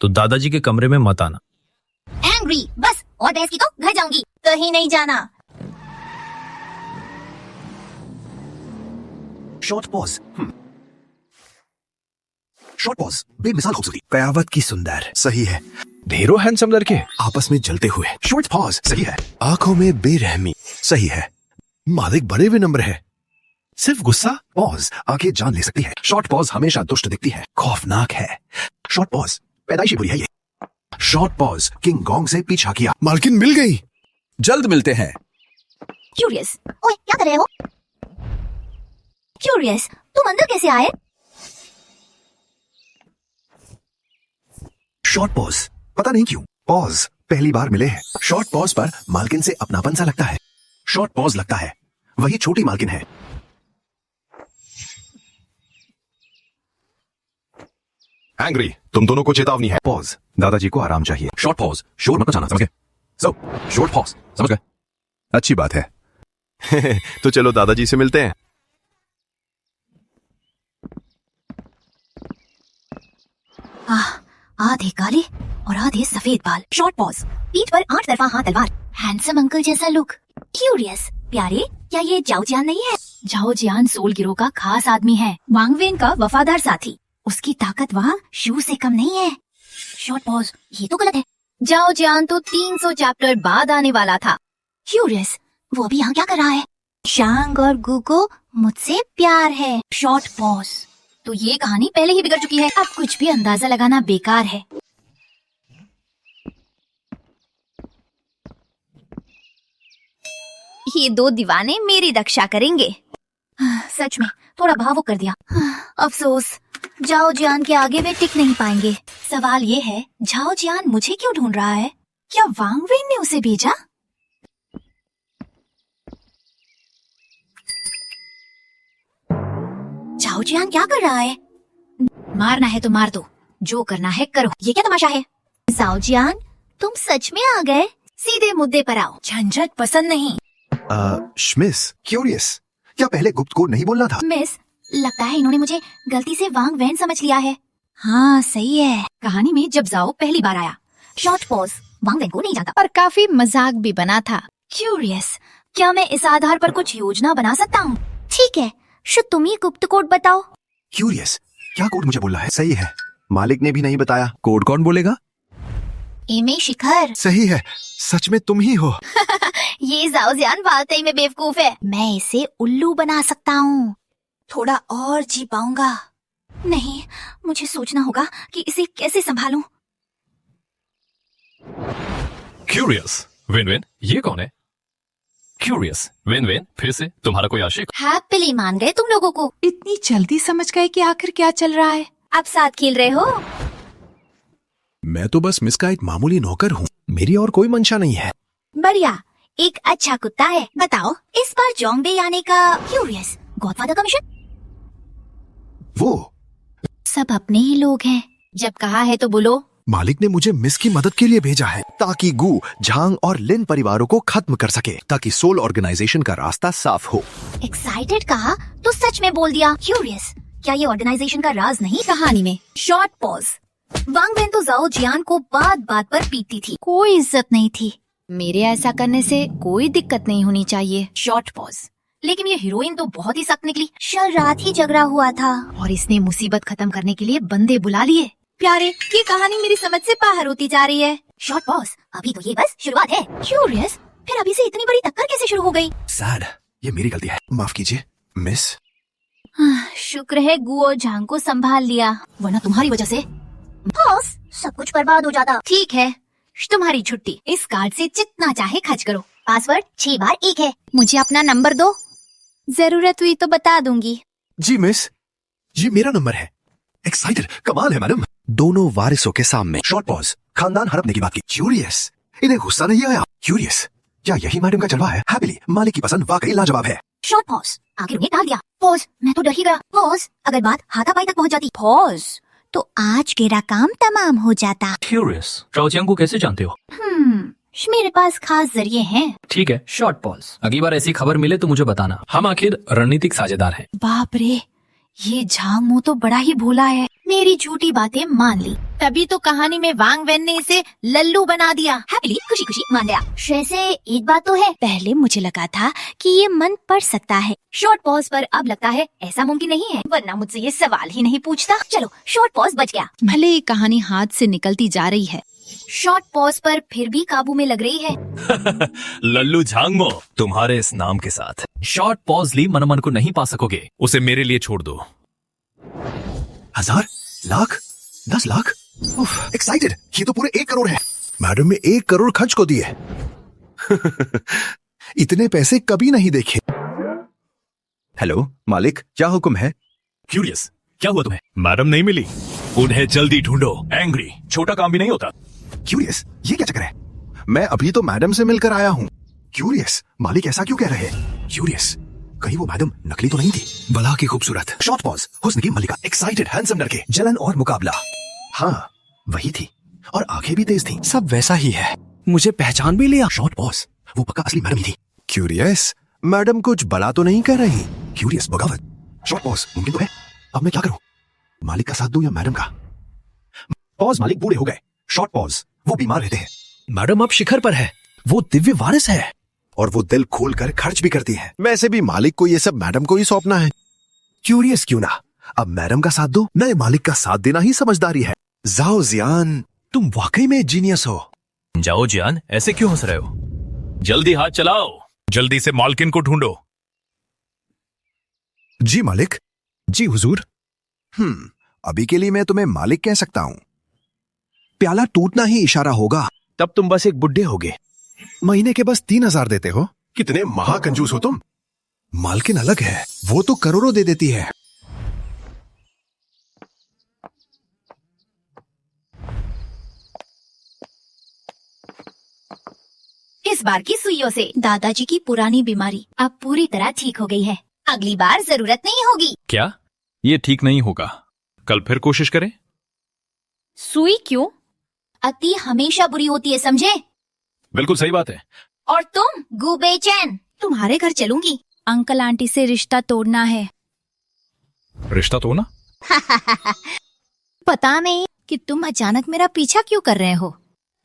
F: तो दादाजी के कमरे में मत आना।
A: एंग्री, बस और बहस की तो घर जाऊंगी, कहीं नहीं जाना।
N: शॉर्ट पॉज, शॉर्ट पॉज, बेमिसाल खूबसूरती, कयावत की सुंदर, सही है। ढेरों हैंडसम लड़के आपस में जलते हुए। शॉर्ट पॉज, सही है। आंखों में बेरहमी, सही है। मालिक बड़े विनम्र है, सिर्फ गुस्सा। पॉज, आंखें जान ले सकती है। शॉर्ट पॉज हमेशा दुष्ट दिखती है, खौफनाक है। शॉर्ट पॉज, पैदाइशी बुरी है ये। शॉर्ट पॉज, किंग गोंग से पीछा किया। मालकिन मिल गई, जल्द मिलते हैं।
A: क्यूरियस, ओए क्या कर रहे हो? क्यूरियस, तुम अंदर कैसे आए?
N: शॉर्ट पॉज, पता नहीं क्यों पॉज पहली बार मिले हैं। शॉर्ट पॉज पर मालकिन से अपनापन सा लगता है। शॉर्ट पॉज लगता है वही छोटी मालकिन है।
D: एंग्री, तुम दोनों को चेतावनी है।
N: पॉज, दादाजी को आराम चाहिए।
D: शॉर्ट पॉज, शोर मत मचाना, समझ गए? सो शॉर्ट पॉज, समझ गए?
N: अच्छी बात है। तो चलो दादाजी से मिलते हैं।
A: आधे काले और आधे सफेद बाल। शॉर्ट पॉज, पीठ पर 8 तरफा हाथ तलवार। हैंडसम अंकल जैसा लुक। क्यूरियस, प्यारे, क्या ये जाओ जियान नहीं है? जाओ जियान सोल गिरोह का खास आदमी है, वांगवेन का वफादार साथी। उसकी ताकत वांग शू से कम नहीं है। शॉर्ट पॉज, ये तो गलत है। जाओ जियान तो 300 चैप्टर बाद आने वाला था। क्यूरियस, वो अभी यहाँ क्या कर रहा है? शांग और गु को मुझसे प्यार है। शॉर्ट पॉज, तो ये कहानी पहले ही बिगड़ चुकी है। अब कुछ भी अंदाजा लगाना बेकार है।
M: ये दो दीवाने मेरी रक्षा करेंगे।
A: सच में थोड़ा भावुक कर दिया। अफसोस, जाओ जियान के आगे वे टिक नहीं पाएंगे। सवाल ये है, जाओ जियान मुझे क्यों ढूंढ रहा है? क्या वांग वेन ने उसे भेजा? जाओ जियान क्या कर रहा है? मारना है तो मार दो, जो करना है करो। ये क्या तमाशा है? जाओ जियान, तुम सच में आ गए? सीधे मुद्दे पर आओ, झंझट पसंद नहीं।
N: मिस क्यूरियस, क्या पहले गुप्त कोड नहीं बोलना था?
A: मिस, लगता है इन्होंने मुझे गलती से वांग वैन समझ लिया है। हाँ सही है। कहानी में जब जाओ पहली बार आया, शॉर्ट पॉज वांग वैन को नहीं जानता
M: और काफी मजाक भी बना था।
A: क्यूरियस, क्या मैं इस आधार पर कुछ योजना बना सकता हूँ?
M: ठीक है, शो तुम ही गुप्त कोड बताओ।
N: क्यूरियस, क्या कोड मुझे बोलना है? सही है, मालिक ने भी नहीं बताया। कोड कौन बोलेगा?
A: एमे शिखर।
N: सही है, सच में तुम ही हो।
A: ये जाओ जियान वाकई में बेवकूफ है।
M: मैं इसे उल्लू बना सकता हूँ।
A: थोड़ा और जी पाऊंगा। नहीं, मुझे सोचना होगा कि इसे कैसे संभालूं।
C: क्यूरियस, वेन वेन, ये कौन है? क्यूरियस, वेन वेन, फिर से तुम्हारा कोई आशिक?
A: हैप्पीली मान गए तुम लोगों को।
E: इतनी जल्दी समझ गए कि आखिर क्या चल रहा है?
A: आप साथ खेल रहे हो?
N: मैं तो बस मिस का एक मामूली नौकर हूँ, मेरी और कोई मंशा नहीं है।
A: बढ़िया, एक अच्छा कुत्ता है। बताओ, इस बार जोंगबे आने का? क्यूरियस, गॉडफादर का मिशन?
N: वो
A: सब अपने ही लोग हैं। जब कहा है तो बोलो।
N: मालिक ने मुझे मिस की मदद के लिए भेजा है, ताकि गू, झांग और लिन परिवारों को खत्म कर सके, ताकि सोल ऑर्गेनाइजेशन का रास्ता साफ हो।
A: एक्साइटेड कहा तो सच में बोल दिया। क्यूरियस, क्या ये ऑर्गेनाइजेशन का राज नहीं? कहानी में शॉर्ट पॉज, वांग वेन तो जाओ जियान को बात बात पर पीटती थी,
M: कोई इज्जत नहीं थी। मेरे ऐसा करने से कोई दिक्कत नहीं होनी चाहिए।
A: शॉर्ट पॉज, लेकिन ये हीरोइन तो बहुत ही सख्त निकली। कल रात ही झगड़ा हुआ था और इसने मुसीबत खत्म करने के लिए बंदे बुला लिए। प्यारे, ये कहानी मेरी समझ से बाहर होती जा रही है। शॉर्ट पॉज, अभी तो ये बस शुरुआत है। क्यूरियस, फिर अभी से इतनी बड़ी टक्कर कैसे शुरू हो गई?
N: सैड, ये मेरी गलती है, माफ कीजिए मिस।
A: शुक्र है गु और झांग को संभाल लिया, वरना तुम्हारी वजह से बॉस सब कुछ बर्बाद हो जाता। ठीक है, तुम्हारी छुट्टी। इस कार्ड से जितना चाहे खर्च करो। पासवर्ड 6 बार 1 है।
M: मुझे अपना नंबर दो, जरूरत हुई तो बता दूंगी।
N: जी मिस, ये मेरा नंबर है। एक्साइटेड, कमाल है मैडम। दोनों वारिसों के सामने शॉर्ट पॉज, खानदान हड़पने की बात की। क्यूरियस, इन्हें गुस्सा नहीं आया? क्यूरियस, क्या यही मैडम का जलवा है? हैप्पीली, मालिक की पसंद वाकई लाजवाब है।
A: शॉर्ट पॉज, आगे उन्हें टाल दिया। पॉज, मैं तो डर ही गया। पॉज, अगर बात हाथापाई तक पहुंच जाती।
M: पॉज, तो आज मेरा काम तमाम हो जाता।
F: क्यूरियस, जाओ जियान को कैसे जानते हो?
A: मेरे पास खास जरिए हैं।
F: ठीक है, शॉर्ट पॉज, अगली बार ऐसी खबर मिले तो मुझे बताना। हम आखिर रणनीतिक साझेदार हैं।
A: बाप रे, ये झांग मुंह तो बड़ा ही भोला है। मेरी झूठी बातें मान ली, तभी तो कहानी में वांग वेन ने इसे लल्लू बना दिया। हैप्पीली खुशी खुशी मान गया। वैसे एक बात तो है,
M: पहले मुझे लगा था कि ये मन पढ़ सकता है।
A: शॉर्ट पॉज पर अब लगता है ऐसा मुमकिन नहीं है, वरना मुझसे ये सवाल ही नहीं पूछता। चलो, शॉर्ट पॉज बच गया।
M: भले ये कहानी हाथ से निकलती जा रही है,
A: शॉर्ट पॉज पर फिर भी काबू में लग रही है।
H: लल्लू झांगमो, तुम्हारे इस नाम के साथ
F: शॉर्ट पॉज ली मनमन को नहीं पा सकोगे।
C: उसे मेरे लिए छोड़ दो।
N: 1000, लाख, 10 लाख, एक्साइटेड, ये तो पूरे 1 करोड़ है। मैडम ने 1 करोड़ खर्च को दिए। इतने पैसे कभी नहीं देखे। हेलो मालिक, क्या हुक्म है?
H: क्यूरियस, क्या हुआ तुम्हें? मैडम नहीं मिली, उन्हें जल्दी ढूंढो। एंग्री, छोटा काम भी नहीं होता।
N: क्यूरियस, ये क्या चक्कर है? मैं अभी तो मैडम से मिलकर आया हूँ। क्यूरियस, मालिक ऐसा क्यों कह रहे हैं? क्यूरियस, कहीं वो मैडम नकली तो नहीं थी? भला की खूबसूरत, शॉर्ट पॉज, हुस्न की मलिका, एक्साइटेड, हैंडसम लड़के, जलन और मुकाबला। हाँ, वही थी, और आंखें भी तेज थी। सब वैसा ही है, मुझे पहचान भी लिया। शॉर्ट पॉज, वो पक्का असली मैडम ही थी। क्यूरियस, मैडम कुछ बड़ा तो नहीं कर रही? क्यूरियस, बगावत। शॉर्ट पॉज, मुमकिन तो है। अब मैं क्या करूं? मालिक का साथ दूं या मैडम का? पॉज, मालिक बूढ़े हो गए। शॉर्ट पॉज, वो बीमार रहते हैं। मैडम अब शिखर पर है, वो दिव्य वारिस है, और वो दिल खोलकर खर्च भी करती है। वैसे भी मालिक को ये सब मैडम को ही सौंपना है। क्यूरियस क्यों ना, अब मैडम का साथ दो। नए मालिक का साथ देना ही समझदारी है। जाओ जियान, तुम वाकई में जीनियस हो।
H: जाओ जियान, ऐसे क्यों हंस रहे हो? जल्दी हाथ चलाओ, जल्दी से मालकिन को ढूंढो।
N: जी मालिक। जी हुजूर। अभी के लिए मैं तुम्हें मालिक कह सकता हूं। प्याला टूटना ही इशारा होगा, तब तुम बस एक बुड्ढे होगे। महीने के बस 3,000 देते हो।
L: कितने महाकंजूस हो तुम।
N: मालकिन अलग है, वो तो करोड़ों दे देती है।
A: इस बार की सुइयों से दादाजी की पुरानी बीमारी अब पूरी तरह ठीक हो गई है। अगली बार जरूरत नहीं होगी।
C: क्या ये ठीक नहीं होगा? कल फिर कोशिश करें।
A: सुई क्यों? अति हमेशा बुरी होती है, समझे?
C: बिल्कुल सही बात है।
A: और तुम गुबेचैन, तुम्हारे घर चलूंगी।
E: अंकल आंटी से रिश्ता तोड़ना है।
C: रिश्ता तोड़ना?
E: पता नहीं कि तुम अचानक मेरा पीछा क्यों कर रहे हो,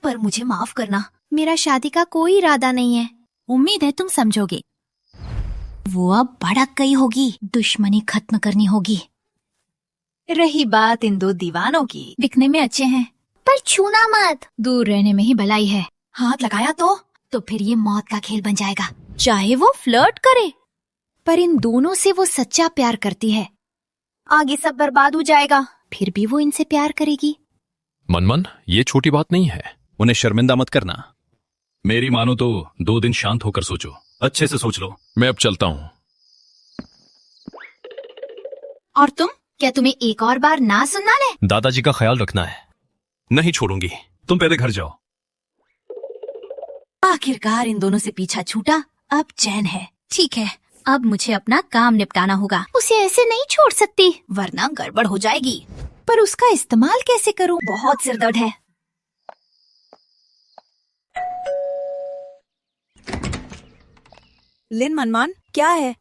A: पर मुझे माफ करना।
E: मेरा शादी का कोई इरादा नहीं है। उम्मीद है तुम समझोगे।
A: वो अब भड़क गई होगी, दुश्मनी खत्म करनी होगी। रही बात इन दो दीवानों की, दिखने में अच्छे हैं पर छूना मत।
E: दूर रहने में ही भलाई है।
A: हाथ लगाया तो फिर ये मौत का खेल बन जाएगा।
E: चाहे वो फ्लर्ट करे, पर इन दोनों से वो सच्चा प्यार करती है।
A: आगे सब बर्बाद हो जाएगा।
E: फिर भी वो इनसे प्यार करेगी।
C: मनमन, ये छोटी बात नहीं है, उन्हें शर्मिंदा मत करना। मेरी मानो तो 2 दिन शांत होकर सोचो, अच्छे से सोच लो। मैं अब चलता हूँ।
A: और तुम, क्या तुम्हें एक और बार ना सुनना ले?
C: दादाजी का ख्याल रखना है। नहीं छोड़ूंगी, तुम पहले घर जाओ।
A: आखिरकार इन दोनों से पीछा छूटा, अब चैन है। ठीक है, अब मुझे अपना काम निपटाना होगा। उसे ऐसे नहीं छोड़ सकती, वरना गड़बड़ हो जाएगी।
E: पर उसका इस्तेमाल कैसे करूं?
A: बहुत सिरदर्द है।
E: लिन मनमान, क्या है?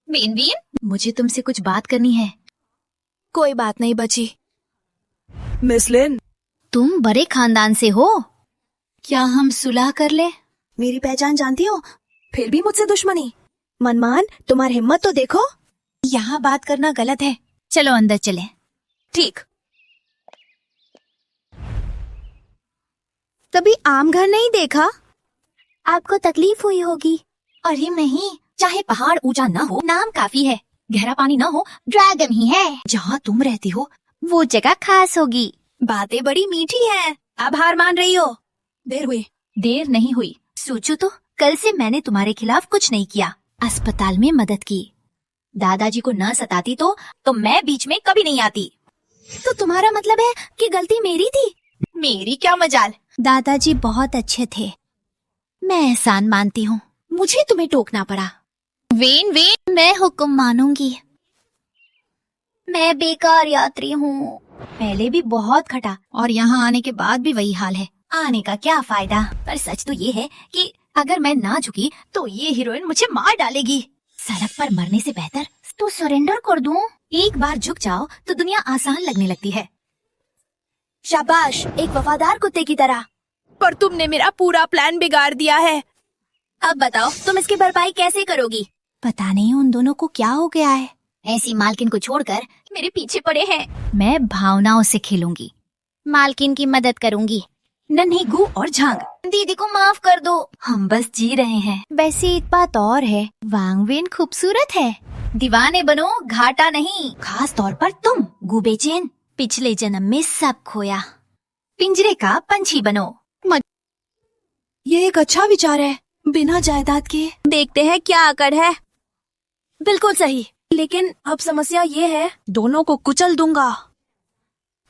A: वीन वीन, मुझे तुमसे कुछ बात करनी है।
E: कोई बात नहीं बची। मिस लिन,
A: तुम बड़े खानदान से हो, क्या हम सुलह कर ले?
E: मेरी पहचान जानती हो, फिर भी मुझसे दुश्मनी। मनमान, तुम्हारी हिम्मत तो देखो।
A: यहाँ बात करना गलत है, चलो अंदर चले।
E: ठीक। कभी आम घर नहीं देखा?
A: आपको तकलीफ हुई होगी। अरे नहीं, चाहे पहाड़ ऊंचा न हो, नाम काफी है। गहरा पानी न हो, ड्रैगन ही है। जहाँ तुम रहती हो वो जगह खास होगी।
E: बातें बड़ी मीठी हैं। अब हार मान रही हो? देर हुई।
A: देर नहीं हुई। सोचो तो, कल से मैंने तुम्हारे खिलाफ कुछ नहीं किया, अस्पताल में मदद की। दादाजी को न सताती तो मैं बीच में कभी नहीं आती।
E: तो तुम्हारा मतलब है कि गलती मेरी थी?
A: मेरी क्या मजाल।
E: दादाजी बहुत अच्छे थे, मैं एहसान मानती हूँ। मुझे तुम्हें टोकना पड़ा।
A: वेन वेन, मैं हुक्म मानूंगी। मैं बेकार यात्री हूँ। पहले भी बहुत खटा और यहाँ आने के बाद भी वही हाल है। आने का क्या फायदा? पर सच तो ये है कि अगर मैं ना झुकी तो ये हीरोइन मुझे मार डालेगी। सड़क पर मरने से बेहतर तो सरेंडर कर दूं। एक बार झुक जाओ तो दुनिया आसान लगने लगती है।
E: शाबाश, एक वफादार कुत्ते की तरह। पर तुमने मेरा पूरा प्लान बिगाड़ दिया है।
A: अब बताओ, तुम इसकी भरपाई कैसे करोगी?
E: पता नहीं उन दोनों को क्या हो गया है।
A: ऐसी मालकिन को छोड़कर मेरे पीछे पड़े हैं।
E: मैं भावनाओं से खेलूंगी,
A: मालकिन की मदद करूंगी। नन्ही गू और झांग, दीदी को माफ कर दो, हम बस जी रहे हैं।
E: वैसे एक बात और है, वांगवेन खूबसूरत है।
A: दीवाने बनो, घाटा नहीं। खास तौर पर तुम गुबेचेन, पिछले जन्म में सब खोया। पिंजरे का पंछी बनो।
E: ये एक अच्छा विचार है, बिना जायदाद के देखते हैं क्या अकड़ है। बिल्कुल सही, लेकिन अब समस्या ये है, दोनों को कुचल दूंगा।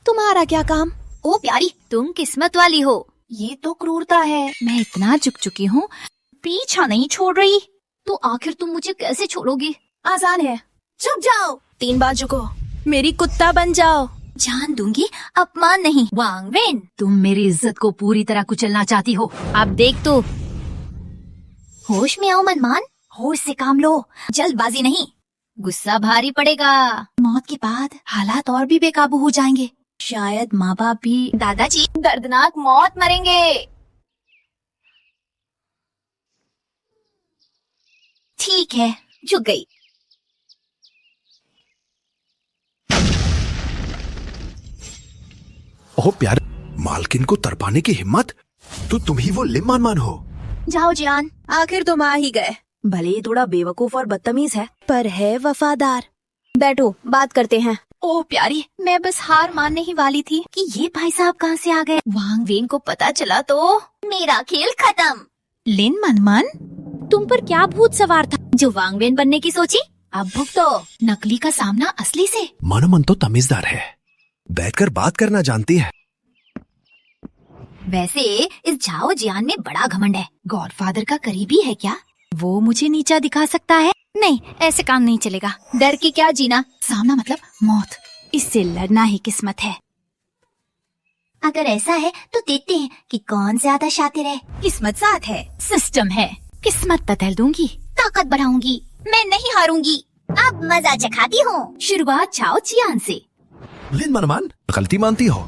E: तुम्हारा क्या काम?
A: ओ प्यारी, तुम किस्मत वाली हो। ये तो क्रूरता है।
E: मैं इतना झुक चुकी हूँ,
A: पीछा नहीं छोड़ रही, तो आखिर तुम मुझे कैसे छोड़ोगी?
E: आसान है, झुक जाओ। 3 बार झुको, मेरी कुत्ता बन जाओ।
A: जान दूंगी, अपमान नहीं। वांगवेन, तुम मेरी इज्जत को पूरी तरह कुचलना चाहती हो। अब देख तो। होश में आओ मनमान, होश से काम लो, जल्दबाजी नहीं। गुस्सा भारी पड़ेगा। मौत के बाद हालात और भी बेकाबू हो जाएंगे। शायद माँ बाप भी दादाजी दर्दनाक मौत मरेंगे। ठीक है, झुक गई।
N: ओह प्यारे, मालकिन को तरपाने की हिम्मत? तो तुम ही वो लिम मनमान हो।
A: जाओ जान,
E: आखिर तुम आ ही गए। भले ही थोड़ा बेवकूफ और बदतमीज है, पर है वफादार। बैठो, बात करते हैं।
A: ओह प्यारी, मैं बस हार मानने ही वाली थी कि ये भाई साहब कहाँ से आ गए। वांग वेन को पता चला तो मेरा खेल खत्म। लिन मनमन, तुम पर क्या भूत सवार था जो वांग वेन बनने की सोची? अब भुगतो नकली का सामना असली से।
N: मनमन तो तमीजदार है, बैठकर बात करना जानती है।
A: वैसे इस झाओ जियान में बड़ा घमंड है। गॉडफादर का करीबी है क्या? वो मुझे नीचा दिखा सकता है? नहीं, ऐसे काम नहीं चलेगा। डर के क्या जीना, सामना मतलब मौत। इससे लड़ना ही किस्मत है।
B: अगर ऐसा है तो देखते हैं कि कौन ज्यादा शातिर है।
A: किस्मत साथ है, सिस्टम है। किस्मत बदल दूंगी, ताकत बढ़ाऊंगी, मैं नहीं हारूंगी।
B: अब मजा चखाती हूँ।
A: शुरुआत झाओ जियान से।
N: लिन मनमन, गलती मानती हो?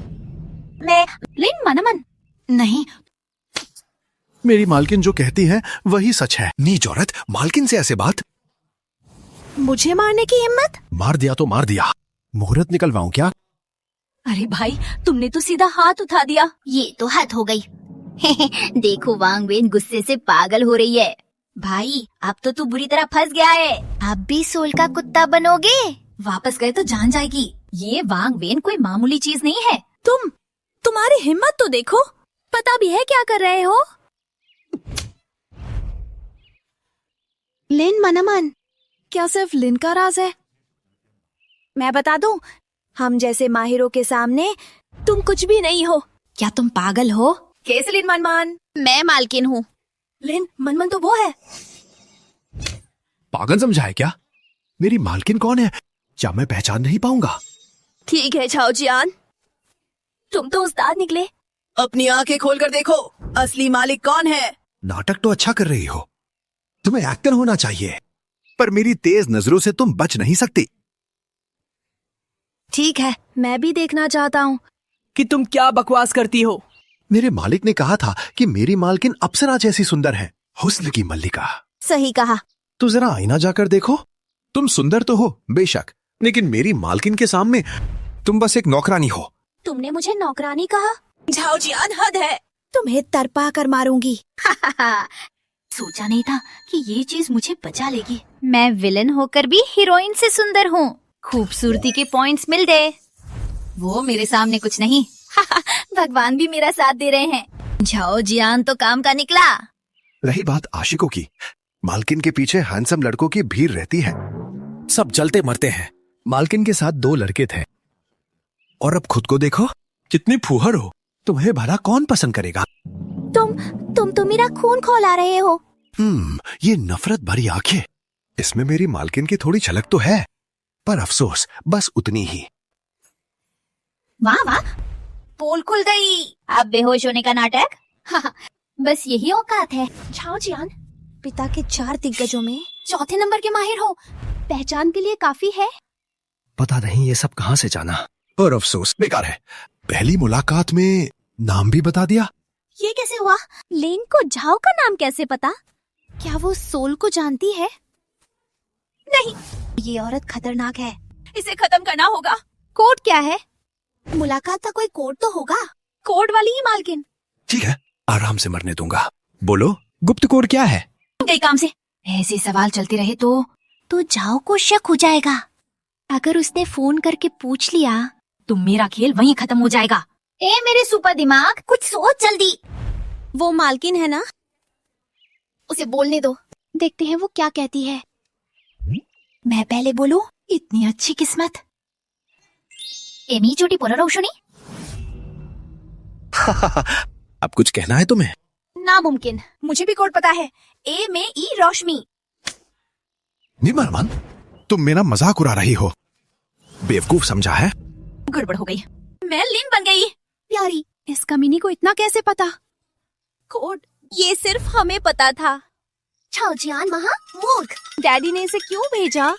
B: मैं
A: लिन मनमन नहीं।
N: मेरी मालकिन जो कहती है वही सच है। नीच औरत, मालकिन से ऐसे बात।
E: मुझे मारने की हिम्मत?
N: मार दिया तो मार दिया, मुहूर्त निकलवाऊं क्या?
A: अरे भाई, तुमने तो सीधा हाथ उठा दिया।
B: ये तो हद हो गई। देखो वांग वेन गुस्से से पागल हो रही है।
A: भाई अब तो तू बुरी तरह फंस गया है।
B: अब भी सोल का कुत्ता बनोगे?
A: वापस गए तो जान जाएगी। ये वांग वेन कोई मामूली चीज नहीं है।
E: तुम्हारी हिम्मत तो देखो, पता भी है क्या कर रहे हो। लिन मनमन, क्या सिर्फ लिन का राज है? मैं बता दूं, हम जैसे माहिरों के सामने तुम कुछ भी नहीं हो।
A: क्या तुम पागल हो?
E: कैसे लिन मनमन?
A: मैं मालकिन हूँ।
E: लिन मनमन तो वो है।
N: पागल समझा है क्या? मेरी मालकिन कौन है? क्या मैं पहचान नहीं पाऊंगा?
E: ठीक है झाओ जियान, तुम तो उस्ताद निकले।
O: अपनी आंखें खोलकर देखो, असली मालिक कौन है?
N: नाटक तो अच्छा कर रही हो, तुम्हें एक्टर होना चाहिए, पर मेरी तेज नजरों से तुम बच नहीं सकती।
E: ठीक है, मैं भी देखना चाहता हूँ
O: कि तुम क्या बकवास करती हो।
N: मेरे मालिक ने कहा था कि मेरी मालकिन अप्सरा जैसी सुंदर है, हुस्न की मल्लिका।
E: सही कहा।
N: तो जरा आईना जाकर देखो। तुम सुंदर तो हो बेशक, लेकिन मेरी मालकिन के सामने तुम बस एक नौकरानी हो।
E: तुमने मुझे नौकरानी कहा?
O: झाओ जियान, हद है।
E: तुम्हें तरपा कर मारूंगी।
A: सोचा नहीं था कि ये चीज मुझे बचा लेगी। मैं विलन होकर भी हीरोइन से सुंदर हूँ। खूबसूरती के पॉइंट्स मिल गए। वो मेरे सामने कुछ नहीं। भगवान भी मेरा साथ दे रहे हैं। झाओ जियान तो काम का निकला।
N: रही बात आशिकों की, मालकिन के पीछे हैंडसम लड़कों की भीड़ रहती है। सब जलते मरते हैं। मालकिन के साथ 2 लड़के थे, और अब खुद को देखो, कितनी फूहड़ हो। तुम्हें भला कौन पसंद करेगा?
E: तुम तो मेरा खून खौला रहे हो।
N: ये नफरत भरी आंखें, इसमें मेरी मालकिन की थोड़ी झलक तो है, पर अफसोस बस उतनी ही।
A: वाह वाह, पोल खुल गई। अब बेहोश होने का नाटक। बस यही औकात है।
E: झाओ जियान, पिता के 4 दिग्गजों में चौथे नंबर के माहिर हो, पहचान के लिए काफी है।
N: पता नहीं ये सब कहाँ से जाना, और अफसोस बेकार है। पहली मुलाकात में नाम भी बता दिया।
E: ये कैसे हुआ? लेन को झाओ का नाम कैसे पता? क्या वो सोल को जानती है? नहीं, ये औरत खतरनाक है, इसे खत्म करना होगा। कोड क्या है? मुलाकात का कोई कोड तो होगा। कोड वाली ही मालकिन।
N: ठीक है, आराम से मरने दूंगा। बोलो, गुप्त कोड क्या है?
A: गई काम से। ऐसे सवाल चलते रहे तो झाओ को शक हो जाएगा। अगर उसने फोन करके पूछ लिया तो मेरा खेल वहीं खत्म हो जाएगा।
B: ए मेरे सुपर दिमाग, कुछ सोच जल्दी।
E: वो मालकिन है ना?
A: उसे बोलने दो,
E: देखते हैं वो क्या कहती है।
A: मैं पहले बोलूं? इतनी अच्छी किस्मत। एमी चोटी पोरा रोशनी।
N: अब कुछ कहना है तुम्हें?
E: नामुमकिन, मुझे भी कोड पता है। ए में ई रोशनी।
N: निर्मल, तुम मेरा मजाक उड़ा रही हो। बेवकूफ समझा है?
A: गड़बड़ हो गई।
E: मैं लिन बन गई। प्यारी, इस कमीनी को इतना कैसे पता? कोड ये सिर्फ हमें पता था।
B: झाओ जियान महा मूर्ख।
E: डैडी ने इसे क्यों भेजा?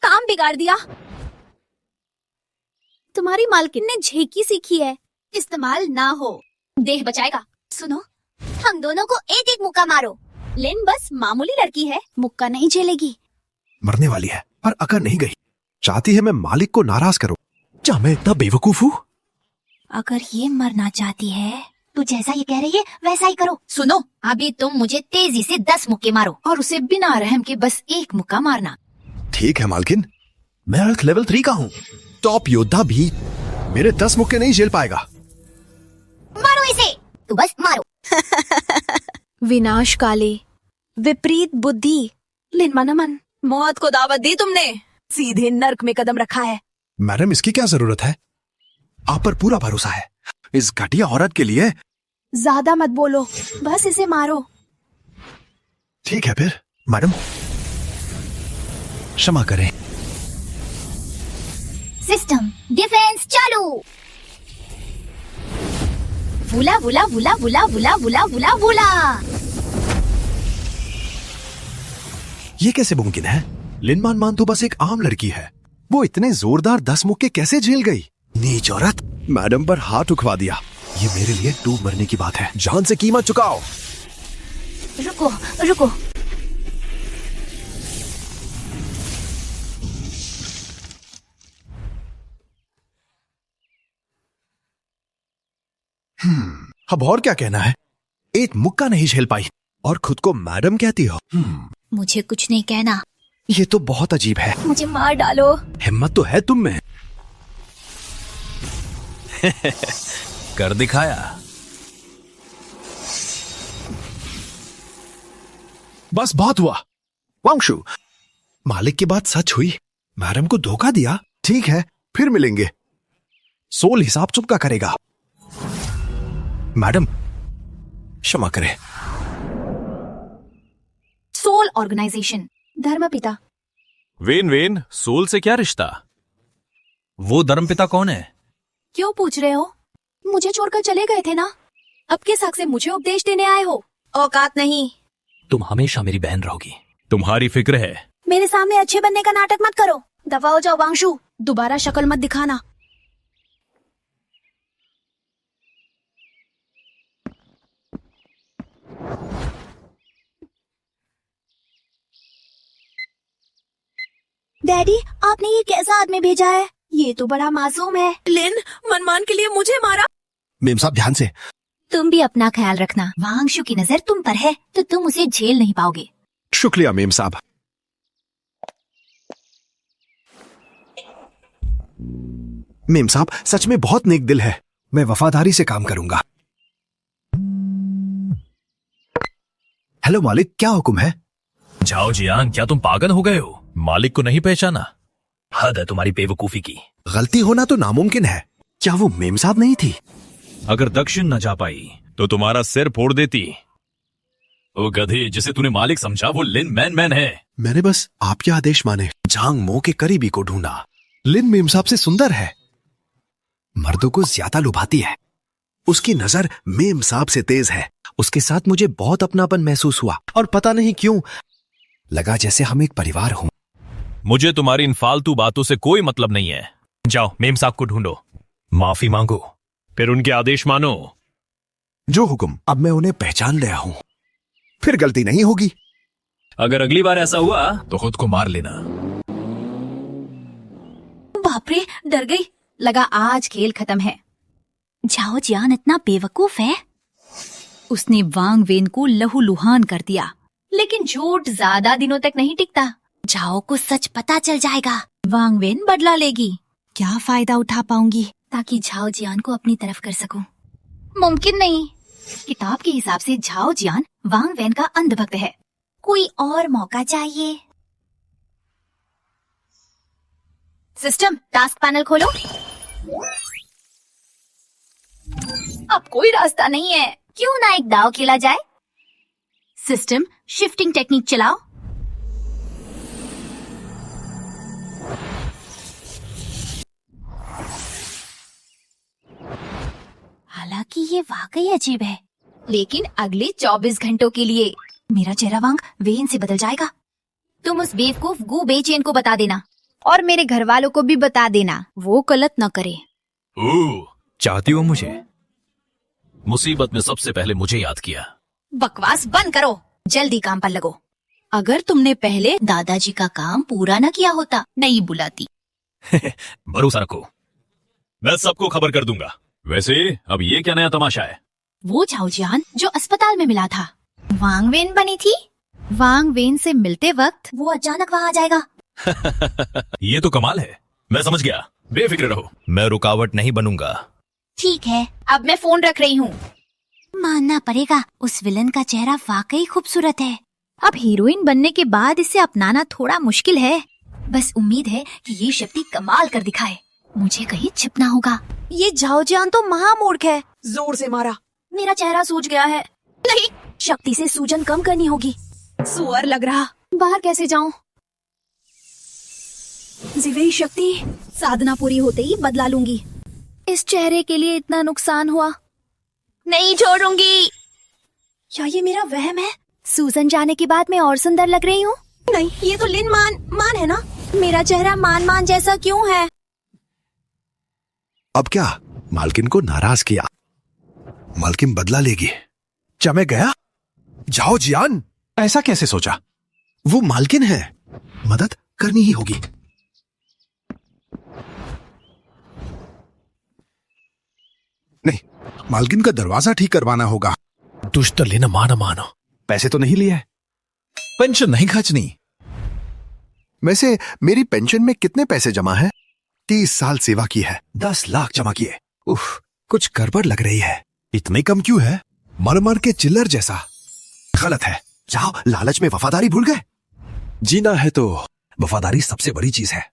E: काम बिगाड़ दिया। तुम्हारी मालकिन ने झेकी सीखी है, इस्तेमाल ना हो, देह बचाएगा।
B: सुनो, हम दोनों को एक एक मुक्का मारो।
E: लिन बस मामूली लड़की है, मुक्का नहीं झेलेगी।
N: मरने वाली है, पर अकर नहीं गई। चाहती है मैं मालिक को नाराज करूं। क्या मैं इतना बेवकूफ हूँ?
A: अगर ये मरना चाहती है तो जैसा ये कह रही है वैसा ही करो। सुनो, अभी तुम मुझे तेजी से 10 मुक्के मारो और उसे बिना रहम के बस 1 मुक्का मारना।
N: ठीक है मालकिन, मैं अर्थ लेवल 3 का हूँ। टॉप योद्धा भी मेरे 10 मुक्के नहीं झेल पाएगा।
B: मारो इसे, तू बस मारो।
E: विनाशकाली, विपरीत बुद्धि, लिनमनमन,
O: मौत को दावत दी तुमने, सीधे नर्क में कदम रखा है।
N: मैडम इसकी क्या जरूरत है? आप पर पूरा भरोसा है। इस घटिया औरत के लिए।
E: ज्यादा मत बोलो, बस इसे मारो।
N: ठीक है फिर मैडम, क्षमा करें।
B: सिस्टम डिफेंस चालू। वुला वुला वुला वुला वुला वुला वुला वुला।
N: ये कैसे मुमकिन है? लिनमान मान तो बस एक आम लड़की है, वो इतने जोरदार 10 मुक्के कैसे झेल गई? नीच औरत, मैडम पर हाथ उठवा दिया। ये मेरे लिए डूब मरने की बात है। जान से कीमत चुकाओ।
B: रुको रुको,
N: अब और क्या कहना है? एक मुक्का नहीं झेल पाई और खुद को मैडम कहती हो।
M: मुझे कुछ नहीं कहना।
N: ये तो बहुत अजीब है।
E: मुझे मार डालो।
N: हिम्मत तो है तुम में।
H: कर दिखाया।
N: बस बहुत हुआ। वांगशु, मालिक की बात सच हुई, मैडम को धोखा दिया। ठीक है, फिर मिलेंगे। सोल हिसाब चुका करेगा। मैडम क्षमा करें।
E: सोल ऑर्गेनाइजेशन, धर्मपिता।
C: वेन वेन, सोल से क्या रिश्ता?
F: वो धर्मपिता कौन है?
E: क्यों पूछ रहे हो? मुझे छोड़कर चले गए थे ना, अब किस हक से मुझे उपदेश देने आए हो? औकात नहीं।
F: तुम हमेशा मेरी बहन रहोगी।
C: तुम्हारी फिक्र है।
E: मेरे सामने अच्छे बनने का नाटक मत करो। दफा हो जाओ वांगशु, दोबारा शक्ल मत दिखाना। डैडी, आपने ये कैसा आदमी भेजा है? ये तो बड़ा मासूम है।
O: लिन, मनमान के लिए मुझे मारा।
N: मेम साहब ध्यान से।
A: तुम भी अपना ख्याल रखना। वांगशु की नजर तुम पर है तो तुम उसे झेल नहीं पाओगे।
N: शुक्रिया मेम साहब। मेम साहब सच में बहुत नेक दिल है, मैं वफादारी से काम करूंगा। हेलो मालिक, क्या हुक्म है?
H: जाओ जियान, क्या तुम पागल हो गए हो? मालिक को नहीं पहचाना? हद है तुम्हारी बेवकूफी की।
N: गलती होना तो नामुमकिन है। क्या वो मेम साहब नहीं थी?
H: अगर दक्षिण न जा पाई तो तुम्हारा सिर फोड़ देती। ओ गधे, जिसे तूने मालिक समझा वो लिन मैन है।
N: मैंने बस आपके आदेश माने झांग मो के करीबी को ढूंढा। लिन मेम साहब से सुंदर है, मर्दों को ज्यादा लुभाती है। उसकी नजर मेम साहब से तेज है। उसके साथ मुझे बहुत अपनापन महसूस हुआ और पता नहीं क्यों लगा जैसे हम एक परिवार हों।
H: मुझे तुम्हारी इन फालतू बातों से कोई मतलब नहीं है। जाओ मेम साहब को ढूंढो, माफी मांगो, फिर उनके आदेश मानो।
N: जो हुक्म। अब मैं उन्हें पहचान लिया हूं, फिर गलती नहीं होगी।
H: अगर अगली बार ऐसा हुआ तो खुद को मार लेना।
E: बाप रे, डर गई।
A: लगा आज खेल खत्म है। झाओ जियान इतना बेवकूफ है, उसने वांग वेन को लहूलुहान कर दिया। लेकिन झूठ ज्यादा दिनों तक नहीं टिकता। झाओ को सच पता चल जाएगा, वांग वेन बदला लेगी। क्या फायदा उठा पाऊंगी ताकि झाओ जियान को अपनी तरफ कर सकूं? मुमकिन नहीं। किताब के हिसाब से झाओ जियान वांग वेन का अंधभक्त है। कोई और मौका चाहिए। सिस्टम टास्क पैनल खोलो। अब कोई रास्ता नहीं है। क्यों ना एक दाव खेला जाए? सिस्टम शिफ्टिंग टेक्निक चलाओ। हालांकि ये वाकई अजीब है, लेकिन अगले 24 घंटों के लिए मेरा चेहरा वांग वेन से बदल जाएगा। तुम उस बेवकूफ गू बेचेन को बता देना और मेरे घर वालों को भी बता देना, वो गलत न करे।
H: चाहती हो मुझे? मुसीबत में सबसे पहले मुझे याद किया।
A: बकवास बंद करो, जल्दी काम पर लगो। अगर तुमने पहले दादाजी का काम पूरा न किया होता, नहीं बुलाती।
H: भरोसा रखो, मैं सबको खबर कर दूंगा। वैसे अब ये क्या नया तमाशा है?
A: वो झाओ जियान जो अस्पताल में मिला था, वांग वेन बनी थी। वांग वेन से मिलते वक्त वो अचानक वहाँ आ जाएगा।
H: ये तो कमाल है। मैं समझ गया,
C: बेफिक्र रहो,
H: मैं रुकावट नहीं बनूंगा।
M: ठीक है, अब मैं फोन रख रही हूँ। मानना पड़ेगा, उस विलन का चेहरा वाकई खूबसूरत है। अब हीरोइन बनने के बाद इसे अपनाना थोड़ा मुश्किल है। बस उम्मीद है कि ये शक्ति कमाल कर दिखाए। मुझे कहीं छिपना होगा।
E: ये झाओजियान तो महामूर्ख है।
O: जोर से मारा।
E: मेरा चेहरा सूज गया है। नहीं, शक्ति से सूजन कम करनी होगी।
O: सुअर लग रहा।
E: बाहर कैसे जाऊं? जिवेई शक्ति, साधना पूरी होते ही बदला लूंगी। इस चेहरे के लिए इतना नुकसान हुआ,
M: नहीं छोड़ूंगी।
E: क्या ये मेरा वहम है? सूजन जाने के बाद मैं और सुंदर लग रही हूँ? नहीं, ये तो लिन मान है ना? मेरा चेहरा मान जैसा क्यों है?
N: अब क्या? मालकिन को नाराज किया, मालकिन बदला लेगी। चमे गया। जाओ जियान, ऐसा कैसे सोचा? वो मालकिन है, मदद करनी ही होगी। नहीं, मालकिन का दरवाजा ठीक करवाना होगा। दुष्ट लेना मानो। पैसे तो नहीं लिए, पेंशन नहीं खर्चनी। वैसे मेरी पेंशन में कितने पैसे जमा है? 30 साल सेवा की है, 10 लाख जमा किए। उफ, कुछ गड़बड़ लग रही है। इतने कम क्यों है? मर के चिल्लर जैसा। गलत है। जाओ, लालच में वफादारी भूल गए। जीना है तो वफादारी सबसे बड़ी चीज है।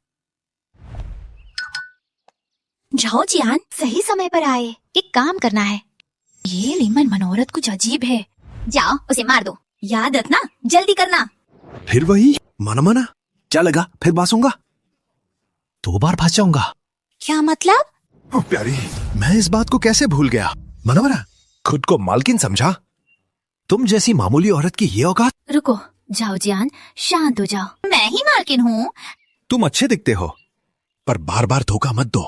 E: जाओ जियान, सही समय पर आए।
M: एक काम करना है।
E: ये लिमन मनोरथ कुछ अजीब है।
M: जाओ, उसे मार दो।
E: याद रखना, जल्दी करना।
N: फिर वही मना। क्या लगा फिर बासूंगा? 2 बार फंस जाऊंगा।
M: क्या मतलब?
N: ओ प्यारी, मैं इस बात को कैसे भूल गया? मनोरा, खुद को मालकिन समझा? तुम जैसी मामूली औरत की ये औकात?
E: रुको, जाओ जियान, शांत हो जाओ।
M: मैं ही मालकिन हूँ।
N: तुम अच्छे दिखते हो, पर बार बार धोखा मत दो।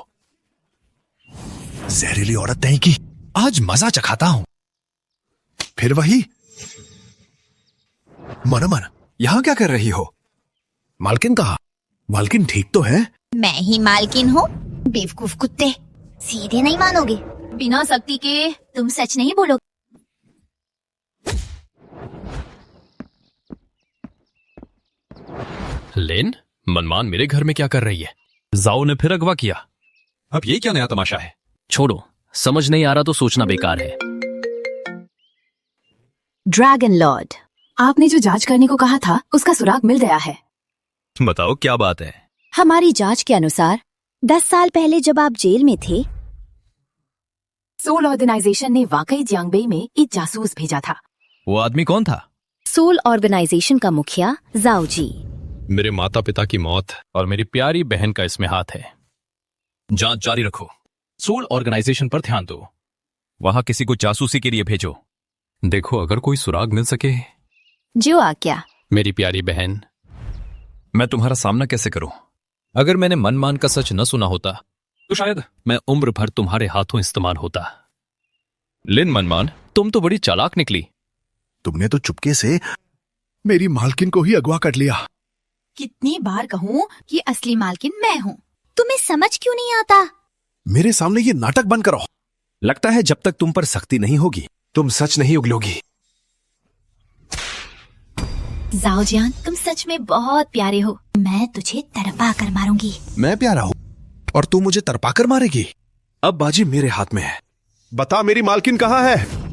N: जहरीली औरत नहीं की, आज मजा चखाता हूं। फिर वही मन, यहां क्या कर रही हो? मालकिन कहा? मालकिन ठीक तो है?
M: मैं ही मालकिन हूँ। बेवकूफ कुत्ते, सीधे नहीं मानोगे।
E: बिना शक्ति के तुम सच नहीं बोलोगे।
C: लेन, मनमान मेरे घर में क्या कर रही है? जाओ ने फिर अगवा किया। अब ये क्या नया तमाशा है? छोड़ो, समझ नहीं आ रहा तो सोचना बेकार है।
E: ड्रैगन लॉर्ड, आपने जो जांच करने को कहा था उसका सुराग मिल गया है।
C: बताओ क्या बात है?
E: हमारी जांच के अनुसार 10 साल पहले जब आप जेल में थे, सोल ऑर्गेनाइजेशन ने वाकई जियांगबेई में एक जासूस भेजा था।
C: वो आदमी कौन था?
E: सोल ऑर्गेनाइजेशन का मुखिया जाओ जी।
C: मेरे माता पिता की मौत और मेरी प्यारी बहन का इसमें हाथ है। जांच जारी रखो। सोल ऑर्गेनाइजेशन पर ध्यान दो। वहां किसी को जासूसी के लिए भेजो। देखो अगर कोई सुराग मिल सके।
E: जो आज्ञा।
C: मेरी प्यारी बहन, मैं तुम्हारा सामना कैसे करूं? अगर मैंने मनमान का सच न सुना होता तो शायद मैं उम्र भर तुम्हारे हाथों इस्तेमाल होता। लिन मनमान, तुम तो बड़ी चालाक निकली।
N: तुमने तो चुपके से मेरी मालकिन को ही अगवा कर लिया।
E: कितनी बार कहूँ कि असली मालकिन मैं हूँ, तुम्हें समझ क्यों नहीं आता?
N: मेरे सामने ये नाटक बंद करो। लगता है जब तक तुम पर सख्ती नहीं होगी तुम सच नहीं उगलोगी।
E: जाओ जियान, तुम सच में बहुत प्यारे हो। मैं तुझे तड़पा कर मारूंगी।
N: मैं प्यारा हूँ और तू मुझे तड़पा कर मारेगी? अब बाजी मेरे हाथ में है। बता मेरी मालकिन कहाँ है?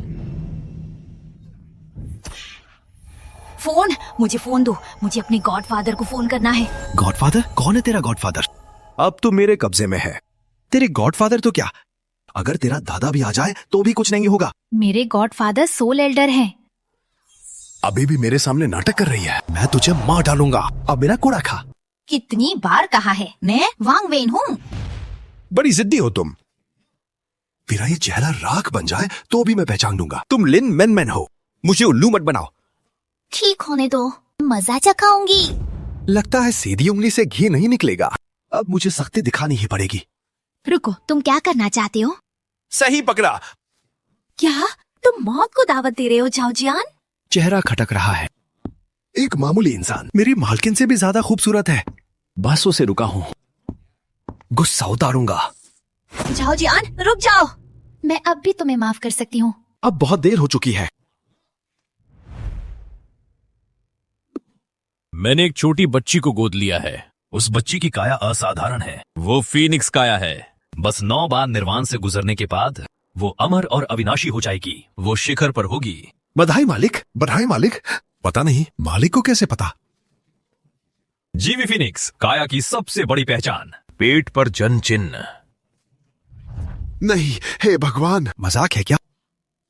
E: फोन, मुझे फोन दो। मुझे अपने गॉडफादर को फोन करना है।
N: गॉडफादर? कौन है तेरा गॉडफादर? अब तो मेरे कब्जे में है। तेरे गॉडफादर तो क्या, अगर तेरा दादा भी आ जाए तो भी कुछ नहीं होगा।
E: मेरे गॉडफादर सोल एल्डर हैं।
N: अभी भी मेरे सामने नाटक कर रही है। मैं तुझे मार डालूंगा। अब मेरा कूड़ा खा।
M: कितनी बार कहा है, मैं वांग वेन हूँ।
N: बड़ी जिद्दी हो तुम। मेरा ये चेहरा राख बन जाए तो भी मैं पहचान लूंगा। तुम लिन मैन हो। मुझे उल्लू मत बनाओ।
M: ठीक होने दो, मजा चखाऊंगी।
N: लगता है सीधी उंगली से घी नहीं निकलेगा। अब मुझे सख्ती दिखानी ही पड़ेगी।
E: रुको, तुम क्या करना चाहते हो?
N: सही पकड़ा।
E: क्या तुम मौत को दावत दे रहे हो जाओ जियान?
N: चेहरा खटक रहा है। एक मामूली इंसान मेरी मालकिन से भी ज्यादा खूबसूरत है। बासों से रुका हूँ, गुस्सा उतारूंगा।
E: जाओ जियान, रुक जाओ। मैं अब भी तुम्हें माफ कर सकती हूँ।
N: अब बहुत देर हो चुकी है।
H: मैंने एक छोटी बच्ची को गोद लिया है उस बच्ची की काया असाधारण है।
C: वो फीनिक्स काया है।
H: बस 9 बार निर्वाण से गुजरने के बाद वो अमर और अविनाशी हो जाएगी। वो शिखर पर होगी।
N: बधाई मालिक, बधाई मालिक। पता नहीं मालिक को कैसे पता।
H: जीवी फीनिक्स, काया की सबसे बड़ी पहचान।
C: पेट पर जन चिन्ह।
N: नहीं, हे भगवान, मजाक है क्या?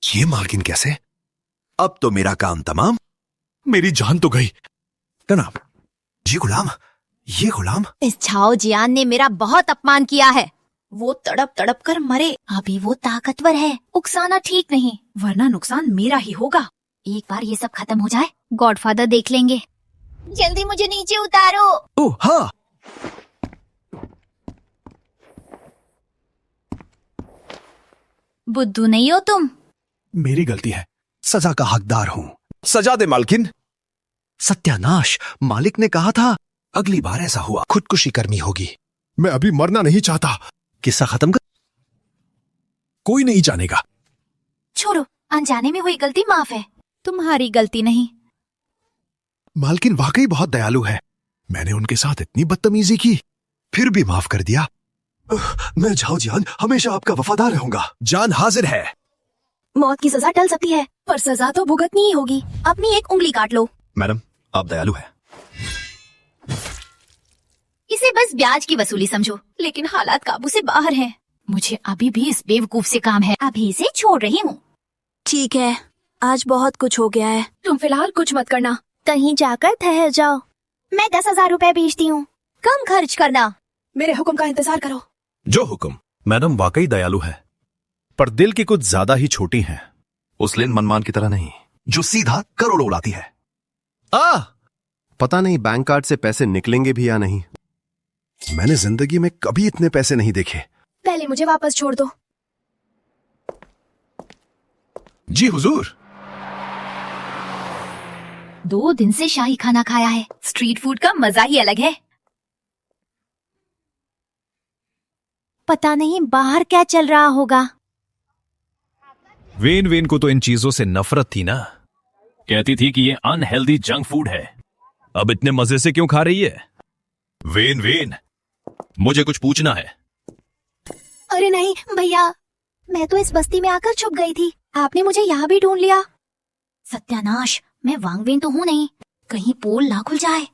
N: ये मालकिन कैसे? अब तो मेरा काम तमाम। मेरी जान तो गई। जनाब जी गुलाम, ये गुलाम।
M: इस छाओ जियान ने मेरा बहुत अपमान किया है। वो तड़प तड़प कर मरे। अभी वो ताकतवर है, उकसाना ठीक नहीं, वरना नुकसान मेरा ही होगा। एक बार ये सब खत्म हो जाए, गॉडफादर देख लेंगे।
A: जल्दी मुझे नीचे उतारो।
N: ओह हाँ।
M: बुद्धू नहीं हो तुम।
N: मेरी गलती है, सजा का हकदार हूँ। सजा दे मालकिन। सत्यानाश, मालिक ने कहा था अगली बार ऐसा हुआ खुदकुशी करनी होगी। मैं अभी मरना नहीं चाहता। किस्सा खत्म कर, कोई नहीं जानेगा।
M: छोड़ो, अनजाने में हुई गलती माफ है, तुम्हारी गलती नहीं।
N: मालकिन वाकई बहुत दयालु है। मैंने उनके साथ इतनी बदतमीजी की, फिर भी माफ कर दिया। मैं झाओ जियान हमेशा आपका वफादार रहूंगा। जान हाजिर है।
E: मौत की सजा टल सकती है, पर सजा तो भुगतनी ही होगी। अपनी एक उंगली काट लो।
N: मैडम, आप दयालु हैं।
M: इसे बस ब्याज की वसूली समझो, लेकिन हालात काबू से बाहर हैं। मुझे अभी भी इस बेवकूफ से काम है। अभी इसे छोड़ रही हूँ।
E: ठीक है, आज बहुत कुछ हो गया है। तुम फिलहाल कुछ मत करना, कहीं जाकर ठहर जाओ।
M: मैं 10,000 रुपए भेजती हूँ, कम खर्च करना।
E: मेरे हुक्म का इंतजार करो।
N: जो हुक्म। मैडम वाकई दयालु है, पर दिल की कुछ ज्यादा ही छोटी हैं। उस लिन मनमान की तरह नहीं, जो सीधा करोड़ों उड़ाती है। पता नहीं बैंक कार्ड से पैसे निकलेंगे भी या नहीं। मैंने जिंदगी में कभी इतने पैसे नहीं देखे।
E: पहले मुझे वापस छोड़ दो।
N: जी हुजूर।
M: 2 दिन से शाही खाना खाया है। स्ट्रीट फूड का मजा ही अलग है। पता नहीं बाहर क्या चल रहा होगा।
C: वेन वेन को तो इन चीजों से नफरत थी ना।
H: कहती थी कि ये अनहेल्दी जंक फूड है।
C: अब इतने मजे से क्यों खा रही है?
H: वेन वेन, मुझे कुछ पूछना है।
E: अरे नहीं भैया, मैं तो इस बस्ती में आकर छुप गई थी। आपने मुझे यहाँ भी ढूंढ लिया।
M: सत्यानाश, मैं वांगवेन तो हूँ नहीं, कहीं पोल ना खुल जाए।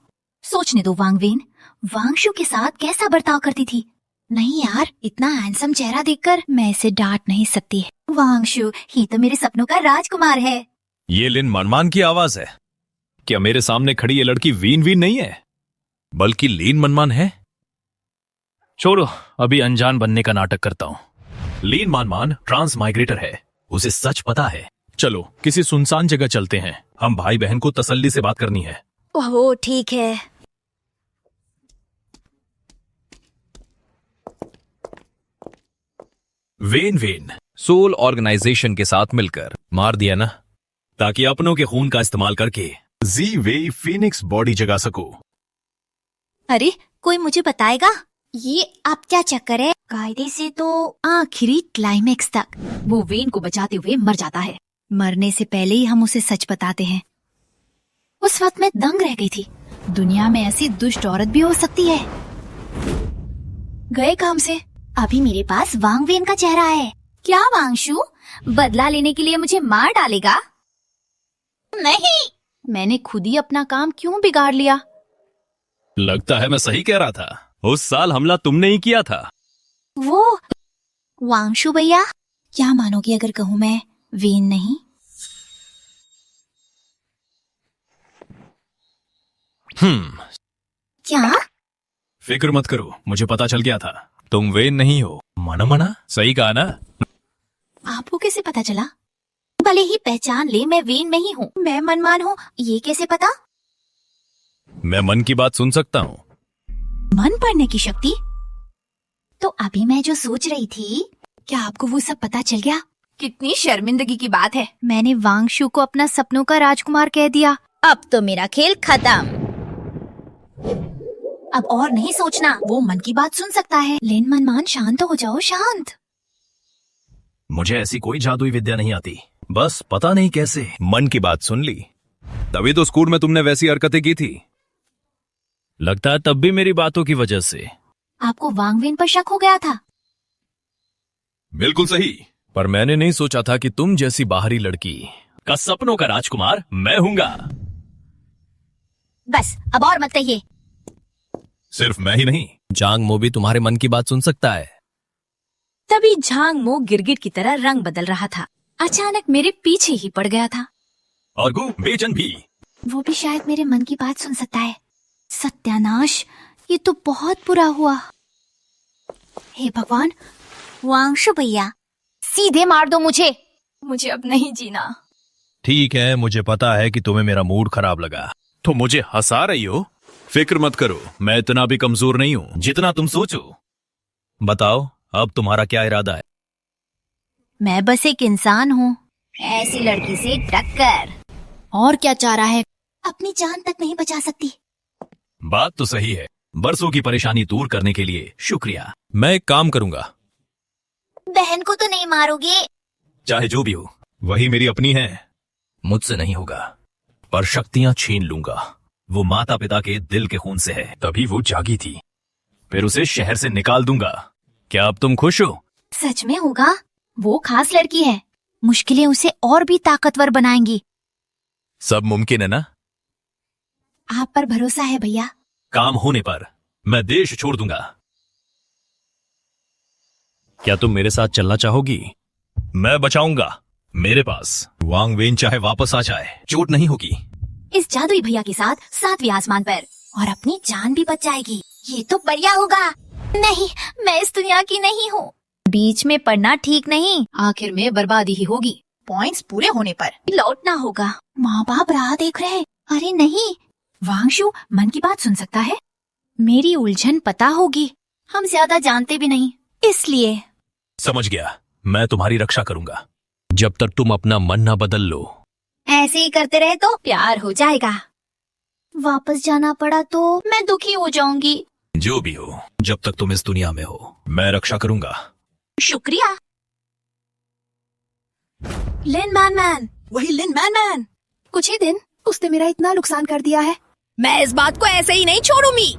M: सोचने दो वांगवेन वांगशु के साथ कैसा बर्ताव करती थी। नहीं यार, इतना हैंडसम चेहरा देखकर मैं इसे डांट नहीं सकती। वांगशु ही तो मेरे सपनों का राजकुमार है।
C: ये लिन मनमान की आवाज है। क्या मेरे सामने खड़ी ये लड़की वीन वीन नहीं है, बल्कि लीन मनमान है?
H: छोड़ो, अभी अनजान बनने का नाटक करता हूँ। लीन मनमान ट्रांस माइग्रेटर है, उसे सच पता है।
C: चलो किसी सुनसान जगह चलते हैं, हम भाई बहन को तसल्ली से बात करनी है।
M: ओह ठीक है।
C: वेन वेन सोल ऑर्गेनाइजेशन के साथ मिलकर मार दिया ना,
H: ताकि अपनों के खून का इस्तेमाल करके
C: जी वे फीनिक्स बॉडी जगा सको।
M: अरे कोई मुझे बताएगा ये आप क्या चक्कर है? कायदे से तो आखिरी क्लाइमेक्स तक वो वेन को बचाते हुए मर जाता है। मरने से पहले ही हम उसे सच बताते हैं। उस वक्त मैं दंग रह गई थी। दुनिया में ऐसी दुष्ट औरत भी हो सकती है। गए काम से। अभी मेरे पास वांगवेन का चेहरा है। क्या वांगशु बदला लेने के लिए मुझे मार डालेगा? नहीं, मैंने खुद ही अपना काम क्यों बिगाड़ लिया?
C: लगता है मैं सही कह रहा था। उस साल हमला तुमने ही किया था।
M: वो वांगशु भैया, क्या मानोगी अगर कहूँ मैं वेन नहीं? क्या?
H: फिक्र मत करो, मुझे पता चल गया था।
C: तुम वेन नहीं हो।
H: मना मना,
C: सही कहा ना?
M: आपको कैसे पता चला? भले ही पहचान ले मैं वेन नहीं हूँ, मैं मनमान हूँ, ये कैसे पता?
C: मैं मन की बात सुन सकता हूँ।
M: मन पढ़ने की शक्ति? तो अभी मैं जो सोच रही थी, क्या आपको वो सब पता चल गया? कितनी शर्मिंदगी की बात है। मैंने वांगशु को अपना सपनों का राजकुमार कह दिया। अब तो मेरा खेल खत्म। अब और नहीं सोचना, वो मन की बात सुन सकता है। लिन मनमान शांत हो जाओ, शांत।
H: मुझे ऐसी कोई जादुई विद्या नहीं आती, बस पता नहीं कैसे
C: मन की बात सुन ली। तभी तो स्कूल में तुमने वैसी हरकतें की थी।
H: लगता है तब भी मेरी बातों की वजह से।
M: आपको वांगवेन पर शक हो गया था?
H: बिल्कुल सही, पर मैंने नहीं सोचा था कि तुम जैसी बाहरी लड़की का सपनों का राजकुमार मैं हूंगा।
M: बस अब और मत कहिए।
H: सिर्फ मैं ही नहीं, जांग मो भी तुम्हारे मन की बात सुन सकता है।
E: तभी झांग मो गिरगिट की तरह रंग बदल रहा था। अचानक मेरे पीछे ही पड़ गया था।
H: और गु बेचन भी।
M: वो भी शायद मेरे मन की बात सुन सकता है। सत्यानाश, ये तो बहुत बुरा हुआ। हे भगवान, वांगशु भैया सीधे मार दो मुझे अब नहीं जीना।
H: ठीक है, मुझे पता है कि तुम्हें मेरा मूड खराब लगा, तो मुझे हंसा रही हो। फिक्र मत करो, मैं इतना भी कमजोर नहीं हूं जितना तुम सोचो। बताओ अब तुम्हारा क्या इरादा है?
M: मैं बस एक इंसान हूँ, ऐसी लड़की से टक्कर। और क्या चाह रहा है? अपनी जान तक नहीं बचा सकती।
H: बात तो सही है। बरसों की परेशानी दूर करने के लिए शुक्रिया। मैं एक काम करूंगा।
M: बहन को तो नहीं मारोगे?
H: चाहे जो भी हो, वही मेरी अपनी है। मुझसे नहीं होगा, पर शक्तियां छीन लूंगा। वो माता पिता के दिल के खून से है, तभी वो जागी थी। फिर उसे शहर से निकाल दूंगा। क्या अब तुम खुश हो?
M: सच में होगा? वो खास लड़की है, मुश्किलें उसे और भी ताकतवर बनाएंगी।
H: सब मुमकिन है ना?
M: आप पर भरोसा है भैया।
H: काम होने पर मैं देश छोड़ दूंगा। क्या तुम मेरे साथ चलना चाहोगी? मैं बचाऊंगा। मेरे पास वांगवेन चाहे वापस आ जाए, चोट नहीं होगी।
M: इस जादुई भैया के साथ 7वें आसमान पर, और अपनी जान भी बच जाएगी। ये तो बढ़िया होगा। नहीं, मैं इस दुनिया की नहीं हूँ। बीच में पढ़ना ठीक नहीं, आखिर में बर्बादी ही होगी। पॉइंट्स पूरे होने पर लौटना होगा। माँ बाप राह देख रहे। अरे नहीं, वांगशु मन की बात सुन सकता है। मेरी उलझन पता होगी। हम ज्यादा जानते भी नहीं, इसलिए।
H: समझ गया, मैं तुम्हारी रक्षा करूंगा जब तक तुम अपना मन ना बदल लो।
M: ऐसे ही करते रहे तो प्यार हो जाएगा। वापस जाना पड़ा तो मैं दुखी हो जाऊंगी।
H: जो भी हो, जब तक तुम इस दुनिया में हो, मैं रक्षा करूंगा।
M: शुक्रिया।
E: लिन मैन,
O: वही लिन मैन।
E: कुछ ही दिन उसने मेरा इतना नुकसान कर दिया है।
O: मैं इस बात को ऐसे ही नहीं छोड़ूंगी।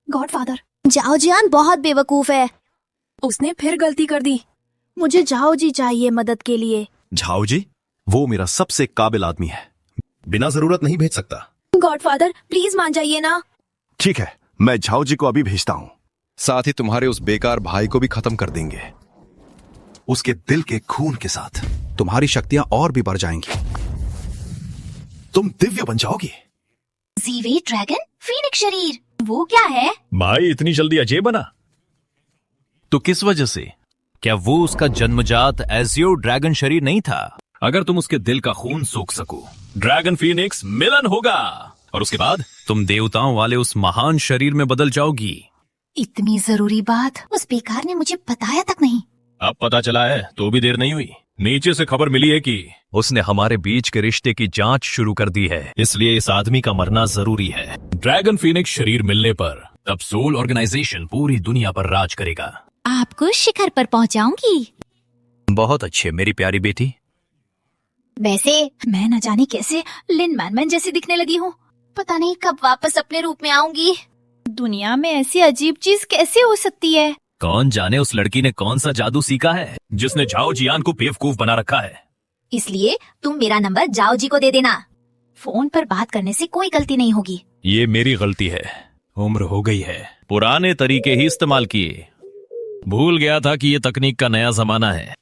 E: गॉडफादर,
M: जाओ जियान बहुत बेवकूफ है।
E: उसने फिर गलती कर दी। मुझे जाओ जी चाहिए मदद के लिए।
N: झाओ जी, वो मेरा सबसे काबिल आदमी है, बिना जरूरत नहीं भेज सकता।
E: गॉडफादर प्लीज मान जाइए ना।
N: ठीक है, मैं झाओ जी को अभी भेजता हूँ। साथ ही तुम्हारे उस बेकार भाई को भी खत्म कर देंगे। उसके दिल के खून के साथ तुम्हारी शक्तियां और भी बढ़ जाएंगी। तुम दिव्य बन जाओगी।
M: जीवे ड्रैगन फीनिक्स शरीर, वो क्या है?
H: भाई इतनी जल्दी अजय बना तो किस वजह से? क्या वो उसका जन्मजात एज़ियोर ड्रैगन शरीर नहीं था? अगर तुम उसके दिल का खून सोख सको, ड्रैगन फीनिक्स मिलन होगा, और उसके बाद तुम देवताओं वाले उस महान शरीर में बदल जाओगी।
M: इतनी जरूरी बात उस बेकार ने मुझे बताया तक नहीं।
H: अब पता चला है तो भी देर नहीं हुई। नीचे से खबर मिली है कि उसने हमारे बीच के रिश्ते की जांच शुरू कर दी है, इसलिए इस आदमी का मरना जरूरी है। ड्रैगन फीनिक्स शरीर मिलने पर तब सोल ऑर्गेनाइजेशन पूरी दुनिया पर राज करेगा।
M: आपको शिखर पर पहुंचाऊंगी।
H: बहुत अच्छे मेरी प्यारी बेटी।
M: वैसे मैं न जाने कैसे लिन मैनमैन जैसी दिखने लगी हूँ। पता नहीं कब वापस अपने रूप में आऊंगी। दुनिया में ऐसी अजीब चीज कैसे हो सकती है?
H: कौन जाने उस लड़की ने कौन सा जादू सीखा है जिसने झाओ जियान को बेवकूफ बना रखा है।
M: इसलिए तुम मेरा नंबर जाओ जी को दे देना। फोन पर बात करने से कोई गलती नहीं होगी।
H: ये मेरी गलती है, उम्र हो गई है, पुराने तरीके ही इस्तेमाल किए। भूल गया था कि ये तकनीक का नया जमाना है।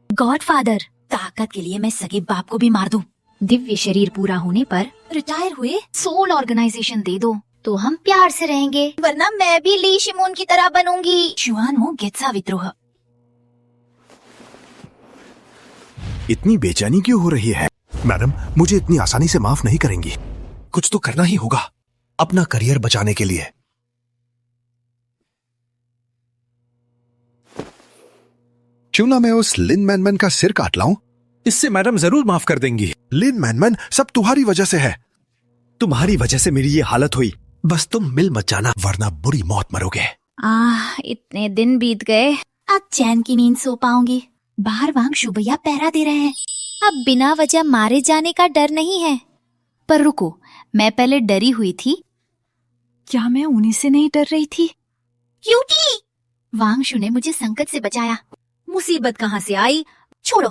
M: गॉडफादर, ताकत के लिए मैं सगे बाप को भी मार दूं। दिव्य शरीर पूरा होने पर रिटायर हुए सोल ऑर्गेनाइजेशन दे दो तो हम प्यार से रहेंगे, वरना मैं भी ली शिमोन की तरह बनूंगी। शुआनो गेत्सा विद्रोह।
N: इतनी बेचैनी क्यों हो रही है? मैडम, मुझे इतनी आसानी से माफ नहीं करेंगी। कुछ तो करना ही होगा अपना करियर बचाने के लिए। क्यों ना मैं उस लिन मैनमैन का सिर काट लाऊं? इससे मैडम जरूर माफ कर देंगी। लिन मैनमैन, सब तुम्हारी वजह से है। तुम्हारी वजह से मेरी ये हालत हुई। बस तुम मिल मत जाना, वरना बुरी मौत मरोगे।
M: इतने दिन बीत गए, अब चैन की नींद सो पाऊंगी। बाहर वांगशु भैया पहरा दे रहे हैं। अब बिना वजह मारे जाने का डर नहीं है। पर रुको, मैं पहले डरी हुई थी। क्या मैं उन्हीं से नहीं डर रही थी? क्यूटी! वांगशु ने मुझे संकट से बचाया। मुसीबत कहाँ से आई? छोड़ो।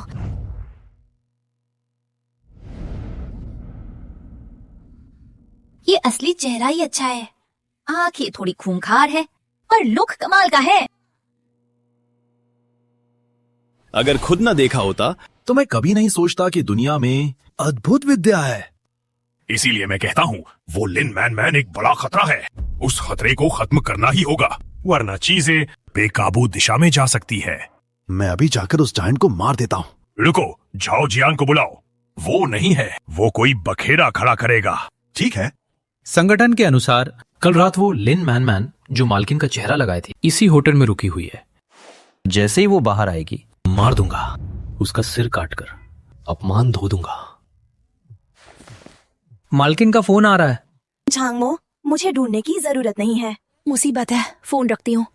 M: ये असली चेहरा ही अच्छा है। आंखें थोड़ी खूंखार है और लुक कमाल का है।
N: अगर खुद ना देखा होता तो मैं कभी नहीं सोचता कि दुनिया में अद्भुत विद्या है।
D: इसीलिए मैं कहता हूँ वो लिन मैन एक बड़ा खतरा है। उस खतरे को खत्म करना ही होगा, वरना चीजें बेकाबू दिशा में जा सकती है।
N: मैं अभी जाकर उस जायंट को मार देता हूँ।
D: रुको, झाओ जियान को बुलाओ। वो नहीं है, वो कोई बखेड़ा खड़ा करेगा।
N: ठीक है।
F: संगठन के अनुसार कल रात वो लिन मैन जो मालकिन का चेहरा लगाए थे इसी होटल में रुकी हुई है। जैसे ही वो बाहर आएगी मार दूंगा, उसका सिर काटकर अपमान धो दूंगा। मालकिन का फोन आ रहा है।
E: झांगमो, मुझे ढूंढने की जरूरत नहीं है। मुसीबत है, फोन रखती हूँ।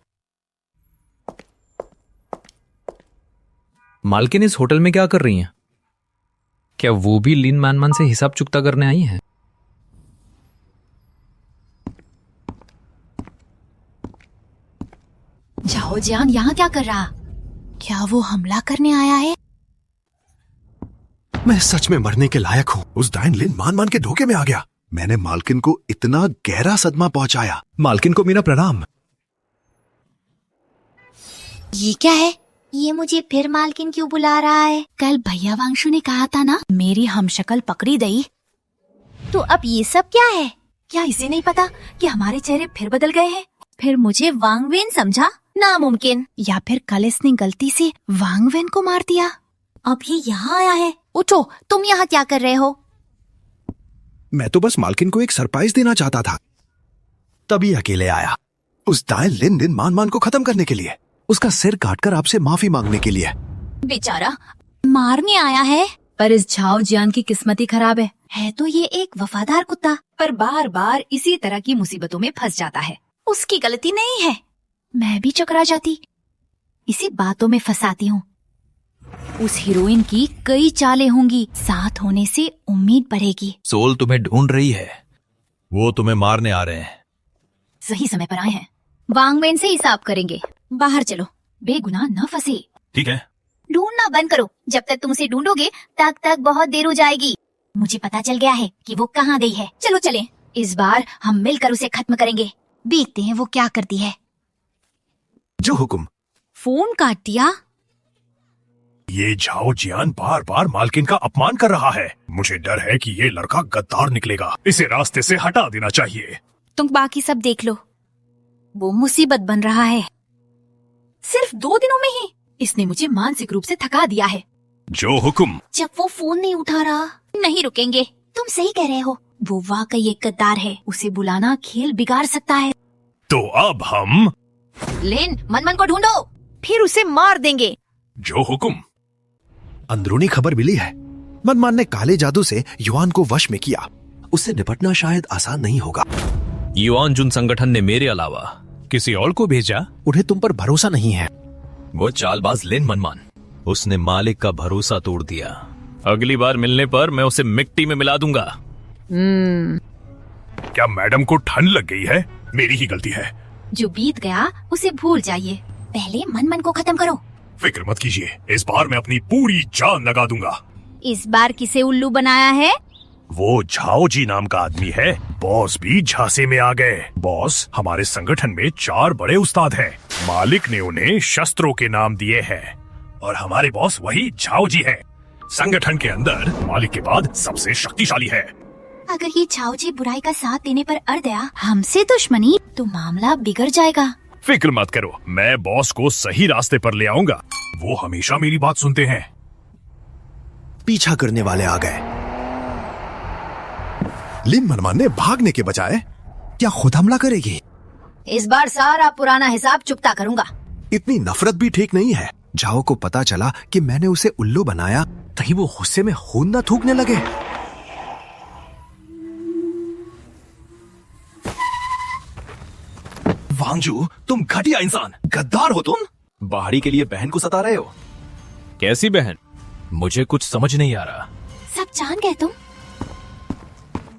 F: मालकिन इस होटल में क्या कर रही हैं? क्या वो भी लिन मैन से हिसाब चुकता करने आई हैं?
M: झाओ जियान यहाँ क्या कर रहा? क्या वो हमला करने आया है?
N: मैं सच में मरने के लायक हूँ। उस डायन लिन मान के धोखे में आ गया। मैंने मालकिन को इतना गहरा सदमा पहुंचाया। मालकिन को मेरा प्रणाम।
M: ये क्या है? ये मुझे फिर मालकिन क्यों बुला रहा है? कल भैया वांगशु ने कहा था ना मेरी हमशक्ल पकड़ी गई। तो अब ये सब क्या है? क्या इसे नहीं पता कि हमारे चेहरे फिर बदल गए हैं? फिर मुझे वांगवेन समझा? नामुमकिन। या फिर कल इसने गलती से वांगवेन को मार दिया। अब ये यहाँ आया है। उठो, तुम यहाँ क्या कर रहे हो?
N: मैं तो बस मालकिन को एक सरप्राइज देना चाहता था, तभी अकेले आया। उस डायन लिन मान को खत्म करने के लिए, उसका सिर काटकर आपसे माफी मांगने के लिए।
M: बेचारा मारने आया है। पर इस झाओ जियान की किस्मत ही खराब है तो ये एक वफादार कुत्ता, पर बार बार इसी तरह की मुसीबतों में फंस जाता है। उसकी गलती नहीं है। मैं भी चकरा जाती, इसी बातों में फंसाती हूँ। उस हीरोइन की कई चालें होंगी, साथ होने से उम्मीद बढ़ेगी।
H: सोल तुम्हें ढूंढ रही है, वो तुम्हें मारने आ रहे हैं।
M: सही समय पर आए हैं। वांगवेन से हिसाब करेंगे। बाहर चलो, बेगुनाह न फंसे।
H: ठीक है।
M: ढूंढना बंद करो। जब तक तुम उसे ढूंढोगे तक बहुत देर हो जाएगी। मुझे पता चल गया है कि वो कहाँ गई है। चलो चलें। इस बार हम मिलकर उसे खत्म करेंगे। देखते हैं वो क्या करती है।
N: जो हुक्म।
M: फोन काट दिया।
D: ये झाओ जियान बार बार मालकिन का अपमान कर रहा है। मुझे डर है कि ये लड़का गद्दार निकलेगा। इसे रास्ते से हटा देना चाहिए।
M: तुम बाकी सब देख लो। वो मुसीबत बन रहा है। सिर्फ 2 दिनों में ही इसने मुझे मानसिक रूप से थका दिया है।
D: जो हुक्म।
M: जब वो फोन नहीं उठा रहा, नहीं रुकेंगे। तुम सही कह रहे हो, वो वाकई एक गद्दार है। उसे बुलाना खेल बिगाड़ सकता है।
D: तो अब हम
M: लिन मन को ढूंढो, फिर उसे मार देंगे।
D: जो हुक्म।
N: अंदरूनी खबर मिली है, मनमान ने काले जादू से युआन को वश में किया। उससे निपटना शायद आसान नहीं होगा।
H: युआन जुन संगठन ने मेरे अलावा किसी और को भेजा।
N: उन्हें तुम पर भरोसा नहीं है।
H: वो चालबाज लिन मनमान, उसने मालिक का भरोसा तोड़ दिया। अगली बार मिलने पर मैं उसे मिट्टी में मिला दूंगा।
D: क्या मैडम को ठंड लग गई है? मेरी ही गलती है।
M: जो बीत गया उसे भूल जाइए। पहले मन को खत्म करो।
D: फिक्र मत कीजिए, इस बार मैं अपनी पूरी जान लगा दूंगा।
M: इस बार किसे उल्लू बनाया है?
D: वो झाओ जी नाम का आदमी है। बॉस भी झांसे में आ गए। बॉस, हमारे संगठन में 4 बड़े उस्ताद हैं। मालिक ने उन्हें शस्त्रों के नाम दिए हैं और हमारे बॉस वही झाओ जी हैं। संगठन के अंदर मालिक के बाद सबसे शक्तिशाली है।
M: अगर ये झाओ जी बुराई का साथ देने पर अड़ गया, हमसे दुश्मनी, तो मामला बिगड़ जाएगा।
D: फिक्र मत करो, मैं बॉस को सही रास्ते पर ले आऊंगा। वो हमेशा मेरी बात सुनते हैं।
N: पीछा करने वाले आ गए। लिन मनमान ने भागने के बजाय क्या खुद हमला करेगी?
M: इस बार सारा पुराना हिसाब चुकता करूंगा।
N: इतनी नफरत भी ठीक नहीं है। झाओ को पता चला कि मैंने उसे उल्लू बनाया, कहीं वो गुस्से में खून न थूकने लगे। वांगजू, तुम घटिया इंसान, गद्दार हो तुम। बाहरी के लिए बहन को सता रहे हो।
H: कैसी बहन? मुझे कुछ समझ नहीं आ रहा।
M: सब जान गए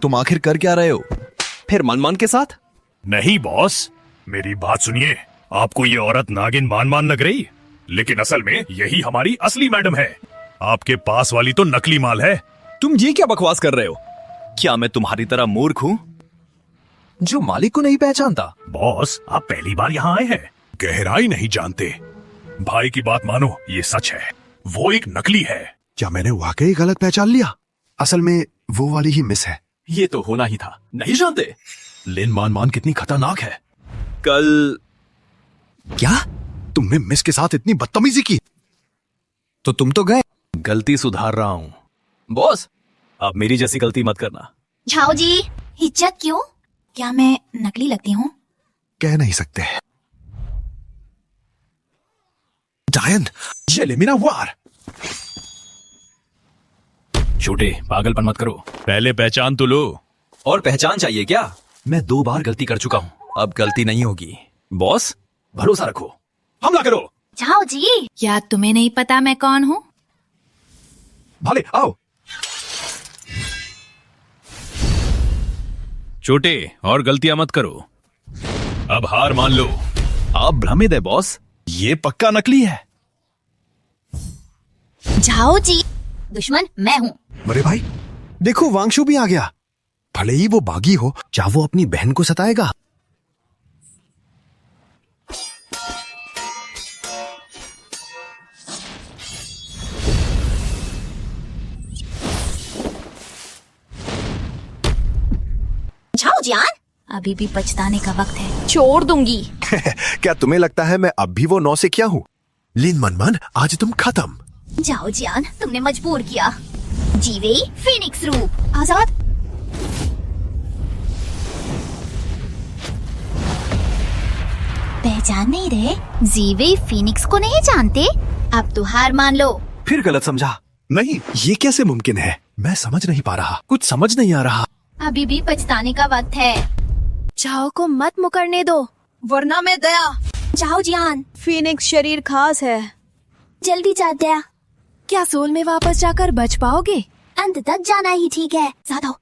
N: तुम आखिर कर क्या रहे हो? फिर मनमान के साथ?
H: नहीं बॉस, मेरी बात सुनिए। आपको ये औरत नागिन मान लग रही, लेकिन असल में यही हमारी असली मैडम है। आपके पास वाली तो नकली माल है।
N: तुम ये क्या बकवास कर रहे हो? क्या मैं तुम्हारी तरह मूर्ख हूँ जो मालिक को नहीं पहचानता?
H: बॉस, आप पहली बार यहाँ आए हैं, गहराई नहीं जानते। भाई की बात मानो, ये सच है, वो एक नकली है।
N: क्या मैंने वाकई गलत पहचान लिया? असल में वो वाली ही मिस है।
C: ये तो होना ही था। नहीं जानते लिन मान कितनी खतरनाक है।
N: कल क्या तुमने मिस के साथ इतनी बदतमीजी की? तो तुम तो गए।
C: गलती सुधार रहा हूँ बॉस, आप मेरी जैसी गलती मत करना।
A: झाओ जी, हिचक क्यों? क्या मैं नकली लगती हूँ?
N: कह नहीं सकते। डायन, ये ले मेरा वार।
C: छोटे, पागलपन मत करो, पहले पहचान तो लो।
F: और पहचान चाहिए क्या? मैं 2 बार गलती कर चुका हूँ, अब गलती नहीं होगी। बॉस, भरोसा रखो।
C: हमला करो।
A: झाओ जी,
M: क्या तुम्हें नहीं पता मैं कौन हूँ?
N: भले आओ।
C: छोटे, और गलतियां मत करो, अब हार मान लो।
N: आप भ्रमित है बॉस, ये पक्का नकली है।
A: झाओ जी, दुश्मन मैं हूँ।
N: अरे भाई देखो, वांगशु भी आ गया। भले ही वो बागी हो, क्या वो अपनी बहन को सताएगा?
A: झाओ जियान, अभी भी पछताने का वक्त है।
M: छोड़ दूंगी।
N: क्या तुम्हें लगता है मैं अब भी वो 9 से क्या हूँ? लिन मनमान, आज तुम खत्म।
A: झाओ जियान, तुमने मजबूर किया। जीवे फीनिक्स रूप आजाद। पहचान नहीं रहे? जीवे फीनिक्स को नहीं जानते? अब तो हार मान लो।
N: फिर गलत समझा। नहीं, ये कैसे मुमकिन है? मैं समझ नहीं पा रहा, कुछ समझ नहीं आ रहा।
A: अभी भी पछताने का वक्त है।
E: झाओ को मत मुकरने दो,
O: वरना मैं दया।
A: झाओ जियान,
E: फीनिक्स शरीर खास है।
A: जल्दी जा दया।
E: क्या सोल में वापस जाकर बच पाओगे?
A: अंत तक जाना ही ठीक है। ज्यादा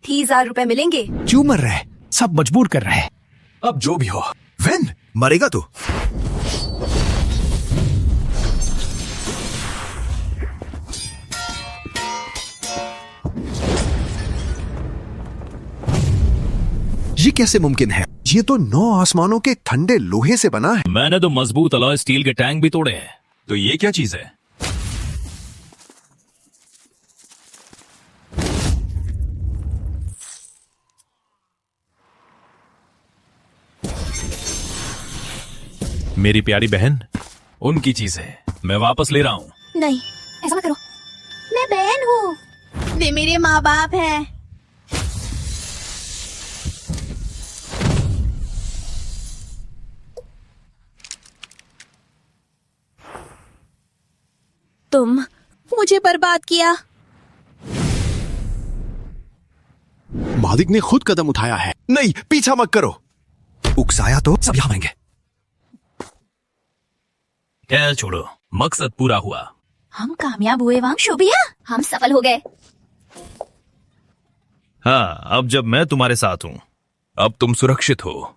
O: 30,000 रुपए मिलेंगे।
N: क्यों मर रहे? सब मजबूर कर रहे हैं। अब जो भी हो। वेन, मरेगा तू। ये कैसे मुमकिन है? ये तो 9 आसमानों के ठंडे लोहे से बना है।
H: मैंने तो मजबूत अलॉय स्टील के टैंक भी तोड़े हैं।
C: तो ये क्या चीज है?
H: मेरी प्यारी बहन, उनकी चीज है, मैं वापस ले रहा हूँ।
A: नहीं, ऐसा मत करो। मैं बहन हूँ।
E: वे मेरे माँ बाप हैं। तुम मुझे बर्बाद किया।
N: मालिक ने खुद कदम उठाया है। नहीं, पीछा मत करो। उकसाया तो सब यहाँ आएंगे।
H: खैर छोड़ो, मकसद पूरा हुआ।
A: हम कामयाब हुए वांगशु भैया, हम सफल हो गए।
H: हाँ, अब जब मैं तुम्हारे साथ हूँ, अब तुम सुरक्षित हो।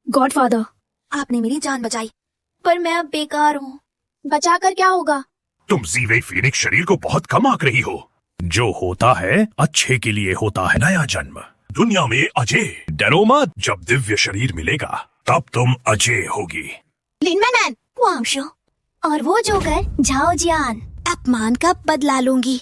E: गॉडफादर, आपने मेरी जान बचाई, पर मैं अब बेकार हूँ। बचाकर क्या होगा?
H: तुम जीवे फीनिक्स शरीर को बहुत कम आंक रही हो। जो होता है अच्छे के लिए होता है। नया जन्म, दुनिया में अजय। डरो मत, जब दिव्य शरीर मिलेगा तब तुम अजय होगी।
A: लिन मैनमैन, वांगशु और वो जोकर झाओ जियान।
E: अपमान का बदला लूंगी।